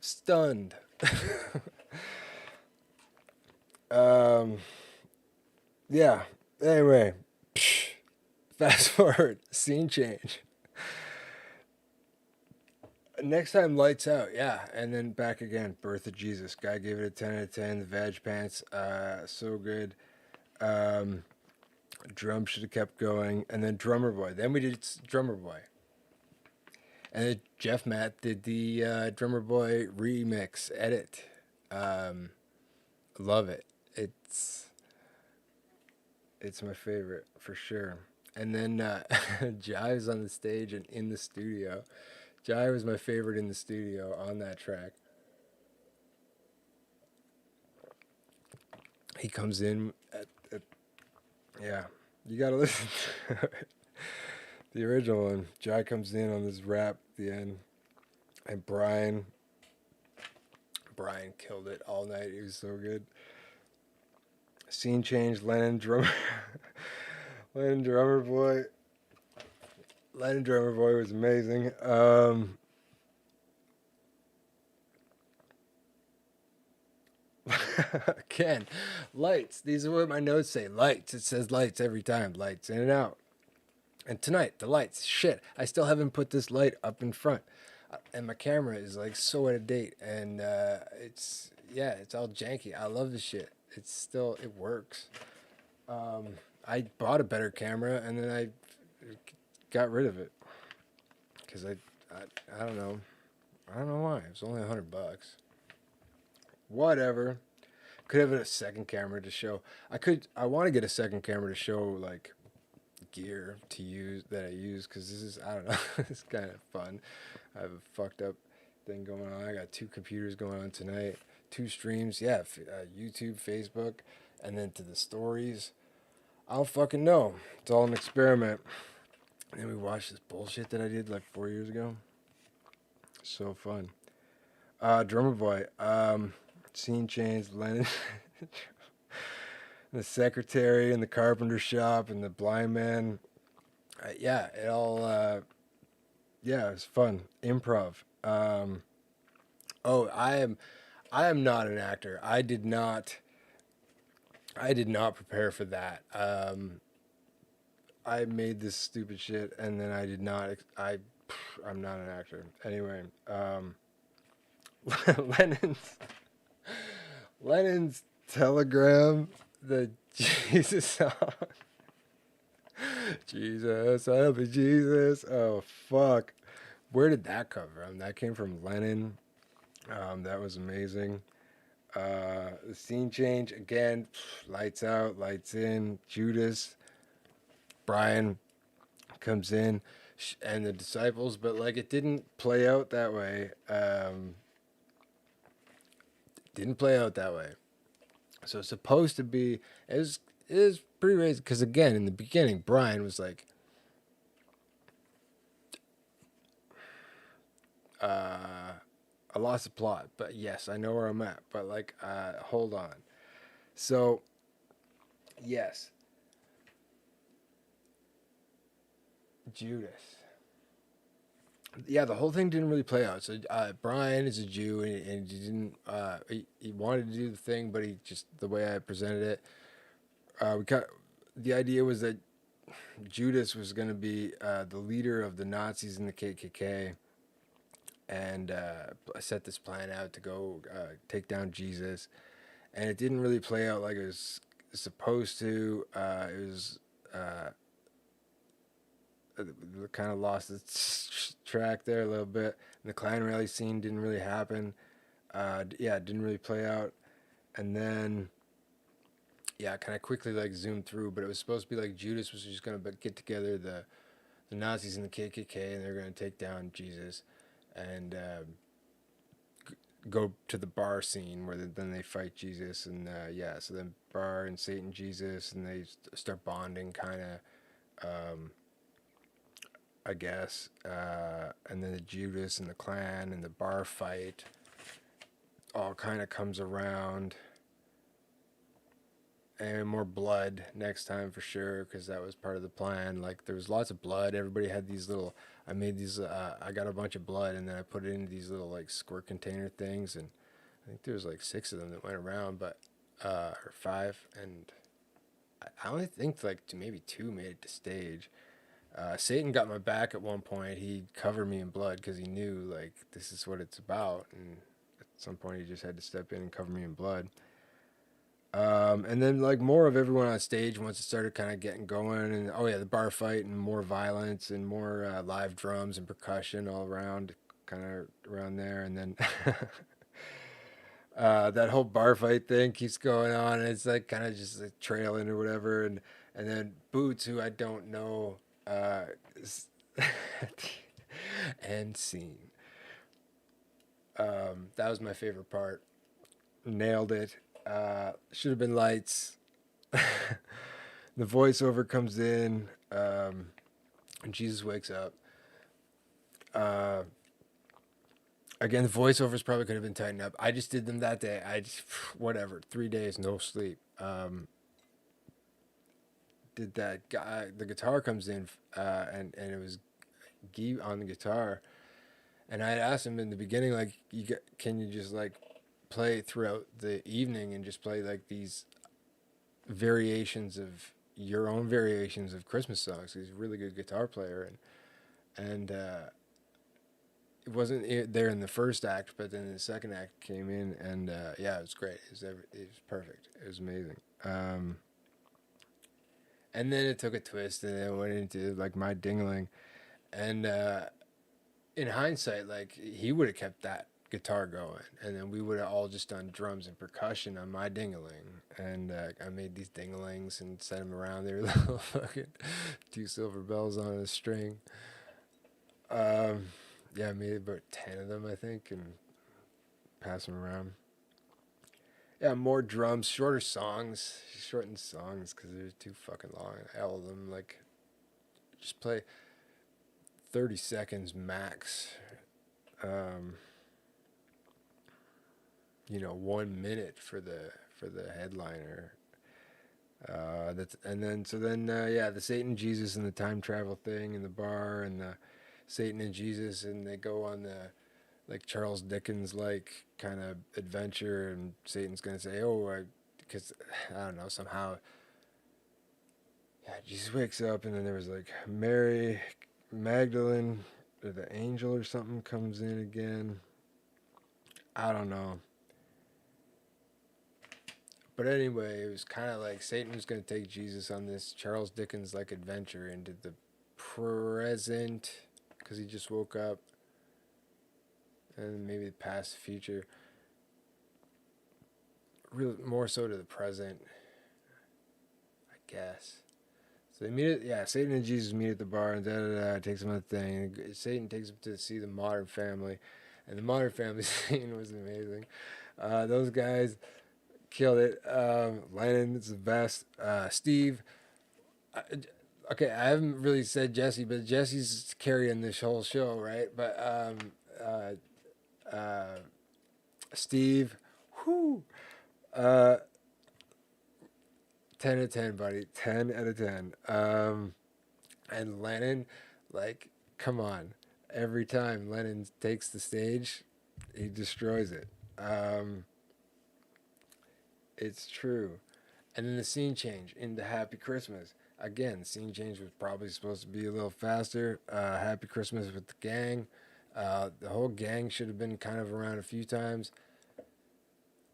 Stunned. Yeah. Anyway, fast forward, scene change. Next time, lights out, yeah, and then back again. Birth of Jesus. Guy gave it a 10 out of 10. The vag pants, so good. Drum should have kept going, and then Drummer Boy. Then we did Drummer Boy, and then Jeff Matt did the Drummer Boy remix edit. Love it. It's my favorite for sure. And then Jai was on the stage and in the studio. Jai was my favorite in the studio on that track. He comes in yeah, you gotta listen to it. The original one. Jai comes in on this rap at the end. And Brian killed it all night. He was so good. Scene change, Lennon Drummer Boy. Lennon Drummer Boy was amazing. Again, lights. These are what my notes say. Lights. It says lights every time. Lights in and out. And tonight, the lights. Shit, I still haven't put this light up in front. And my camera is like so out of date. And it's all janky. I love this shit. It works. I bought a better camera and then I got rid of it. Because I don't know. I don't know why. It was only $100. Whatever. Could have a second camera to show. I want to get a second camera to show like gear to use that I use, because this is, I don't know, it's kind of fun. I have a fucked up thing going on. I got 2 computers going on tonight, 2 streams. Yeah, YouTube, Facebook, and then to the stories. I don't fucking know. It's all an experiment. And then we watched this bullshit that I did like 4 years ago. So fun. Drummer Boy. Scene Change, Lennon. The Secretary and the Carpenter Shop and the Blind Man. Yeah, it all. Yeah, it was fun. Improv. Oh, I am not an actor. I did not prepare for that. I made this stupid shit, and then I did not. I'm not an actor. Anyway, Lennon's telegram, the Jesus song. Jesus, help me, Jesus. Oh fuck, where did that come from? That came from Lennon. That was amazing. The Scene Change again. Lights out, lights in. Judas. Brian comes in, and the disciples, but like it didn't play out that way. Didn't play out that way. So it's supposed to be. It is pretty crazy because again in the beginning, Brian was like, I lost the plot, but yes, I know where I'm at. But like, hold on. So, yes. Judas. Yeah, the whole thing didn't really play out. So Brian is a Jew, and he didn't. He wanted to do the thing, but he just the way I presented it. The idea was that Judas was going to be the leader of the Nazis and the KKK, and I set this plan out to go take down Jesus, and it didn't really play out like it was supposed to. It was. Kind of lost its track there a little bit. And the Klan rally scene didn't really happen. It didn't really play out. And then, kind of quickly like zoomed through. But it was supposed to be like Judas was just gonna get together the Nazis and the KKK, and they're gonna take down Jesus, and go to the bar scene where then they fight Jesus, and so then bar and Satan Jesus, and they start bonding kind of. I guess, and then the Judas and the Klan and the bar fight all kind of comes around, and more blood next time for sure, because that was part of the plan. Like there was lots of blood. Everybody had these little. I made these. I got a bunch of blood, and then I put it into these little like squirt container things, and I think there was like 6 of them that went around, but or 5, and I only think like maybe 2 made it to stage. Satan got my back at one point. He covered me in blood because he knew like this is what it's about, and at some point he just had to step in and cover me in blood. And then like more of everyone on stage once it started kind of getting going, and the bar fight and more violence and more live drums and percussion all around, kind of around there, and then that whole bar fight thing keeps going on, and it's like kind of just like trailing or whatever, and then Boots, who I don't know. End scene. That was my favorite part. Nailed it. Should have been lights. The voiceover comes in, and Jesus wakes up. Again, the voiceovers probably could have been tightened up. I just did them that day. Whatever, 3 days, no sleep. Did that guy, the guitar comes in, and it was Guy on the guitar, and I had asked him in the beginning, like, can you just like play throughout the evening and just play like these variations of your own variations of Christmas songs? He's a really good guitar player, and it wasn't there in the first act, but then the second act came in, and it was great. It was perfect. It was amazing. And then it took a twist, and then went into like my dingling, and in hindsight, like he would have kept that guitar going, and then we would have all just done drums and percussion on my dingling, and I made these dinglings and set them around. They were little fucking 2 silver bells on a string. I made about 10 of them, I think, and pass them around. Yeah, more drums, shorter songs. Shortened songs because they're too fucking long. All of them, like, just play. 30 seconds max. 1 minute for the headliner. The Satan, Jesus, and the time travel thing in the bar, and the Satan and Jesus, and they go on the like Charles Dickens like kind of adventure, and Satan's gonna say, because I don't know, somehow, Jesus wakes up, and then there was like Mary Magdalene or the angel or something comes in again. I don't know. But anyway, it was kind of like Satan was going to take Jesus on this Charles Dickens like adventure into the present, because he just woke up, and maybe the past, future. Really, more so to the present, I guess. So they meet Satan and Jesus meet at the bar, and takes him on the thing. And Satan takes him to see the Modern Family, and the Modern Family scene was amazing. Those guys killed it. Lennon is the best. Steve. Okay, I haven't really said Jesse, but Jesse's carrying this whole show, right? But Steve, 10 out of 10, buddy. 10 out of 10. And Lennon, like, come on. Every time Lennon takes the stage, he destroys it. It's true. And then the scene change into Happy Christmas. Again, the scene change was probably supposed to be a little faster. Happy Christmas with the gang. The whole gang should have been kind of around a few times.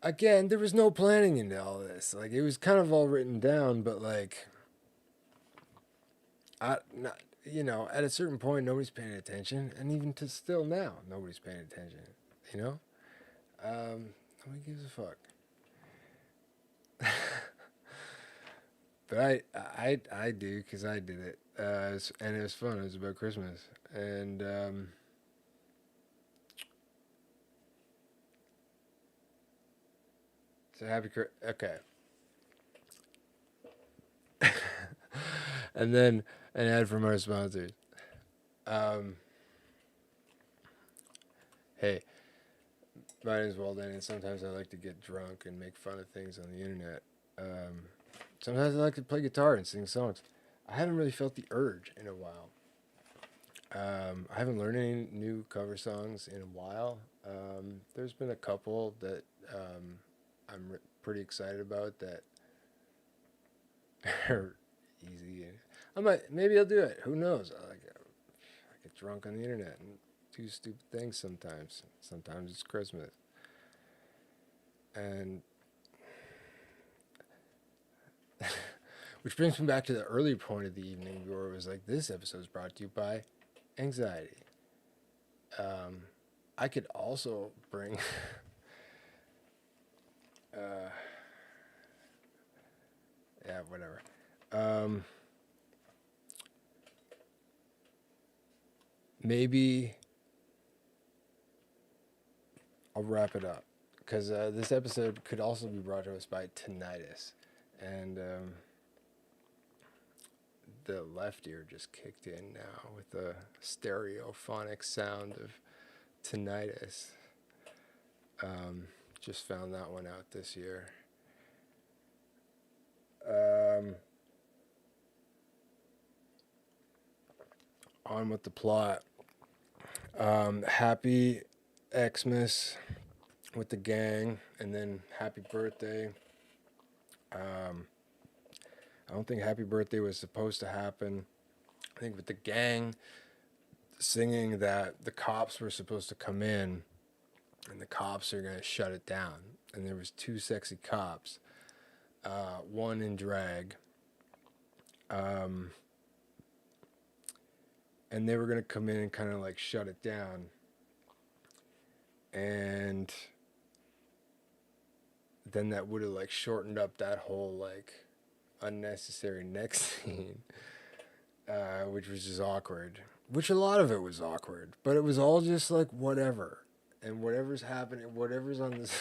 Again, there was no planning into all this. Like, it was kind of all written down, but like, at a certain point, nobody's paying attention, and even to still now, nobody's paying attention. Nobody gives a fuck. But I do, because I did it, and it was fun. It was about Christmas, and so happy okay. And then an ad from our sponsors. Hey, my name's Walden, and sometimes I like to get drunk and make fun of things on the internet. Sometimes I like to play guitar and sing songs. I haven't really felt the urge in a while. I haven't learned any new cover songs in a while. There's been a couple that I'm pretty excited about that are easy. Maybe I'll do it. Who knows? I get drunk on the internet and do stupid things sometimes. Sometimes it's Christmas. And which brings me back to the early point of the evening where it was like, this episode is brought to you by anxiety. I could also bring whatever. Maybe I'll wrap it up, because this episode could also be brought to us by tinnitus, and the left ear just kicked in now with the stereophonic sound of tinnitus. Just found that one out this year. On with the plot. Happy Xmas with the gang, and then happy birthday. I don't think happy birthday was supposed to happen. I think with the gang singing that the cops were supposed to come in, and the cops are going to shut it down. And there was two sexy cops, one in drag, and they were going to come in and kind of like shut it down. And then that would have like shortened up that whole like unnecessary next scene, which was just awkward. Which a lot of it was awkward, but it was all just like whatever. And whatever's happening, whatever's on this,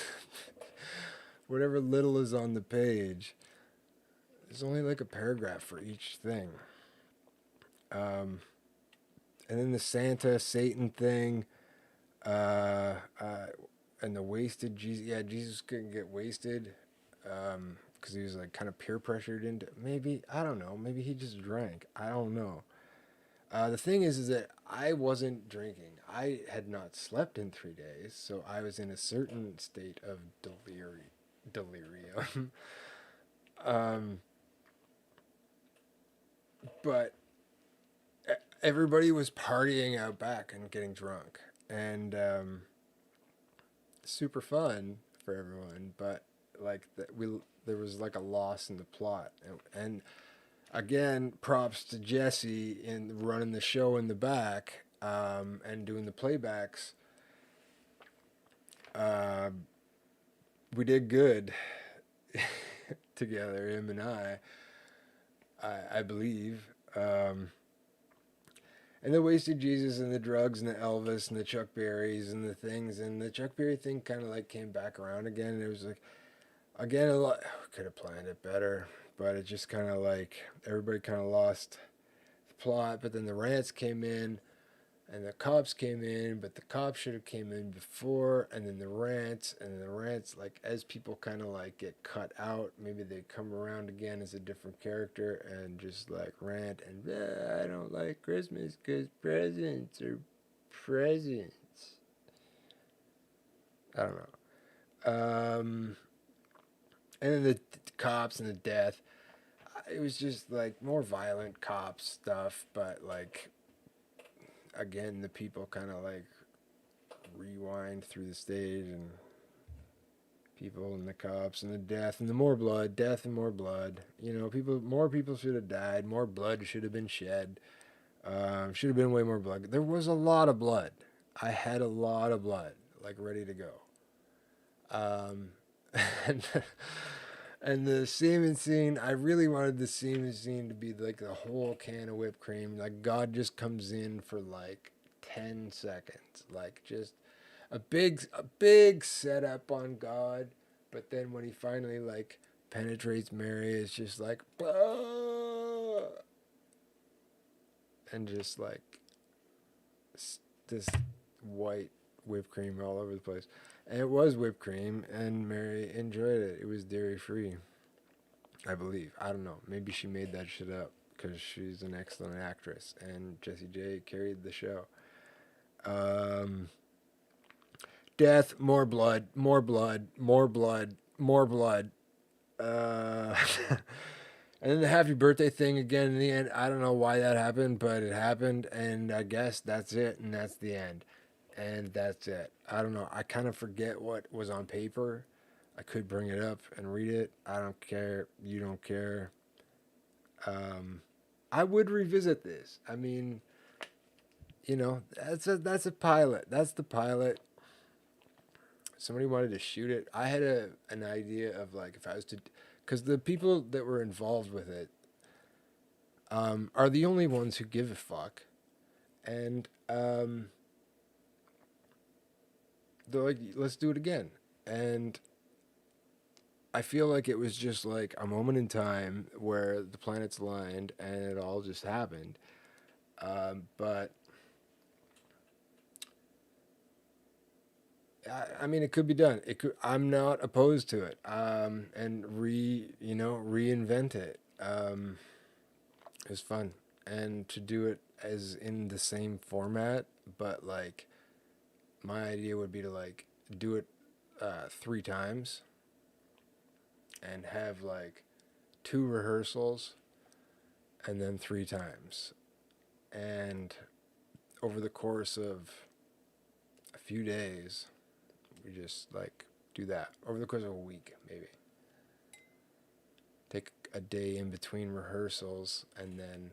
whatever little is on the page, there's only like a paragraph for each thing. and then the Santa Satan thing, and the wasted Jesus. Yeah, Jesus couldn't get wasted, because he was like kind of peer pressured into. Maybe, I don't know. Maybe he just drank. I don't know. The thing is that I wasn't drinking. I had not slept in 3 days, so I was in a certain state of delirium. But everybody was partying out back and getting drunk, and super fun for everyone. But like there was like a loss in the plot, and again, props to Jesse in running the show in the back, and doing the playbacks. We did good together, him and I believe. And the Wasted Jesus and the drugs and the Elvis and the Chuck Berrys and the things, and the Chuck Berry thing kind of like came back around again. And it was like, again, a lot. Could have planned it better, but it just kind of like everybody kind of lost the plot. But then the rants came in, and the cops came in, but the cops should have came in before, and then the rants, like as people kind of like get cut out, maybe they come around again as a different character and just like rant and I don't like Christmas because presents are presents. I don't know. And then the cops and the death. It was just like more violent cops stuff, but like again, the people kind of like rewind through the stage, and people and the cops and the death and the more blood, death and more blood. You know, more people should have died. More blood should have been shed. Should have been way more blood. There was a lot of blood. I had a lot of blood, like ready to go. And, and the semen scene, I really wanted the semen scene to be like the whole can of whipped cream. Like God just comes in for like 10 seconds, like just a big setup on God, but then when he finally like penetrates Mary, it's just like, "Ah!" And just like this white whipped cream all over the place. And it was whipped cream, and Mary enjoyed it. It was dairy free, I believe. I don't know. Maybe she made that shit up because she's an excellent actress, and Jessie J carried the show. Death, more blood, more blood, more blood, more blood. And then the happy birthday thing again in the end. I don't know why that happened, but it happened, and I guess that's it, and that's the end. And that's it. I don't know. I kind of forget what was on paper. I could bring it up and read it. I don't care. You don't care. I would revisit this. I mean, you know, that's a pilot. That's the pilot. Somebody wanted to shoot it. I had an idea of like if I was to, because the people that were involved with it are the only ones who give a fuck, and they're like, let's do it again. And I feel like it was just like a moment in time where the planets aligned and it all just happened. But I mean, it could be done. It could. I'm not opposed to it. And reinvent it. It was fun, and to do it as in the same format, but like, my idea would be to like do it 3 times, and have like 2 rehearsals, and then 3 times, and over the course of a few days. We just like do that over the course of a week, maybe. Take a day in between rehearsals and then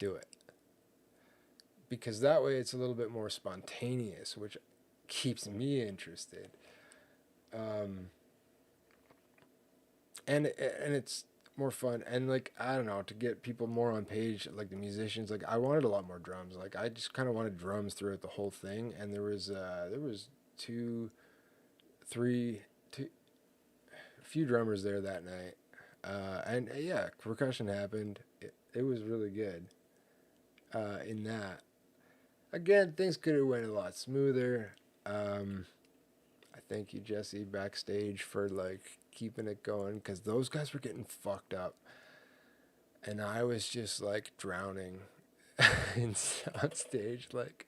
do it. Because that way it's a little bit more spontaneous, which keeps me interested. And it's more fun. And like, I don't know, to get people more on page, like the musicians, like I wanted a lot more drums. Like I just kind of wanted drums throughout the whole thing. And there was a few drummers there that night, and percussion happened. It was really good in that, again, things could have went a lot smoother. I thank you, Jesse, backstage for like keeping it going because those guys were getting fucked up, and I was just like drowning on stage. Like,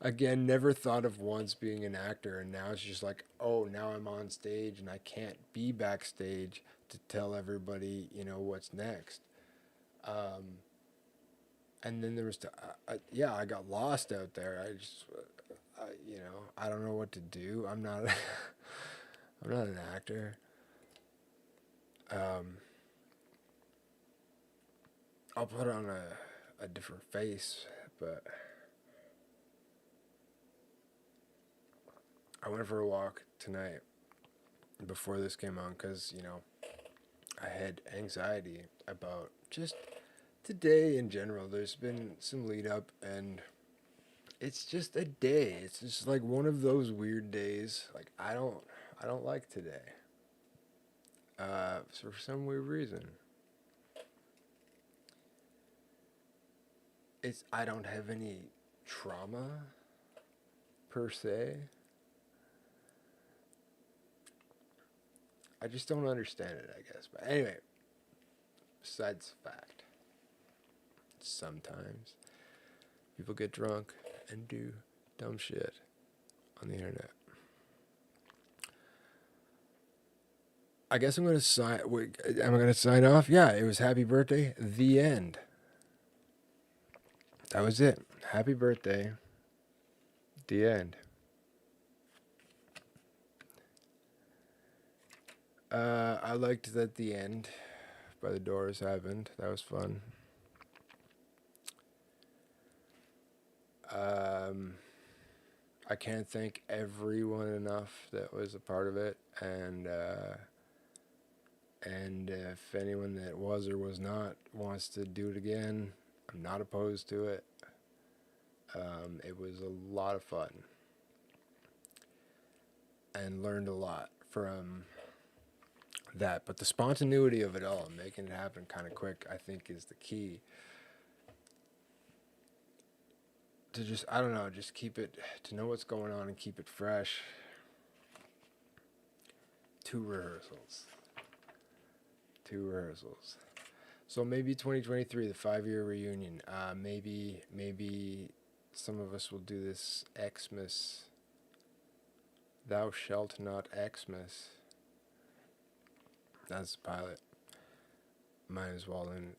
again, never thought of once being an actor, and now it's just like, oh, now I'm on stage and I can't be backstage to tell everybody, you know, what's next. And then there was, yeah, I got lost out there. You know, I don't know what to do. I'm not, I'm not an actor. I'll put on a different face, but I went for a walk tonight before this came on because, you know, I had anxiety about just today in general. There's been some lead up, and it's just a day. It's just like one of those weird days. Like I don't like today. For some weird reason. I don't have any trauma per se. I just don't understand it, I guess. But anyway, besides the fact, sometimes people get drunk and do dumb shit on the internet. I guess I'm gonna sign. Wait, am I gonna sign off? Yeah, it was happy birthday. The end. That was it. Happy birthday. The end. I liked that The End by the Doors happened. That was fun. I can't thank everyone enough that was a part of it, and if anyone that was or was not wants to do it again, I'm not opposed to it. It was a lot of fun, and learned a lot from that. But the spontaneity of it all, making it happen kind of quick, I think is the key. To just, I don't know, just keep it, to know what's going on and keep it fresh. 2 rehearsals. So maybe 2023, the 5-year reunion. Maybe some of us will do this Xmas. Thou shalt not Xmas. That's the pilot. Might as well then.